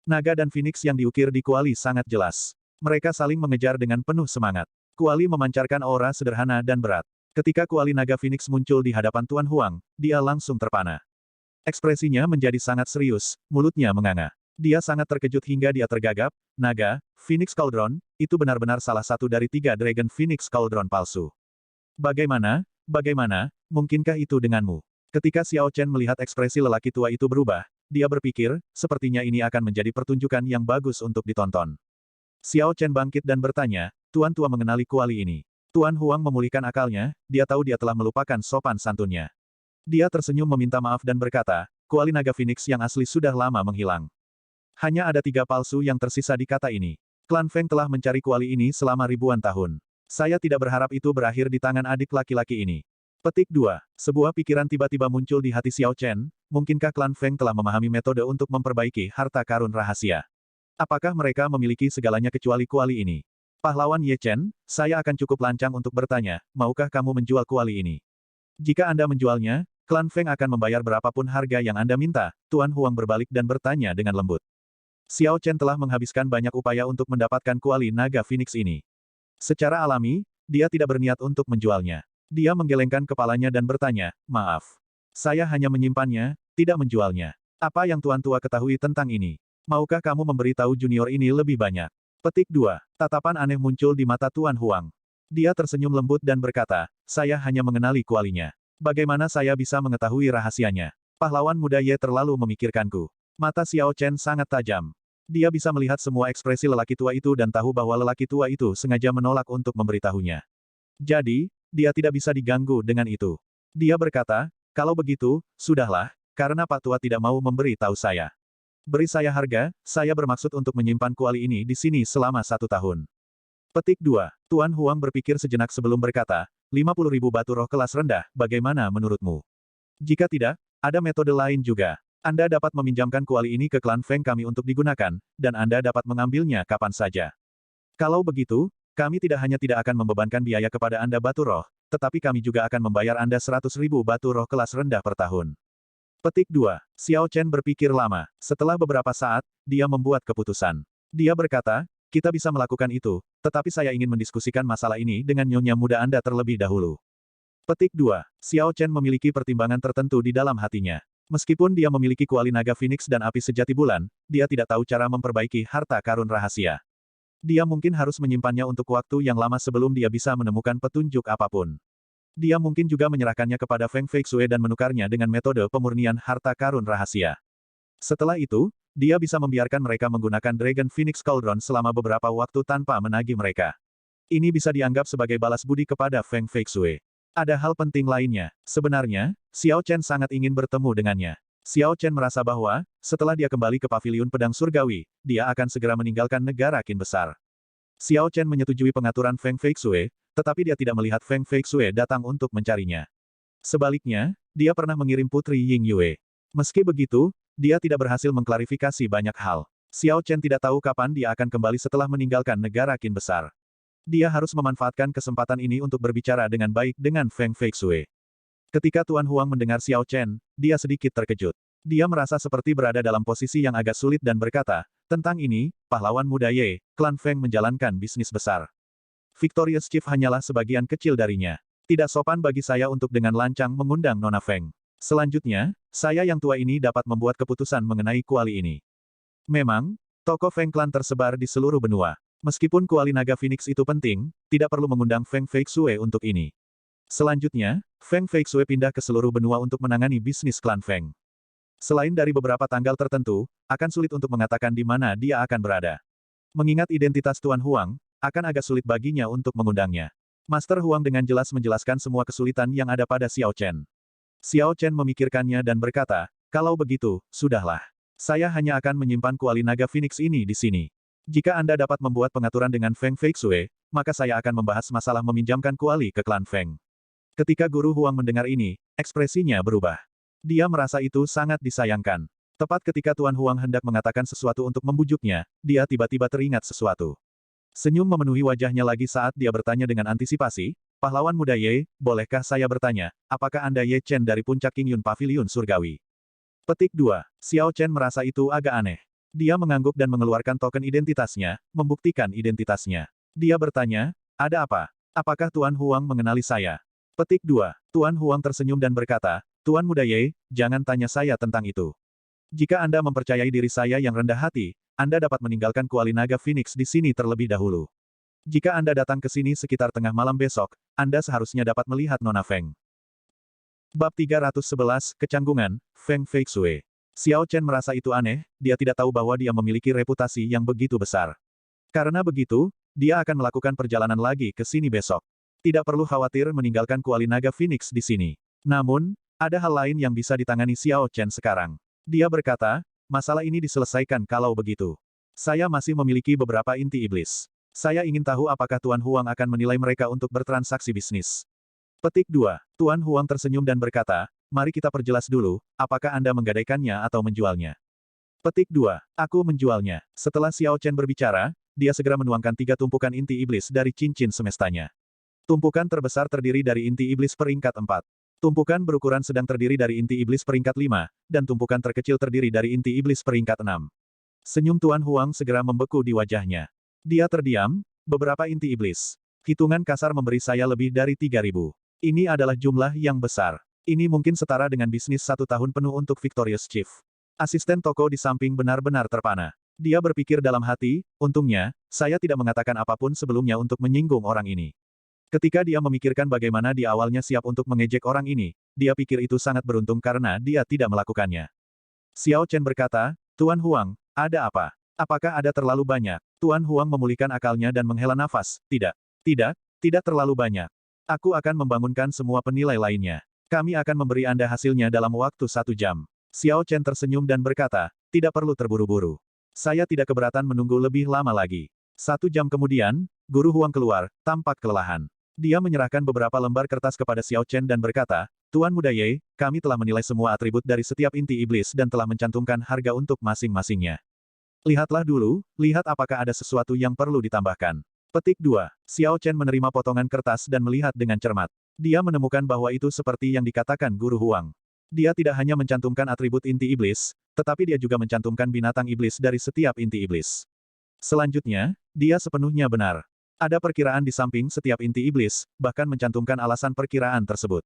A: Naga dan Phoenix yang diukir di kuali sangat jelas. Mereka saling mengejar dengan penuh semangat. Kuali memancarkan aura sederhana dan berat. Ketika kuali naga Phoenix muncul di hadapan Tuan Huang, dia langsung terpana. Ekspresinya menjadi sangat serius, mulutnya menganga. Dia sangat terkejut hingga dia tergagap, naga, Phoenix Cauldron, itu benar-benar salah satu dari 3 Dragon Phoenix Cauldron palsu. Bagaimana, mungkinkah itu denganmu? Ketika Xiao Chen melihat ekspresi lelaki tua itu berubah, dia berpikir, sepertinya ini akan menjadi pertunjukan yang bagus untuk ditonton. Xiao Chen bangkit dan bertanya, Tuan tua mengenali kuali ini. Tuan Huang memulihkan akalnya, dia tahu dia telah melupakan sopan santunnya. Dia tersenyum meminta maaf dan berkata, kuali naga Phoenix yang asli sudah lama menghilang. Hanya ada 3 palsu yang tersisa di kata ini. Klan Feng telah mencari kuali ini selama ribuan tahun. Saya tidak berharap itu berakhir di tangan adik laki-laki ini. Petik 2. Sebuah pikiran tiba-tiba muncul di hati Xiao Chen, mungkinkah klan Feng telah memahami metode untuk memperbaiki harta karun rahasia? Apakah mereka memiliki segalanya kecuali kuali ini? Pahlawan Ye Chen, saya akan cukup lancang untuk bertanya, maukah kamu menjual kuali ini? Jika Anda menjualnya, klan Feng akan membayar berapapun harga yang Anda minta, Tuan Huang berbalik dan bertanya dengan lembut. Xiao Chen telah menghabiskan banyak upaya untuk mendapatkan kuali naga Phoenix ini. Secara alami, dia tidak berniat untuk menjualnya. Dia menggelengkan kepalanya dan bertanya, maaf. Saya hanya menyimpannya, tidak menjualnya. Apa yang Tuan Tua ketahui tentang ini? Maukah kamu memberitahu junior ini lebih banyak? Petik 2. Tatapan aneh muncul di mata Tuan Huang. Dia tersenyum lembut dan berkata, saya hanya mengenali kualinya. Bagaimana saya bisa mengetahui rahasianya? Pahlawan muda Ye terlalu memikirkanku. Mata Xiao Chen sangat tajam. Dia bisa melihat semua ekspresi lelaki tua itu dan tahu bahwa lelaki tua itu sengaja menolak untuk memberitahunya. Jadi, dia tidak bisa diganggu dengan itu. Dia berkata, kalau begitu, sudahlah, karena Pak Tua tidak mau memberi tahu saya. Beri saya harga, saya bermaksud untuk menyimpan kuali ini di sini selama 1 tahun. Petik 2. Tuan Huang berpikir sejenak sebelum berkata, 50.000 batu roh kelas rendah, bagaimana menurutmu? Jika tidak, ada metode lain juga. Anda dapat meminjamkan kuali ini ke klan Feng kami untuk digunakan, dan Anda dapat mengambilnya kapan saja. Kalau begitu, kami tidak hanya tidak akan membebankan biaya kepada Anda batu roh, tetapi kami juga akan membayar Anda 100.000 batu roh kelas rendah per tahun. Petik 2. Xiao Chen berpikir lama. Setelah beberapa saat, dia membuat keputusan. Dia berkata, kita bisa melakukan itu, tetapi saya ingin mendiskusikan masalah ini dengan nyonya muda Anda terlebih dahulu. Petik 2. Xiao Chen memiliki pertimbangan tertentu di dalam hatinya. Meskipun dia memiliki kuali naga Phoenix dan api sejati bulan, dia tidak tahu cara memperbaiki harta karun rahasia. Dia mungkin harus menyimpannya untuk waktu yang lama sebelum dia bisa menemukan petunjuk apapun. Dia mungkin juga menyerahkannya kepada Feng Feixue dan menukarnya dengan metode pemurnian harta karun rahasia. Setelah itu, dia bisa membiarkan mereka menggunakan Dragon Phoenix Cauldron selama beberapa waktu tanpa menagih mereka. Ini bisa dianggap sebagai balas budi kepada Feng Feixue. Ada hal penting lainnya. Sebenarnya, Xiao Chen sangat ingin bertemu dengannya. Xiao Chen merasa bahwa, setelah dia kembali ke Paviliun Pedang Surgawi, dia akan segera meninggalkan negara Qin besar. Xiao Chen menyetujui pengaturan Feng Feixue, tetapi dia tidak melihat Feng Feixue datang untuk mencarinya. Sebaliknya, dia pernah mengirim Putri Ying Yue. Meski begitu, dia tidak berhasil mengklarifikasi banyak hal. Xiao Chen tidak tahu kapan dia akan kembali setelah meninggalkan negara Qin besar. Dia harus memanfaatkan kesempatan ini untuk berbicara dengan baik dengan Feng Feixue. Ketika Tuan Huang mendengar Xiao Chen, dia sedikit terkejut. Dia merasa seperti berada dalam posisi yang agak sulit dan berkata, tentang ini, pahlawan muda Ye, klan Feng menjalankan bisnis besar. Victorious Chief hanyalah sebagian kecil darinya. Tidak sopan bagi saya untuk dengan lancang mengundang Nona Feng. Selanjutnya, saya yang tua ini dapat membuat keputusan mengenai kuali ini. Memang, toko Feng klan tersebar di seluruh benua. Meskipun kuali naga Phoenix itu penting, tidak perlu mengundang Feng Feixue untuk ini. Selanjutnya, Feng Feixue pindah ke seluruh benua untuk menangani bisnis klan Feng. Selain dari beberapa tanggal tertentu, akan sulit untuk mengatakan di mana dia akan berada. Mengingat identitas Tuan Huang, akan agak sulit baginya untuk mengundangnya. Master Huang dengan jelas menjelaskan semua kesulitan yang ada pada Xiao Chen. Xiao Chen memikirkannya dan berkata, kalau begitu, sudahlah. Saya hanya akan menyimpan kuali naga Phoenix ini di sini. Jika Anda dapat membuat pengaturan dengan Feng Feixue, maka saya akan membahas masalah meminjamkan kuali ke klan Feng. Ketika Guru Huang mendengar ini, ekspresinya berubah. Dia merasa itu sangat disayangkan. Tepat ketika Tuan Huang hendak mengatakan sesuatu untuk membujuknya, dia tiba-tiba teringat sesuatu. Senyum memenuhi wajahnya lagi saat dia bertanya dengan antisipasi, pahlawan muda Ye, bolehkah saya bertanya, apakah Anda Ye Chen dari puncak Qingyun Paviliun Surgawi? Petik 2. Xiao Chen merasa itu agak aneh. Dia mengangguk dan mengeluarkan token identitasnya, membuktikan identitasnya. Dia bertanya, ada apa? Apakah Tuan Huang mengenali saya? Petik 2. Tuan Huang tersenyum dan berkata, Tuan muda Ye, jangan tanya saya tentang itu. Jika Anda mempercayai diri saya yang rendah hati, Anda dapat meninggalkan kuali naga Phoenix di sini terlebih dahulu. Jika Anda datang ke sini sekitar tengah malam besok, Anda seharusnya dapat melihat Nona Feng. Bab 311, Kecanggungan, Feng Feixue. Xiao Chen merasa itu aneh, dia tidak tahu bahwa dia memiliki reputasi yang begitu besar. Karena begitu, dia akan melakukan perjalanan lagi ke sini besok. Tidak perlu khawatir meninggalkan kuali naga Phoenix di sini. Namun, ada hal lain yang bisa ditangani Xiao Chen sekarang. Dia berkata, masalah ini diselesaikan kalau begitu. Saya masih memiliki beberapa inti iblis. Saya ingin tahu apakah Tuan Huang akan menilai mereka untuk bertransaksi bisnis. Petik 2. Tuan Huang tersenyum dan berkata, mari kita perjelas dulu, apakah Anda menggadaikannya atau menjualnya? Petik 2. Aku menjualnya. Setelah Xiao Chen berbicara, dia segera menuangkan 3 tumpukan inti iblis dari cincin semestanya. Tumpukan terbesar terdiri dari inti iblis peringkat 4. Tumpukan berukuran sedang terdiri dari inti iblis peringkat 5, dan tumpukan terkecil terdiri dari inti iblis peringkat 6. Senyum Tuan Huang segera membeku di wajahnya. Dia terdiam, beberapa inti iblis. Hitungan kasar memberi saya lebih dari 3.000. Ini adalah jumlah yang besar. Ini mungkin setara dengan bisnis 1 tahun penuh untuk Victorious Chief. Asisten toko di samping benar-benar terpana. Dia berpikir dalam hati, untungnya, saya tidak mengatakan apapun sebelumnya untuk menyinggung orang ini. Ketika dia memikirkan bagaimana dia awalnya siap untuk mengejek orang ini, dia pikir itu sangat beruntung karena dia tidak melakukannya. Xiao Chen berkata, Tuan Huang, ada apa? Apakah ada terlalu banyak? Tuan Huang memulihkan akalnya dan menghela nafas, tidak. Tidak terlalu banyak. Aku akan membangunkan semua penilai lainnya. Kami akan memberi Anda hasilnya dalam waktu 1 jam. Xiao Chen tersenyum dan berkata, tidak perlu terburu-buru. Saya tidak keberatan menunggu lebih lama lagi. 1 jam kemudian, Guru Huang keluar, tampak kelelahan. Dia menyerahkan beberapa lembar kertas kepada Xiao Chen dan berkata, Tuan Muda Ye, kami telah menilai semua atribut dari setiap inti iblis dan telah mencantumkan harga untuk masing-masingnya. Lihatlah dulu, lihat apakah ada sesuatu yang perlu ditambahkan. Petik 2. Xiao Chen menerima potongan kertas dan melihat dengan cermat. Dia menemukan bahwa itu seperti yang dikatakan Guru Huang. Dia tidak hanya mencantumkan atribut inti iblis, tetapi dia juga mencantumkan binatang iblis dari setiap inti iblis. Selanjutnya, dia sepenuhnya benar. Ada perkiraan di samping setiap inti iblis, bahkan mencantumkan alasan perkiraan tersebut.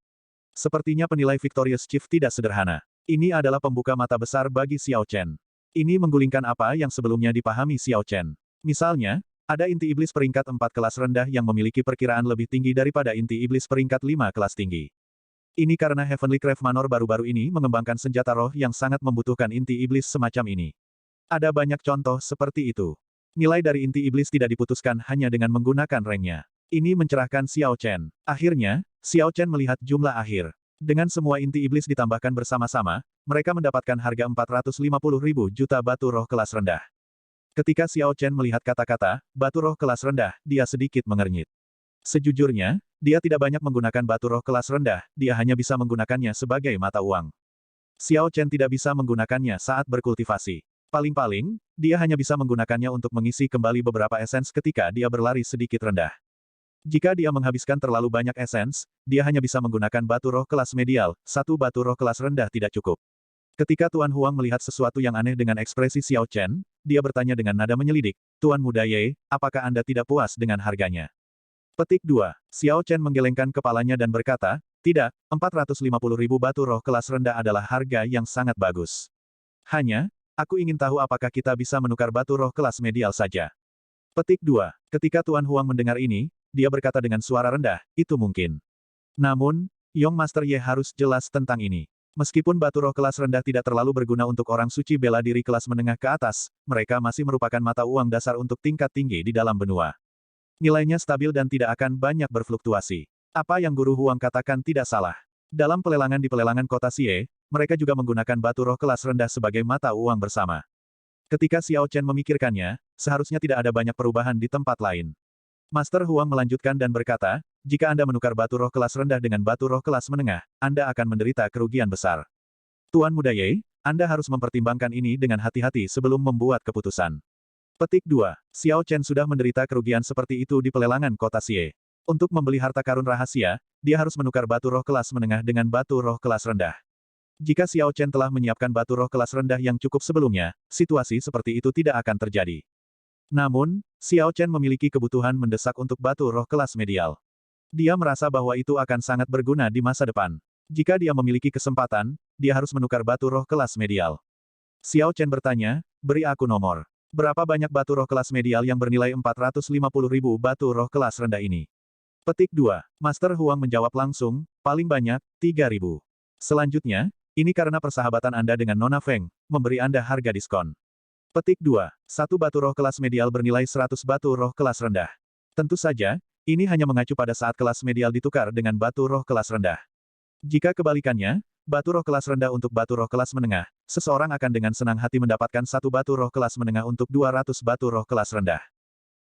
A: Sepertinya penilai Victorious Chief tidak sederhana. Ini adalah pembuka mata besar bagi Xiao Chen. Ini menggulingkan apa yang sebelumnya dipahami Xiao Chen. Misalnya, ada inti iblis peringkat 4 kelas rendah yang memiliki perkiraan lebih tinggi daripada inti iblis peringkat 5 kelas tinggi. Ini karena Heavenly Craft Manor baru-baru ini mengembangkan senjata roh yang sangat membutuhkan inti iblis semacam ini. Ada banyak contoh seperti itu. Nilai dari inti iblis tidak diputuskan hanya dengan menggunakan ranknya. Ini mencerahkan Xiao Chen. Akhirnya, Xiao Chen melihat jumlah akhir. Dengan semua inti iblis ditambahkan bersama-sama, mereka mendapatkan harga 450.000 juta batu roh kelas rendah. Ketika Xiao Chen melihat kata-kata, batu roh kelas rendah, dia sedikit mengernyit. Sejujurnya, dia tidak banyak menggunakan batu roh kelas rendah, dia hanya bisa menggunakannya sebagai mata uang. Xiao Chen tidak bisa menggunakannya saat berkultivasi. Paling-paling, dia hanya bisa menggunakannya untuk mengisi kembali beberapa esens ketika dia berlari sedikit rendah. Jika dia menghabiskan terlalu banyak esens, dia hanya bisa menggunakan batu roh kelas medial, 1 batu roh kelas rendah tidak cukup. Ketika Tuan Huang melihat sesuatu yang aneh dengan ekspresi Xiao Chen, dia bertanya dengan nada menyelidik, Tuan Muda Ye, apakah Anda tidak puas dengan harganya? Petik 2. Xiao Chen menggelengkan kepalanya dan berkata, tidak, 450.000 batu roh kelas rendah adalah harga yang sangat bagus. Hanya, aku ingin tahu apakah kita bisa menukar batu roh kelas medial saja. Petik 2. Ketika Tuan Huang mendengar ini, dia berkata dengan suara rendah, itu mungkin. Namun, Yong Master Ye harus jelas tentang ini. Meskipun batu roh kelas rendah tidak terlalu berguna untuk orang suci bela diri kelas menengah ke atas, mereka masih merupakan mata uang dasar untuk tingkat tinggi di dalam benua. Nilainya stabil dan tidak akan banyak berfluktuasi. Apa yang Guru Huang katakan tidak salah. Dalam pelelangan di pelelangan kota Xie, mereka juga menggunakan batu roh kelas rendah sebagai mata uang bersama. Ketika Xiao Chen memikirkannya, seharusnya tidak ada banyak perubahan di tempat lain. Master Huang melanjutkan dan berkata, jika Anda menukar batu roh kelas rendah dengan batu roh kelas menengah, Anda akan menderita kerugian besar. Tuan Muda Ye, Anda harus mempertimbangkan ini dengan hati-hati sebelum membuat keputusan. Petik 2. Xiao Chen sudah menderita kerugian seperti itu di pelelangan kota Xie. Untuk membeli harta karun rahasia, dia harus menukar batu roh kelas menengah dengan batu roh kelas rendah. Jika Xiao Chen telah menyiapkan batu roh kelas rendah yang cukup sebelumnya, situasi seperti itu tidak akan terjadi. Namun, Xiao Chen memiliki kebutuhan mendesak untuk batu roh kelas medial. Dia merasa bahwa itu akan sangat berguna di masa depan. Jika dia memiliki kesempatan, dia harus menukar batu roh kelas medial. Xiao Chen bertanya, beri aku nomor. Berapa banyak batu roh kelas medial yang bernilai 450.000 batu roh kelas rendah ini? Petik 2. Master Huang menjawab langsung, paling banyak, 3.000. Selanjutnya, ini karena persahabatan Anda dengan Nona Feng, memberi Anda harga diskon. Petik 2. 1 batu roh kelas medial bernilai 100 batu roh kelas rendah. Tentu saja, ini hanya mengacu pada saat kelas medial ditukar dengan batu roh kelas rendah. Jika kebalikannya, batu roh kelas rendah untuk batu roh kelas menengah, seseorang akan dengan senang hati mendapatkan 1 batu roh kelas menengah untuk 200 batu roh kelas rendah.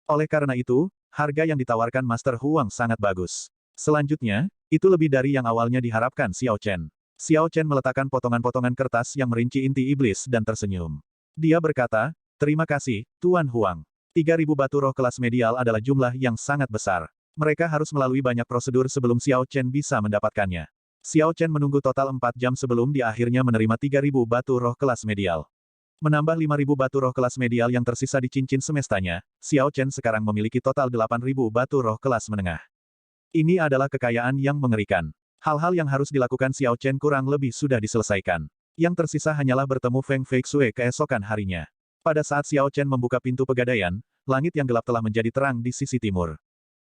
A: Oleh karena itu, harga yang ditawarkan Master Huang sangat bagus. Selanjutnya, itu lebih dari yang awalnya diharapkan Xiao Chen. Xiao Chen meletakkan potongan-potongan kertas yang merinci inti iblis dan tersenyum. Dia berkata, "Terima kasih, Tuan Huang. 3.000 batu roh kelas medial adalah jumlah yang sangat besar. Mereka harus melalui banyak prosedur sebelum Xiao Chen bisa mendapatkannya." Xiao Chen menunggu total 4 jam sebelum dia akhirnya menerima 3.000 batu roh kelas medial. Menambah 5.000 batu roh kelas medial yang tersisa di cincin semestanya, Xiao Chen sekarang memiliki total 8.000 batu roh kelas menengah. Ini adalah kekayaan yang mengerikan. Hal-hal yang harus dilakukan Xiao Chen kurang lebih sudah diselesaikan. Yang tersisa hanyalah bertemu Feng Feixue keesokan harinya. Pada saat Xiao Chen membuka pintu pegadaian, langit yang gelap telah menjadi terang di sisi timur.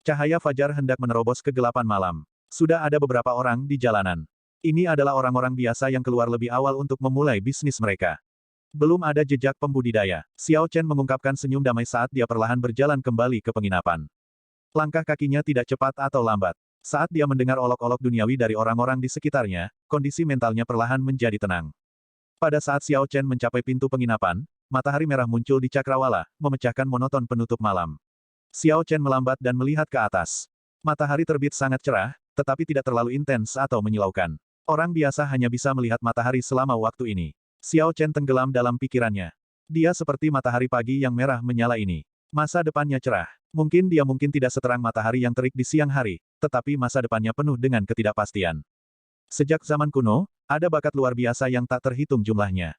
A: Cahaya fajar hendak menerobos kegelapan malam. Sudah ada beberapa orang di jalanan. Ini adalah orang-orang biasa yang keluar lebih awal untuk memulai bisnis mereka. Belum ada jejak pembudidaya. Xiao Chen mengungkapkan senyum damai saat dia perlahan berjalan kembali ke penginapan. Langkah kakinya tidak cepat atau lambat. Saat dia mendengar olok-olok duniawi dari orang-orang di sekitarnya, kondisi mentalnya perlahan menjadi tenang. Pada saat Xiao Chen mencapai pintu penginapan, matahari merah muncul di cakrawala, memecahkan monoton penutup malam. Xiao Chen melambat dan melihat ke atas. Matahari terbit sangat cerah, tetapi tidak terlalu intens atau menyilaukan. Orang biasa hanya bisa melihat matahari selama waktu ini. Xiao Chen tenggelam dalam pikirannya. Dia seperti matahari pagi yang merah menyala ini. Masa depannya cerah. Mungkin tidak seterang matahari yang terik di siang hari, tetapi masa depannya penuh dengan ketidakpastian. Sejak zaman kuno, ada bakat luar biasa yang tak terhitung jumlahnya.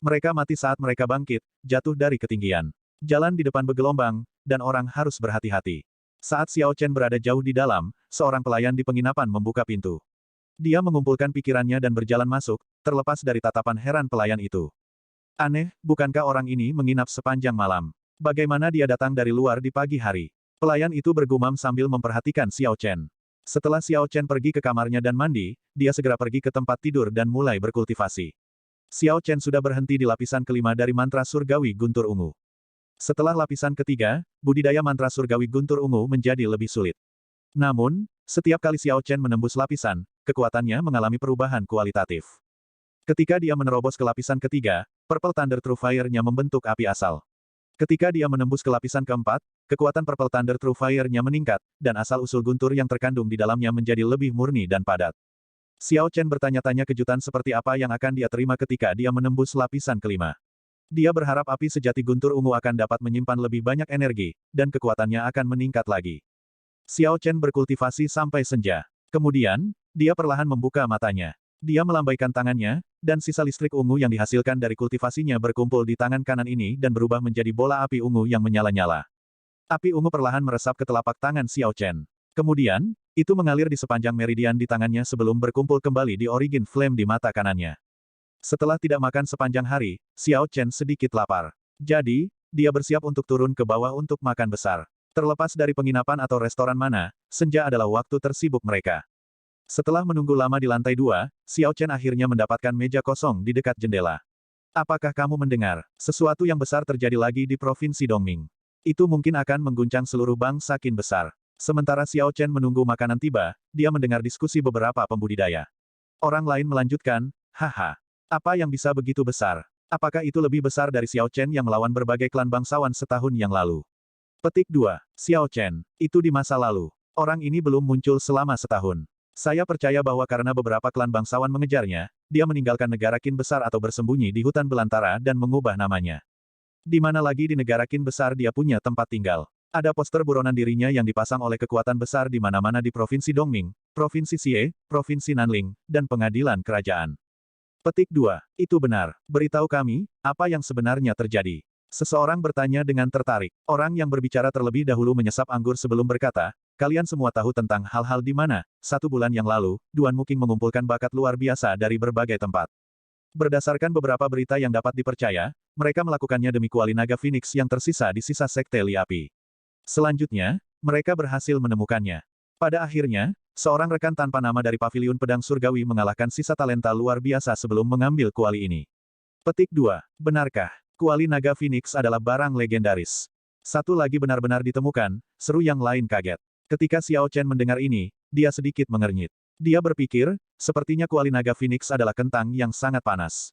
A: Mereka mati saat mereka bangkit, jatuh dari ketinggian. Jalan di depan bergelombang, dan orang harus berhati-hati. Saat Xiao Chen berada jauh di dalam, seorang pelayan di penginapan membuka pintu. Dia mengumpulkan pikirannya dan berjalan masuk, terlepas dari tatapan heran pelayan itu. Aneh, bukankah orang ini menginap sepanjang malam? Bagaimana dia datang dari luar di pagi hari? Pelayan itu bergumam sambil memperhatikan Xiao Chen. Setelah Xiao Chen pergi ke kamarnya dan mandi, dia segera pergi ke tempat tidur dan mulai berkultivasi. Xiao Chen sudah berhenti di lapisan kelima dari mantra surgawi guntur ungu. Setelah lapisan ketiga, budidaya mantra surgawi guntur ungu menjadi lebih sulit. Namun, setiap kali Xiao Chen menembus lapisan, kekuatannya mengalami perubahan kualitatif. Ketika dia menerobos ke lapisan ketiga, Purple Thunder True Fire-nya membentuk api asal. Ketika dia menembus ke lapisan keempat, kekuatan Purple Thunder True Fire-nya meningkat, dan asal-usul guntur yang terkandung di dalamnya menjadi lebih murni dan padat. Xiao Chen bertanya-tanya kejutan seperti apa yang akan dia terima ketika dia menembus lapisan kelima. Dia berharap api sejati guntur ungu akan dapat menyimpan lebih banyak energi, dan kekuatannya akan meningkat lagi. Xiao Chen berkultivasi sampai senja. Kemudian, dia perlahan membuka matanya. Dia melambaikan tangannya, dan sisa listrik ungu yang dihasilkan dari kultivasinya berkumpul di tangan kanan ini dan berubah menjadi bola api ungu yang menyala-nyala. Api ungu perlahan meresap ke telapak tangan Xiao Chen. Kemudian, itu mengalir di sepanjang meridian di tangannya sebelum berkumpul kembali di Origin Flame di mata kanannya. Setelah tidak makan sepanjang hari, Xiao Chen sedikit lapar. Jadi, dia bersiap untuk turun ke bawah untuk makan besar. Terlepas dari penginapan atau restoran mana, senja adalah waktu tersibuk mereka. Setelah menunggu lama di lantai 2, Xiao Chen akhirnya mendapatkan meja kosong di dekat jendela. Apakah kamu mendengar? Sesuatu yang besar terjadi lagi di Provinsi Dongming. Itu mungkin akan mengguncang seluruh bangsa Qin besar. Sementara Xiao Chen menunggu makanan tiba, dia mendengar diskusi beberapa pembudidaya. Orang lain melanjutkan, haha. Apa yang bisa begitu besar? Apakah itu lebih besar dari Xiao Chen yang melawan berbagai klan bangsawan setahun yang lalu? Petik 2. Xiao Chen. Itu di masa lalu. Orang ini belum muncul selama setahun. Saya percaya bahwa karena beberapa klan bangsawan mengejarnya, dia meninggalkan negara Qin besar atau bersembunyi di hutan belantara dan mengubah namanya. Di mana lagi di negara Qin besar dia punya tempat tinggal. Ada poster buronan dirinya yang dipasang oleh kekuatan besar di mana-mana di Provinsi Dongming, Provinsi Xie, Provinsi Nanling, dan Pengadilan Kerajaan. Petik 2. Itu benar. Beritahu kami, apa yang sebenarnya terjadi? Seseorang bertanya dengan tertarik. Orang yang berbicara terlebih dahulu menyesap anggur sebelum berkata, kalian semua tahu tentang hal-hal di mana, 1 bulan yang lalu, Duan Muking mengumpulkan bakat luar biasa dari berbagai tempat. Berdasarkan beberapa berita yang dapat dipercaya, mereka melakukannya demi kuali naga Phoenix yang tersisa di sisa sekte Li Api. Selanjutnya, mereka berhasil menemukannya. Pada akhirnya, seorang rekan tanpa nama dari Paviliun Pedang Surgawi mengalahkan sisa talenta luar biasa sebelum mengambil kuali ini. Petik 2. Benarkah? Kuali naga Phoenix adalah barang legendaris. Satu lagi benar-benar ditemukan, seru yang lain kaget. Ketika Xiao Chen mendengar ini, dia sedikit mengernyit. Dia berpikir, sepertinya kuali naga Phoenix adalah kentang yang sangat panas.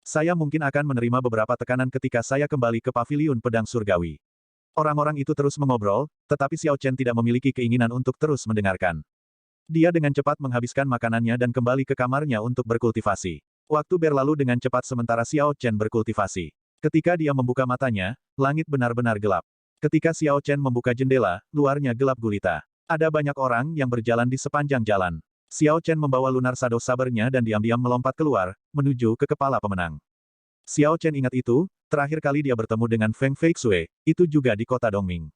A: Saya mungkin akan menerima beberapa tekanan ketika saya kembali ke Paviliun Pedang Surgawi. Orang-orang itu terus mengobrol, tetapi Xiao Chen tidak memiliki keinginan untuk terus mendengarkan. Dia dengan cepat menghabiskan makanannya dan kembali ke kamarnya untuk berkultivasi. Waktu berlalu dengan cepat sementara Xiao Chen berkultivasi. Ketika dia membuka matanya, langit benar-benar gelap. Ketika Xiao Chen membuka jendela, luarnya gelap gulita. Ada banyak orang yang berjalan di sepanjang jalan. Xiao Chen membawa Lunar Shadow Saber-nya dan diam-diam melompat keluar, menuju ke kepala pemenang. Xiao Chen ingat itu, terakhir kali dia bertemu dengan Feng Feixue, itu juga di kota Dongming.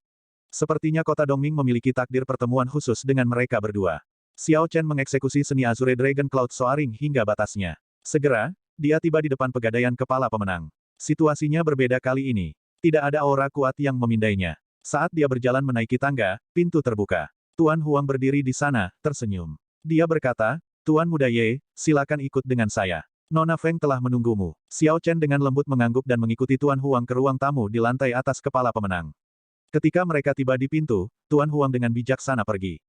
A: Sepertinya kota Dongming memiliki takdir pertemuan khusus dengan mereka berdua. Xiao Chen mengeksekusi seni Azure Dragon Cloud Soaring hingga batasnya. Segera, dia tiba di depan pegadaian kepala pemenang. Situasinya berbeda kali ini. Tidak ada aura kuat yang memindainya. Saat dia berjalan menaiki tangga, pintu terbuka. Tuan Huang berdiri di sana, tersenyum. Dia berkata, Tuan Muda Ye, silakan ikut dengan saya. Nona Feng telah menunggumu. Xiao Chen dengan lembut mengangguk dan mengikuti Tuan Huang ke ruang tamu di lantai atas kepala pemenang. Ketika mereka tiba di pintu, Tuan Huang dengan bijaksana pergi.